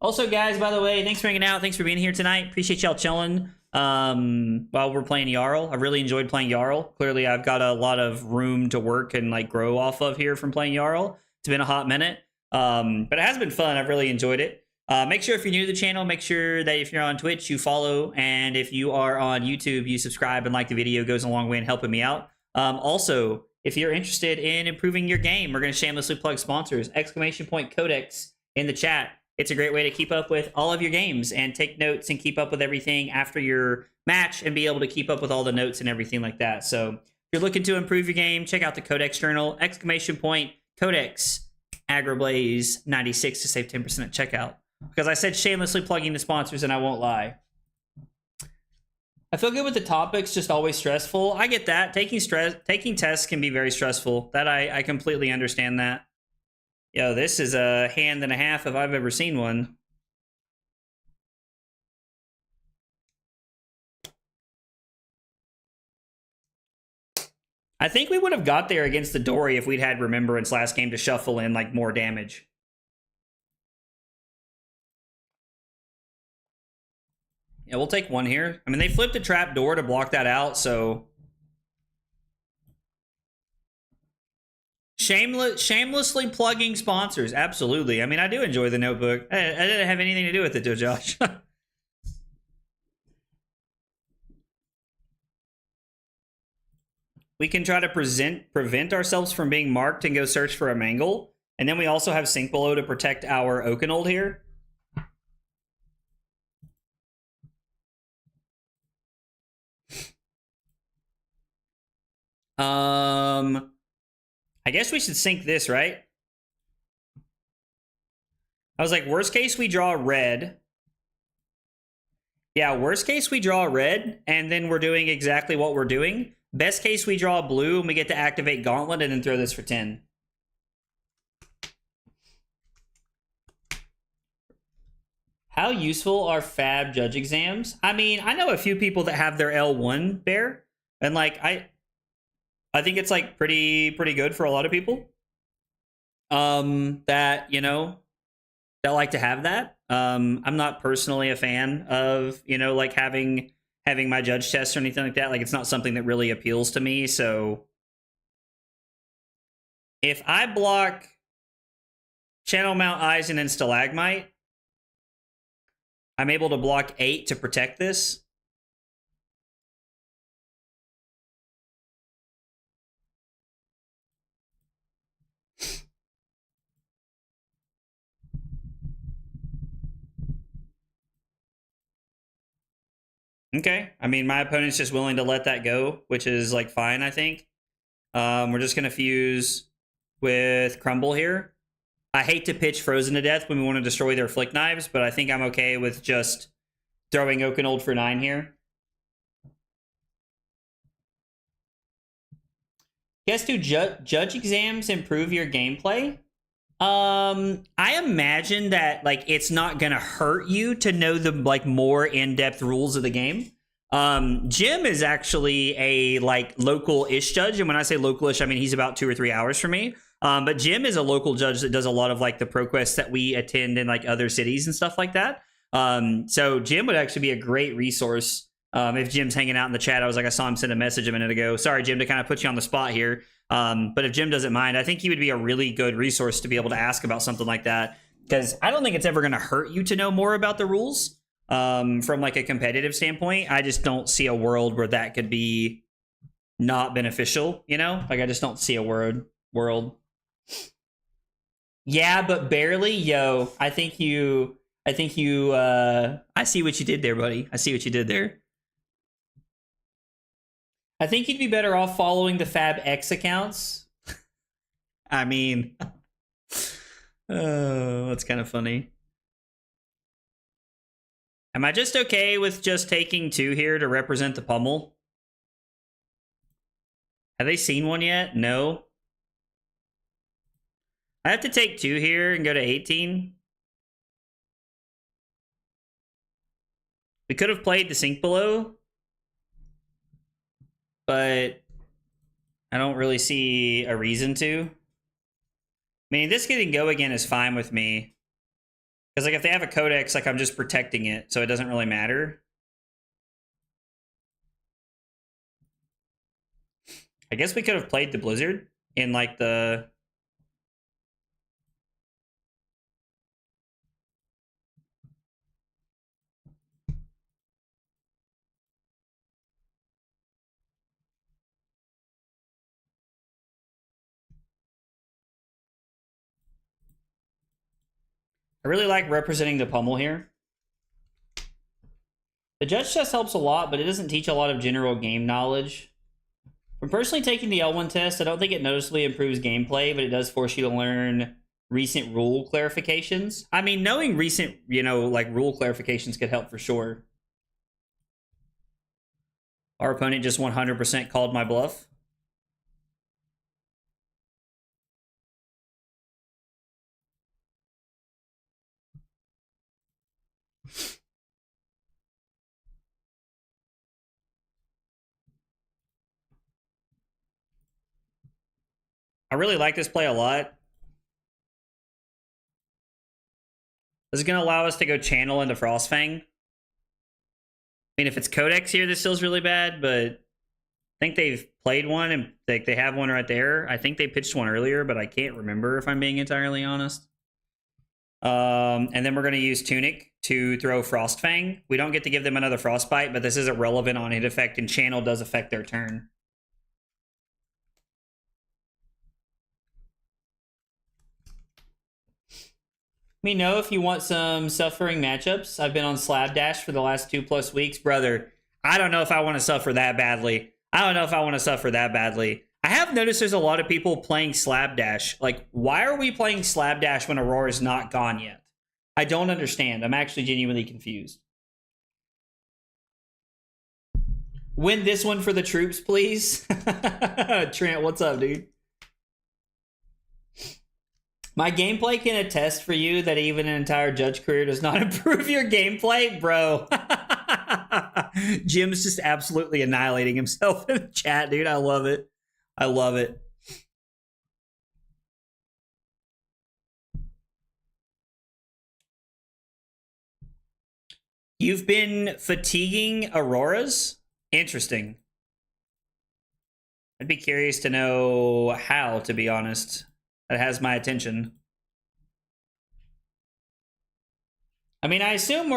Also, guys, by the way, thanks for hanging out. Thanks for being here tonight. Appreciate y'all chilling while we're playing Jarl. I really enjoyed playing Jarl. Clearly, I've got a lot of room to work and like grow off of here from playing Jarl. It's been a hot minute, but it has been fun. I've really enjoyed it. Make sure if you're new to the channel, make sure that if you're on Twitch, you follow. And if you are on YouTube, you subscribe and like the video. It goes a long way in helping me out. Also, if you're interested in improving your game, we're going to shamelessly plug sponsors. ! Codex in the chat. It's a great way to keep up with all of your games and take notes and keep up with everything after your match and be able to keep up with all the notes and everything like that. So if you're looking to improve your game, check out the Codex Journal. ! Codex Agroblaze 96 to save 10% at checkout. Because I said shamelessly plugging the sponsors and I won't lie. I feel good with the topics, just always stressful. I get that. Taking tests can be very stressful. That I completely understand that. Yo, this is a hand and a half if I've ever seen one. I think we would have got there against the Dory if we'd had Remembrance last game to shuffle in like more damage. Yeah, we'll take one here. I mean, they flipped a trap door to block that out, so shamelessly plugging sponsors. Absolutely. I mean, I do enjoy the notebook. I didn't have anything to do with it, though, Josh. We can try to prevent ourselves from being marked and go search for a mangle. And then we also have Sink Below to protect our Oakenold here. I guess we should sink this, right? I was like, worst case, we draw red. Yeah, worst case, we draw red, and then we're doing exactly what we're doing. Best case, we draw blue, and we get to activate Gauntlet and then throw this for 10. How useful are Fab judge exams? I mean, I know a few people that have their L1 bear, and like I think it's like pretty good for a lot of people. That, you know, that like to have that. I'm not personally a fan of, you know, like having my judge test or anything like that. Like, it's not something that really appeals to me. So if I block Channel Mount Eisen and Stalagmite, I'm able to block 8 to protect this. Okay. I mean, my opponent's just willing to let that go, which is like fine, I think. We're just going to fuse with Crumble here. I hate to pitch Frozen to death when we want to destroy their Flick Knives, but I think I'm okay with just throwing Oakenold for 9 here. Guess, do judge exams improve your gameplay? I imagine that like it's not gonna hurt you to know the like more in-depth rules of the game. Jim is actually a like local-ish judge, and when I say local-ish, I mean he's about 2 or 3 hours from me. But Jim is a local judge that does a lot of like the pro quests that we attend in like other cities and stuff like that. So Jim would actually be a great resource. If Jim's hanging out in the chat, I was like, I saw him send a message a minute ago. Sorry, Jim, to kind of put you on the spot here. But if Jim doesn't mind, I think he would be a really good resource to be able to ask about something like that. Because I don't think it's ever going to hurt you to know more about the rules from like a competitive standpoint. I just don't see a world where that could be not beneficial, you know? Like, I just don't see a world. Yeah, but barely. Yo, I see what you did there, buddy. I see what you did there. I think you'd be better off following the Fab X accounts. I mean, oh, that's kind of funny. Am I just okay with just taking 2 here to represent the pummel? Have they seen one yet? No. I have to take 2 here and go to 18. We could have played the Sink Below, but I don't really see a reason to. I mean, this getting go again is fine with me. Because, like, if they have a codex, like, I'm just protecting it, so it doesn't really matter. I guess we could have played the Blizzard in, like, the... I really like representing the pummel here. The judge test helps a lot, but it doesn't teach a lot of general game knowledge. From personally taking the L1 test, I don't think it noticeably improves gameplay, but it does force you to learn recent rule clarifications. I mean, knowing recent, you know, like rule clarifications could help for sure. Our opponent just 100% called my bluff. I really like this play a lot. This is going to allow us to go channel into Frostfang. mean, if it's codex here, this feels really bad, but I think they've played one and they have one right there. I think they pitched one earlier, but I can't remember if I'm being entirely honest. And then we're going to use Tunic to throw Frostfang. We don't get to give them another Frostbite, but this is irrelevant on hit effect, and Channel does affect their turn. Let me know if you want some suffering matchups. I've been on Slapdash for the last 2+ weeks. Brother, I don't know if I want to suffer that badly. I have noticed there's a lot of people playing Slapdash. Like, why are we playing Slapdash when Aurora's not gone yet? I don't understand. I'm actually genuinely confused. Win this one for the troops, please. Trent, what's up, dude? My gameplay can attest for you that even an entire judge career does not improve your gameplay, bro. Jim's just absolutely annihilating himself in the chat, dude. I love it. I love it. You've been fatiguing Auroras? Interesting. I'd be curious to know how, to be honest. That has my attention. I mean, I assume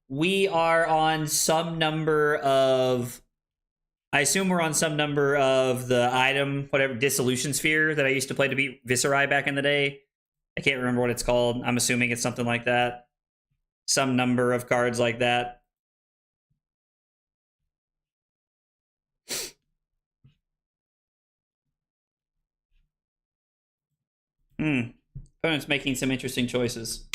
we are on some number of... I assume we're on some number of the item, whatever, Dissolution Sphere that I used to play to beat Viserai back in the day. I can't remember what it's called. I'm assuming it's something like that. Some number of cards like that. Opponent's making some interesting choices.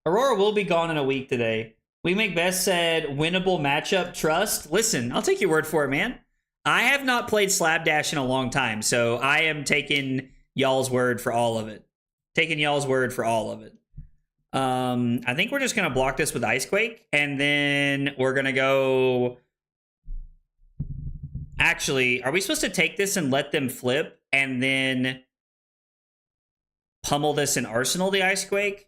Aurora will be gone in a week today. We Make Best said, winnable matchup, trust. Listen, I'll take your word for it, man. I have not played Slapdash in a long time, so I am taking y'all's word for all of it. I think we're just going to block this with Icequake, and then we're going to go... Actually, are we supposed to take this and let them flip, and then pummel this in Arsenal, the Icequake?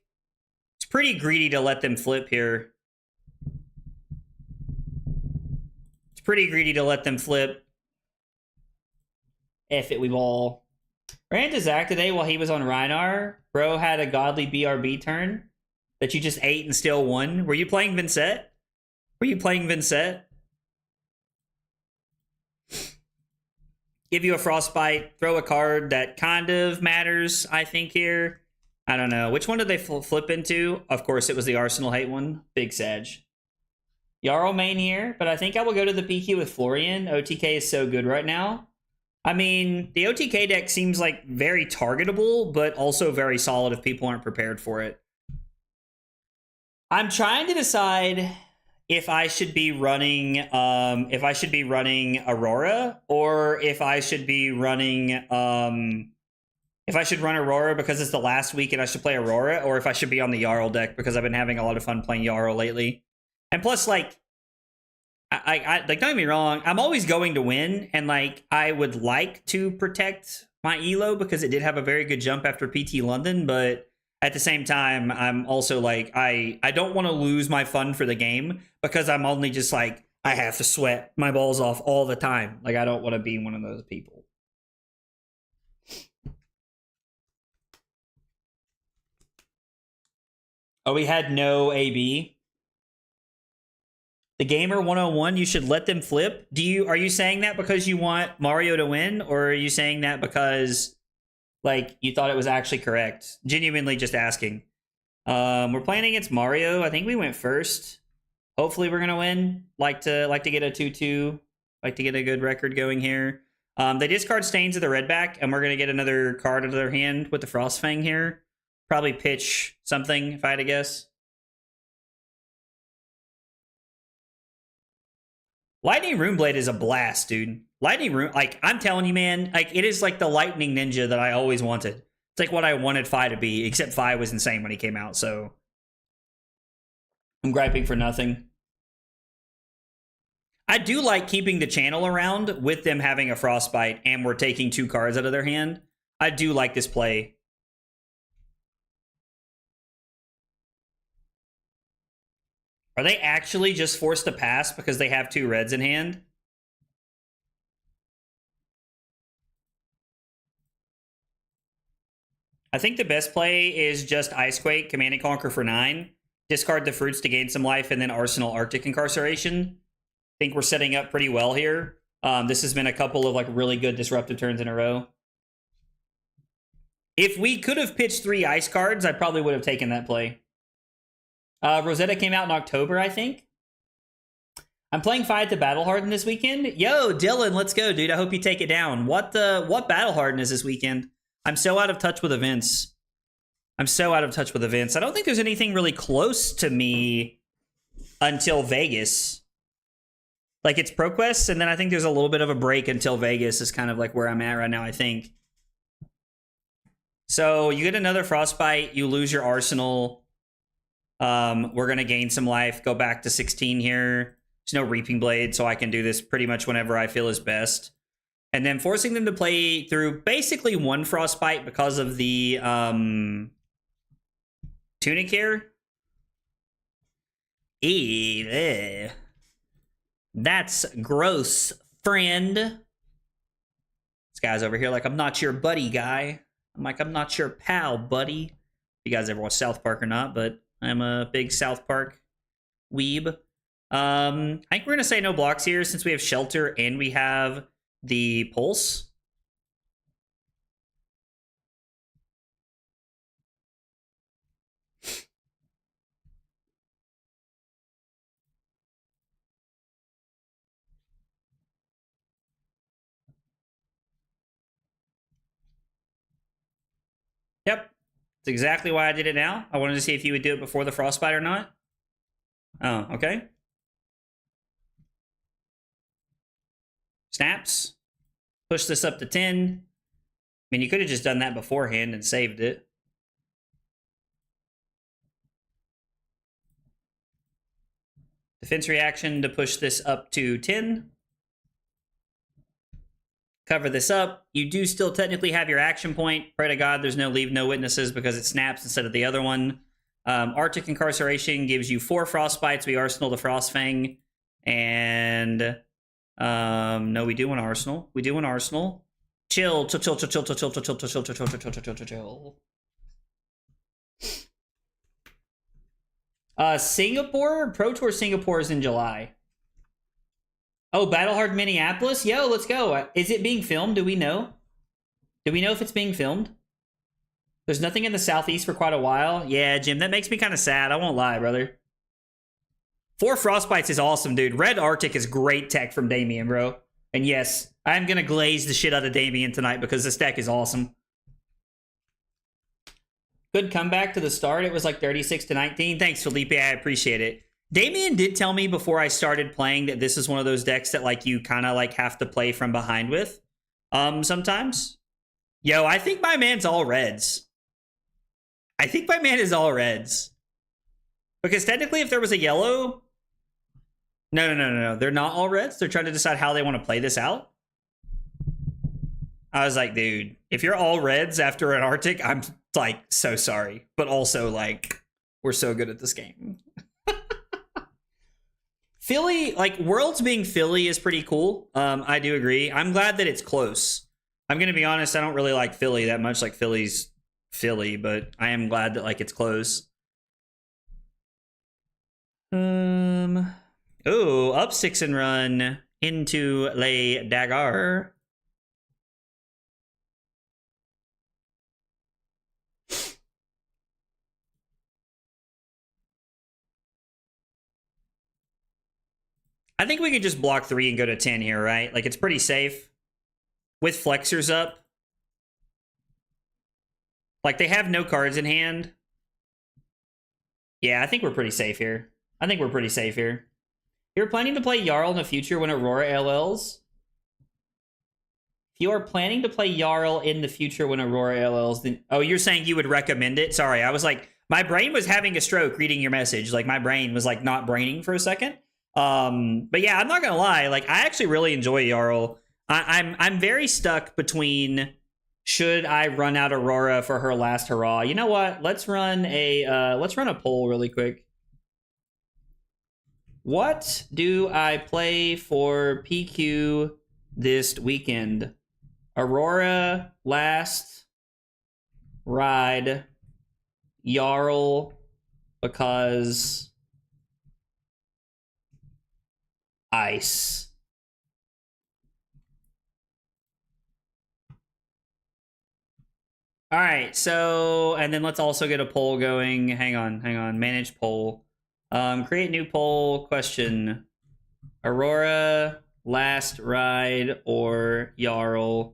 It's pretty greedy to let them flip here. F it, we ball. Ran to Zach today while he was on Rhinar. Bro had a godly BRB turn that you just ate and still won. Were you playing Vincent? Give you a Frostbite, throw a card that kind of matters, I think, here. I don't know. Which one did they flip into? Of course, it was the Arsenal hate one. Big Sag. Jarl main here, but I think I will go to the PQ with Florian. OTK is so good right now. I mean, the OTK deck seems like very targetable, but also very solid if people aren't prepared for it. I'm trying to decide if I should be running Aurora, or if I should be running if I should run Aurora because it's the last week and I should play Aurora, or if I should be on the Jarl deck because I've been having a lot of fun playing Jarl lately. And plus, like, I like, don't get me wrong, I'm always going to win, and like, I would like to protect my elo because it did have a very good jump after PT London, but at the same time, I'm also like, I don't want to lose my fun for the game because I'm only just like, I have to sweat my balls off all the time. Like, I don't want to be one of those people. Oh, we had no AB. The Gamer 101, you should let them flip. Are you saying that because you want Mario to win, or are you saying that because like you thought it was actually correct? Genuinely just asking. We're playing against Mario. I think we went first. Hopefully we're gonna win. Like to get a 2-2. Like to get a good record going here. They discard Stains of the red back, and we're gonna get another card out of their hand with the Frostfang here. Probably pitch something if I had to guess. Lightning Runeblade is a blast, dude. Lightning Rune, like, I'm telling you, man, like, it is like the Lightning Ninja that I always wanted. It's like what I wanted Fi to be, except Fi was insane when he came out, so I'm griping for nothing. I do like keeping the channel around with them having a Frostbite and we're taking 2 cards out of their hand. I do like this play. Are they actually just forced to pass because they have 2 reds in hand? I think the best play is just Icequake, Command and Conquer for 9. Discard the fruits to gain some life, and then Arsenal Arctic Incarceration. I think we're setting up pretty well here. This has been a couple of like really good disruptive turns in a row. If we could have pitched 3 ice cards, I probably would have taken that play. Rosetta came out in October, I think. I'm playing Fight the Battle Harden this weekend. Yo, Dylan, let's go, dude. I hope you take it down. What Battle Harden is this weekend? I'm so out of touch with events. I don't think there's anything really close to me until Vegas. Like, it's Pro Quest, and then I think there's a little bit of a break until Vegas is kind of like where I'm at right now, I think. So, you get another Frostbite, you lose your Arsenal. We're going to gain some life, go back to 16 here. There's no Reaping Blade, so I can do this pretty much whenever I feel is best. And then forcing them to play through basically 1 Frostbite because of the Tunic here. That's gross, friend. This guy's over here like, I'm not your buddy, guy. I'm like, I'm not your pal, buddy. If you guys ever watch South Park or not, but I'm a big South Park weeb. I think we're going to say no blocks here since we have Shelter and we have the Pulse. Yep. That's exactly why I did it now. I wanted to see if you would do it before the Frostbite or not. Oh, okay. Snaps. Push this up to 10. I mean, you could have just done that beforehand and saved it. Defense reaction to push this up to 10. Cover this up. You do still technically have your action point. Pray to God there's no leave no witnesses because it snaps instead of the other one. Arctic Incarceration gives you 4 Frostbites. We Arsenal the Frostfang. And no, we do want Arsenal. We do want Arsenal. Chill. Singapore? Pro Tour Singapore is in July. Oh, Battlehard Minneapolis? Yo, let's go. Is it being filmed? Do we know? Do we know if it's being filmed? There's nothing in the Southeast for quite a while. Yeah, Jim, that makes me kind of sad. I won't lie, brother. 4 Frostbites is awesome, dude. Red Arctic is great tech from Damien, bro. And yes, I'm going to glaze the shit out of Damien tonight because this deck is awesome. Good comeback to the start. It was like 36-19. Thanks, Felipe. I appreciate it. Damien did tell me before I started playing that this is one of those decks that like you kind of like have to play from behind with sometimes. Yo, I think my man's all reds. I think my man is all reds. Because technically if there was a yellow... No. They're not all reds. They're trying to decide how they want to play this out. I was like, dude, if you're all reds after an Arctic, I'm like so sorry. But also like, we're so good at this game. Philly, like, Worlds being Philly is pretty cool. I do agree. I'm glad that it's close. I'm going to be honest, I don't really like Philly that much. Like, Philly's Philly, but I am glad that, like, it's close. Oh, up 6 and run into Le Dagger. I think we could just block 3 and go to 10 here, right? Like, it's pretty safe. With flexors up. Like, they have no cards in hand. Yeah, I think we're pretty safe here. You're planning to play Jarl in the future when Aurora LLs? If you are planning to play Jarl in the future when Aurora LLs, then... Oh, you're saying you would recommend it? Sorry, I was like... My brain was having a stroke reading your message. Like, my brain was, like, not braining for a second. But yeah, I'm not gonna lie. Like, I actually really enjoy Jarl. I'm very stuck between should I run out Aurora for her last hurrah. You know what? Let's run a poll really quick. What do I play for PQ this weekend? Aurora, Last Ride, Jarl, because Ice. All right, so, and then let's also get a poll going. Hang on. Manage poll. Create new poll. Question. Aurora, Last Ride, or Jarl,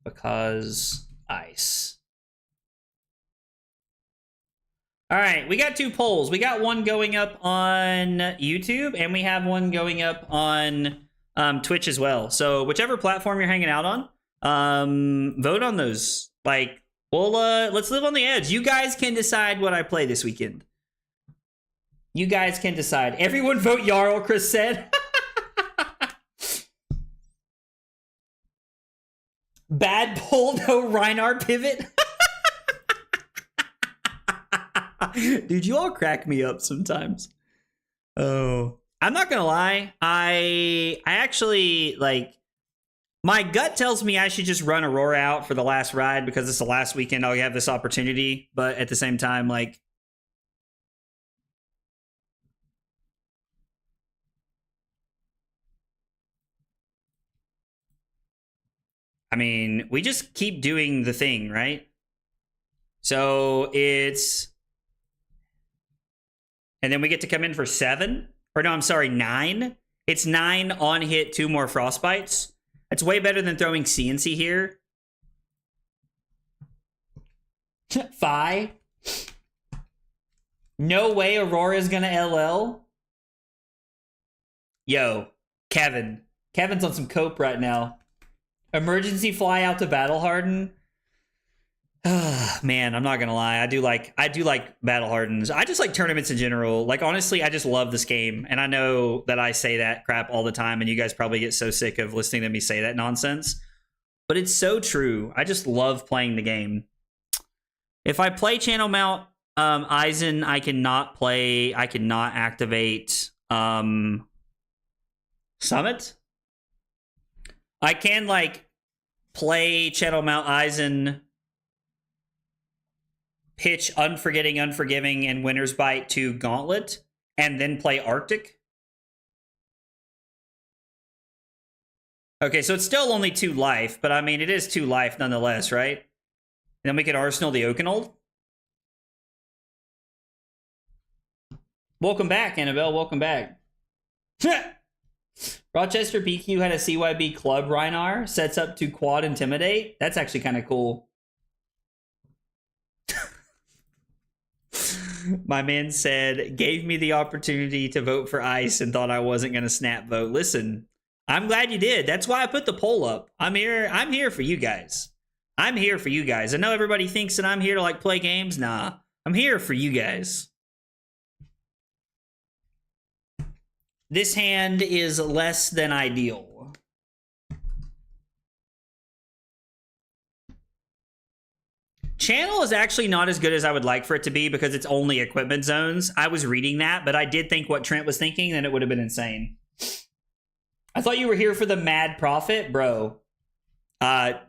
because Ice. All right, we got 2 polls. We got one going up on YouTube, and we have one going up on Twitch as well. So whichever platform you're hanging out on, vote on those. Like, well, let's live on the edge. You guys can decide what I play this weekend. You guys can decide. Everyone vote Jarl, Chris said. Bad poll, no Reinar pivot. Dude, you all crack me up sometimes. Oh, I'm not gonna lie. I actually, like, my gut tells me I should just run Aurora out for the last ride because it's the last weekend I'll have this opportunity. But at the same time, like, I mean, we just keep doing the thing, right? So it's, and then we get to come in for 7, or no, I'm sorry, 9. It's 9 on hit, 2 more Frostbites. That's way better than throwing CNC here. 5. No way Aurora's gonna LL. Yo, Kevin. Kevin's on some cope right now. Emergency fly out to Battle Harden. Man, I'm not gonna lie. I do like Battle Hardens. I just like tournaments in general. Like, honestly, I just love this game. And I know that I say that crap all the time, and you guys probably get so sick of listening to me say that nonsense. But it's so true. I just love playing the game. If I play Channel Mount Eisen, I cannot activate Summit. I can, like, play Channel Mount Eisen, pitch Unforgetting, Unforgiving, and Winter's Bite to Gauntlet, and then play Arctic. Okay, so it's still only 2 life, but I mean, it is 2 life nonetheless, right? And then we can Arsenal the Oakenold. Welcome back, Annabelle. Welcome back. Rochester PQ had a CYB Club Reinar. Sets up to quad Intimidate. That's actually kind of cool. My man said, gave me the opportunity to vote for Ice and thought I wasn't going to snap vote. Listen, I'm glad you did. That's why I put the poll up. I'm here for you guys. I'm here for you guys. I know everybody thinks that I'm here to, like, play games. Nah, I'm here for you guys. This hand is less than ideal. Channel is actually not as good as I would like for it to be because it's only equipment zones. I was reading that, but I did think what Trent was thinking, and it would have been insane. I thought you were here for the mad profit, bro. I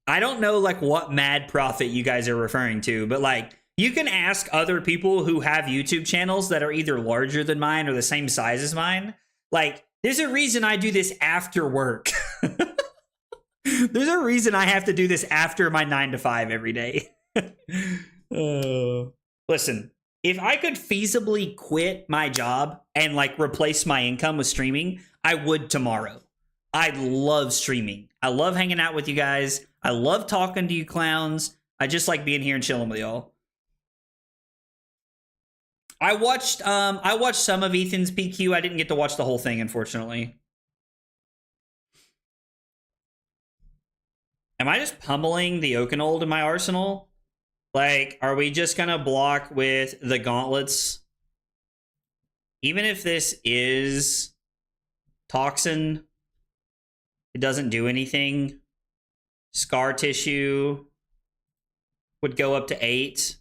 don't know, like, what mad profit you guys are referring to, but, like, you can ask other people who have YouTube channels that are either larger than mine or the same size as mine. Like, there's a reason I do this after work. There's a reason I have to do this after my 9 to 5 every day. Listen, if I could feasibly quit my job and, like, replace my income with streaming, I would tomorrow. I love streaming. I love hanging out with you guys. I love talking to you clowns. I just like being here and chilling with y'all. I watched some of Ethan's PQ. I didn't get to watch the whole thing, unfortunately. Am I just pummeling the Oakenold in my arsenal? Like, are we just gonna block with the gauntlets? Even if this is Toxin, it doesn't do anything. Scar Tissue would go up to 8.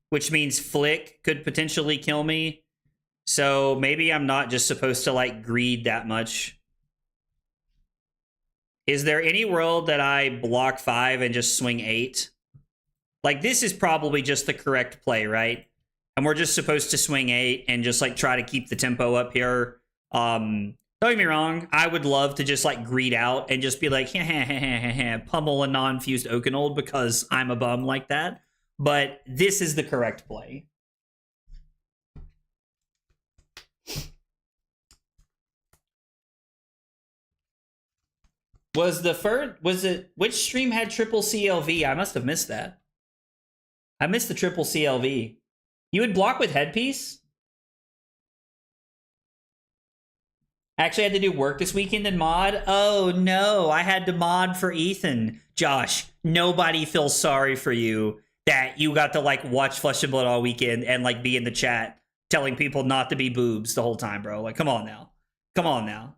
Which means Flick could potentially kill me. So maybe I'm not just supposed to like greed that much. Is there any world that I block 5 and just swing 8? Like, this is probably just the correct play, right? And we're just supposed to swing 8 and just like try to keep the tempo up here. Don't get me wrong, I would love to just like greed out and just be like pummel a non-fused Oakenold because I'm a bum like that. But this is the correct play. Which stream had triple CLV? I must have missed that. I missed the triple CLV. You would block with headpiece? Actually, I had to do work this weekend and mod. Oh no, I had to mod for Ethan. Josh, nobody feels sorry for you that you got to like watch Flesh and Blood all weekend and like be in the chat telling people not to be boobs the whole time, bro. Like, come on now. Come on now.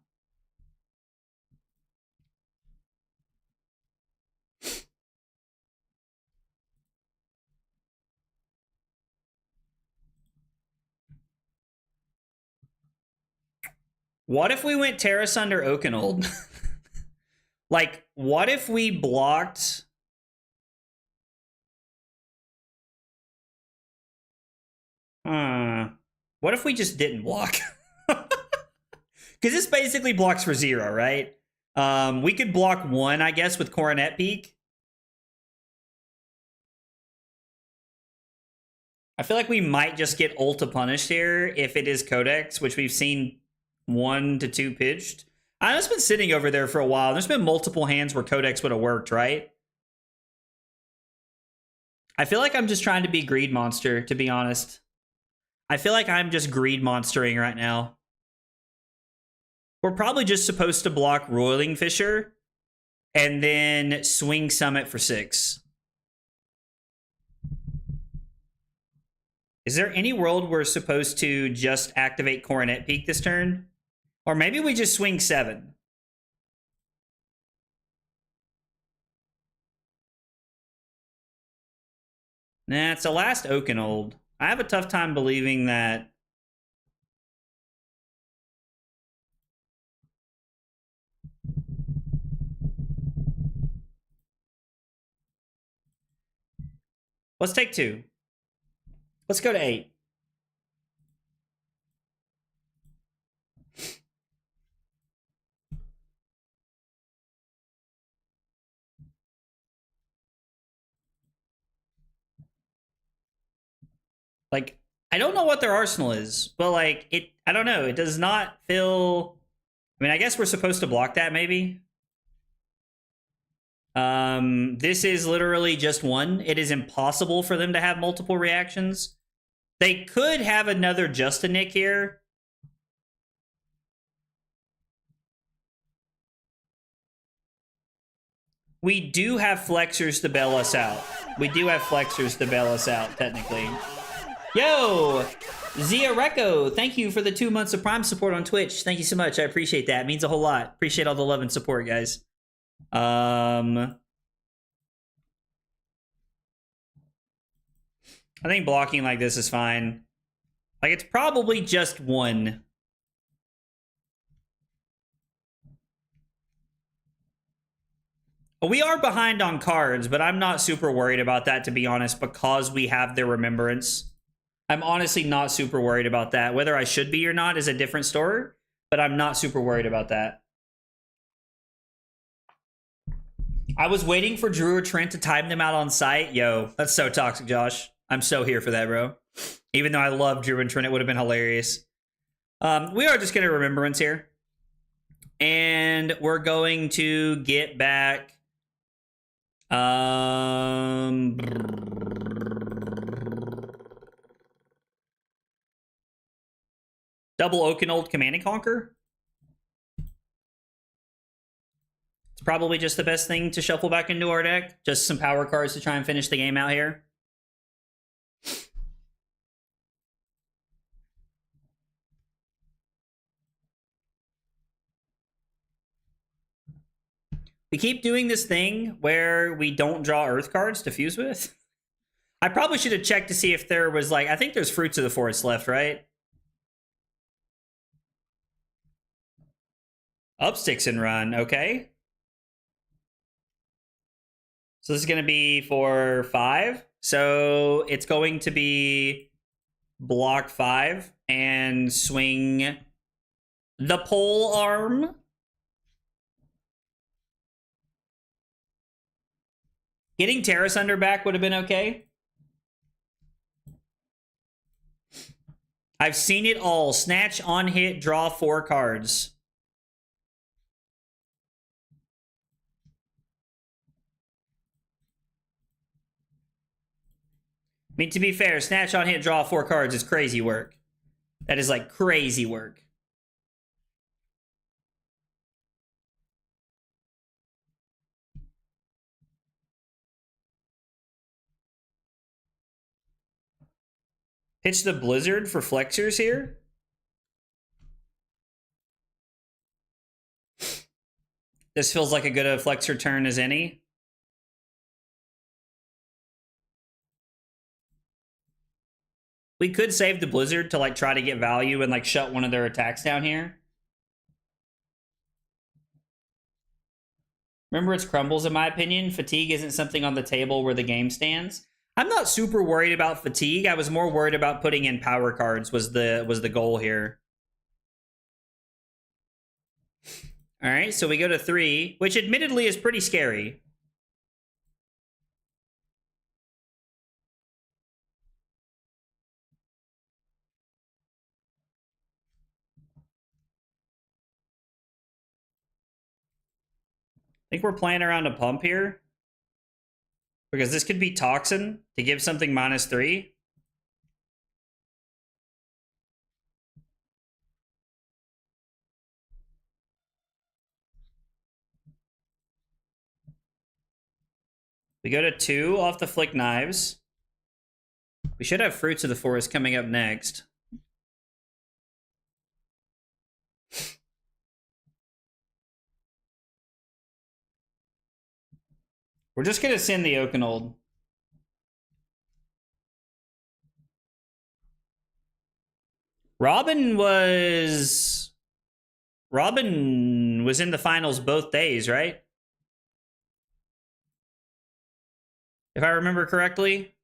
What if we went Terra Sunder Oakenold? Like, what if we blocked... What if we just didn't block? Because this basically blocks for 0, right? We could block 1, I guess, with Coronet Peak. I feel like we might just get Ulta punished here if it is Codex, which we've seen 1 to 2 pitched. I know it's been sitting over there for a while. There's been multiple hands where Codex would have worked, right? I feel like I'm just trying to be Greed Monster, to be honest. I feel like I'm just Greed Monstering right now. We're probably just supposed to block Roiling Fisher and then swing Summit for 6. Is there any world we're supposed to just activate Coronet Peak this turn? Or maybe we just swing 7. Nah, it's the last Oakenold. I have a tough time believing that... Let's take 2. Let's go to 8. Like, I don't know what their arsenal is, but like, I don't know. It does not feel... I mean, I guess we're supposed to block that, maybe. This is literally just 1. It is impossible for them to have multiple reactions. They could have another Justinick here. We do have flexors to bail us out. We do have flexors to bail us out, technically. Yo! Zia Recco, thank you for the 2 months of Prime support on Twitch. Thank you so much. I appreciate that. It means a whole lot. Appreciate all the love and support, guys. I think blocking like this is fine. Like, it's probably just 1. We are behind on cards, but I'm not super worried about that, to be honest, because we have their Remembrance. I'm honestly not super worried about that. Whether I should be or not is a different story, but I'm not super worried about that. I was waiting for Drew or Trent to time them out on site. Yo, that's so toxic, Josh. I'm so here for that, bro. Even though I love Drew and Trent, it would have been hilarious. We are just going to Remembrance here. And we're going to get back... double Oakenold Command and Conquer. It's probably just the best thing to shuffle back into our deck. Just some power cards to try and finish the game out here. We keep doing this thing where we don't draw Earth cards to fuse with. I probably should have checked to see if there was like, I think there's Fruits of the Forest left, right? Up sticks and run. Okay. So this is going to be for 5. So it's going to be block 5 and swing the pole arm. Getting Terrace Under back would have been okay. I've seen it all. Snatch on hit, draw 4 cards. I mean, to be fair, Snatch on hit, draw 4 cards is crazy work. That is like crazy work. Pitch the Blizzard for flexors here. This feels like a good a flexor turn as any. We could save the Blizzard to like try to get value and like shut one of their attacks down here. Remember, it's crumbles in my opinion. Fatigue isn't something on the table where the game stands. I'm not super worried about fatigue. I was more worried about putting in power cards was the goal here. All right, so we go to 3, which admittedly is pretty scary. I think we're playing around a pump here. Because this could be Toxin to give something -3. We go to 2 off the Flick Knives. We should have Fruits of the Forest coming up next. We're just going to send the Oakenold. Robin was in the finals both days, right? If I remember correctly.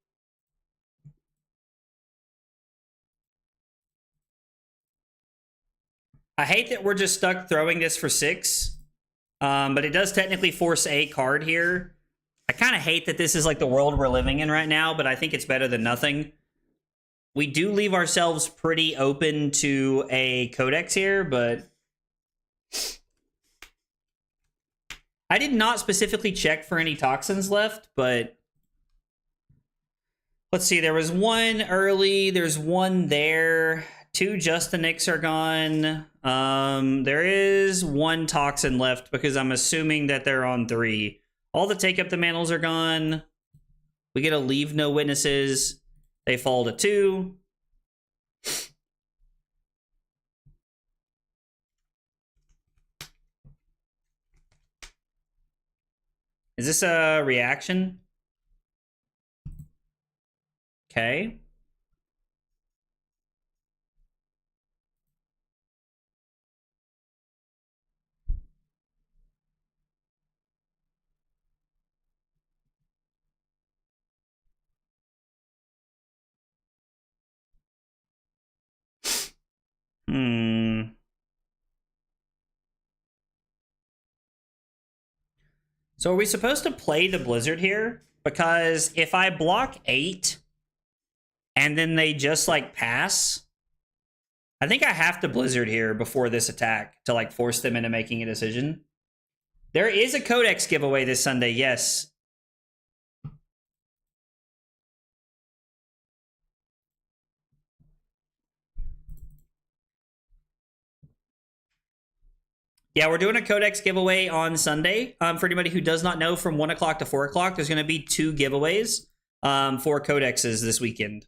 I hate that we're just stuck throwing this for 6. But it does technically force a card here. I kind of hate that this is like the world we're living in right now, but I think it's better than nothing. We do leave ourselves pretty open to a codex here, but I did not specifically check for any toxins left, but let's see. There was one early. There's one there. 2 Justinix are gone. There is 1 toxin left because I'm assuming that they're on 3. All the Take Up the Mantles are gone. We get a Leave No Witnesses. They fall to 2. Is this a reaction? Okay. So are we supposed to play the Blizzard here? Because if I block 8 and then they just like pass, I think I have to Blizzard here before this attack to like force them into making a decision. There is a codex giveaway this Sunday, yes. Yeah, we're doing a codex giveaway on Sunday. For anybody who does not know, from 1 o'clock to 4 o'clock, there's going to be 2 giveaways for codexes this weekend.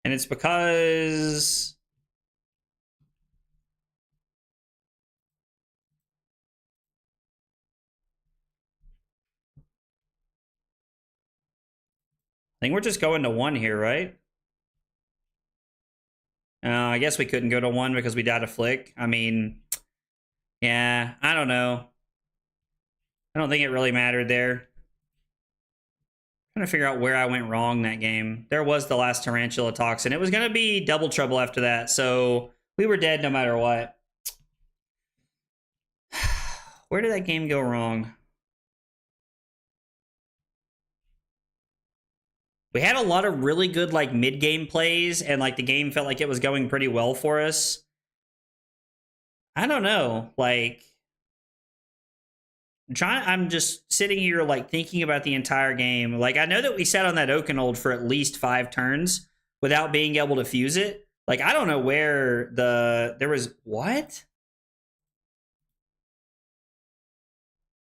And it's because think we're just going to 1 here, right? I guess we couldn't go to 1 because we died a flick. I mean, yeah, I don't know. I don't think it really mattered there. Trying to figure out where I went wrong that game. There was the last Tarantula Toxin. It was going to be double trouble after that, so we were dead no matter what. Where did that game go wrong? We had a lot of really good like mid-game plays, and like the game felt like it was going pretty well for us. I don't know, like I'm just sitting here like thinking about the entire game. Like I know that we sat on that Oakenold for at least 5 turns without being able to fuse it. Like I don't know where there was what?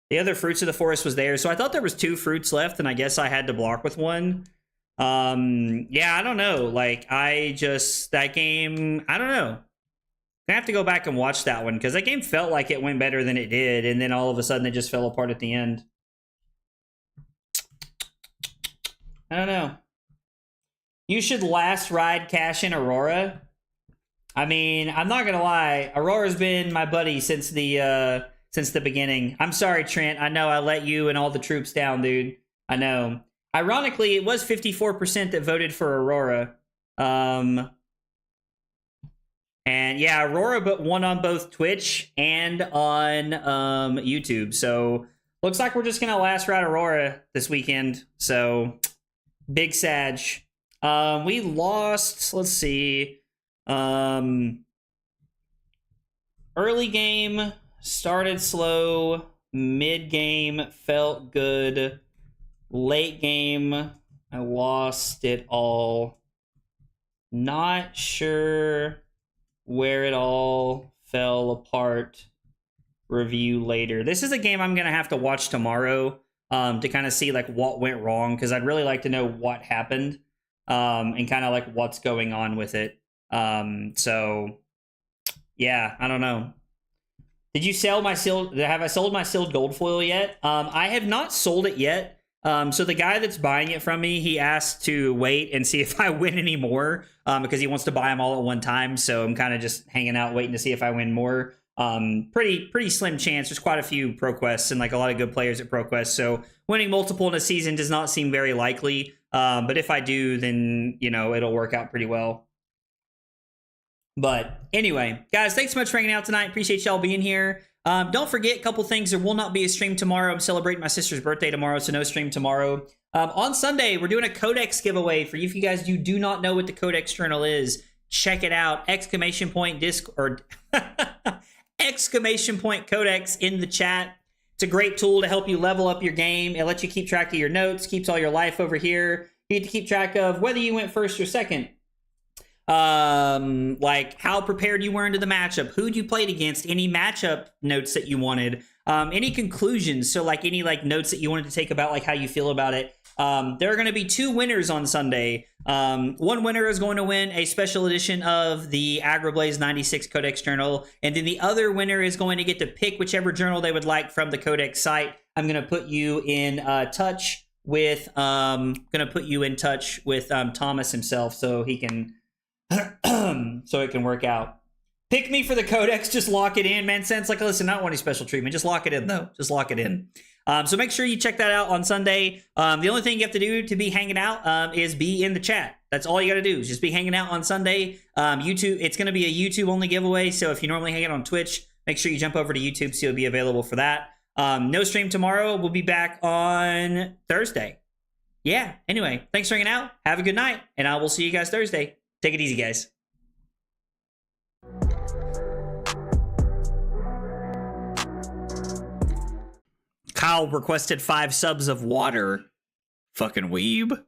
The other Fruits of the Forest was there. So I thought there was 2 fruits left, and I guess I had to block with 1. Yeah, I don't know. Like, that game, I don't know. I have to go back and watch that one, because that game felt like it went better than it did, and then all of a sudden it just fell apart at the end. I don't know. You should last ride cash in Aurora. I mean, I'm not gonna lie. Aurora's been my buddy since the beginning. I'm sorry, Trent. I know I let you and all the troops down, dude. I know. Ironically, it was 54% that voted for Aurora. And yeah, Aurora but won on both Twitch and on YouTube. So looks like we're just gonna last ride Aurora this weekend. So big Sag. We lost, let's see. Early game started slow, mid game felt good, late game I lost it all. Not sure where it all fell apart. Review later. This is a game I'm gonna have to watch tomorrow to kind of see like what went wrong, because I'd really like to know what happened and kind of like what's going on with it. So yeah, I don't know. Did you sell my sealed? Have I sold my sealed gold foil yet? I have not sold it yet. So the guy that's buying it from me, he asked to wait and see if I win any more, because he wants to buy them all at one time. So I'm kind of just hanging out, waiting to see if I win more. Pretty slim chance. There's quite a few Pro Quests and like a lot of good players at Pro Quest. So winning multiple in a season does not seem very likely. But if I do, then, you know, it'll work out pretty well. But anyway, guys, thanks so much for hanging out tonight. Appreciate y'all being here. Don't forget a couple things. There will not be a stream tomorrow. I'm celebrating my sister's birthday tomorrow, so no stream tomorrow. On Sunday, we're doing a codex giveaway. For you, if you guys do not know what the codex journal is, check it out. Exclamation point Discord. Exclamation point codex in the chat. It's a great tool to help you level up your game. It lets you keep track of your notes, keeps all your life over here. You get to keep track of whether you went first or second. Like how prepared you were into the matchup, who'd you played against, any matchup notes that you wanted, any conclusions, so like any like notes that you wanted to take about like how you feel about it. There are going to be 2 winners on Sunday. One winner is going to win a special edition of the Agroblaze 96 Codex Journal, and then the other winner is going to get to pick whichever journal they would like from the Codex site. I'm going to put you in touch with Thomas himself, so he can so it can work out. Pick me for the codex, just lock it in, man. Sense like, listen, I don't want any special treatment, just lock it in though, just lock it in. So make sure you check that out on Sunday. The only thing you have to do to be hanging out is be in the chat. That's all you got to do, is just be hanging out on Sunday. YouTube, it's going to be a YouTube only giveaway, so if you normally hang out on Twitch, make sure you jump over to YouTube so you'll be available for that. No stream tomorrow. We'll be back on Thursday. Yeah, anyway, thanks for hanging out. Have a good night, and I will see you guys Thursday. Take it easy, guys. Kyle requested 5 subs of water. Fucking weeb.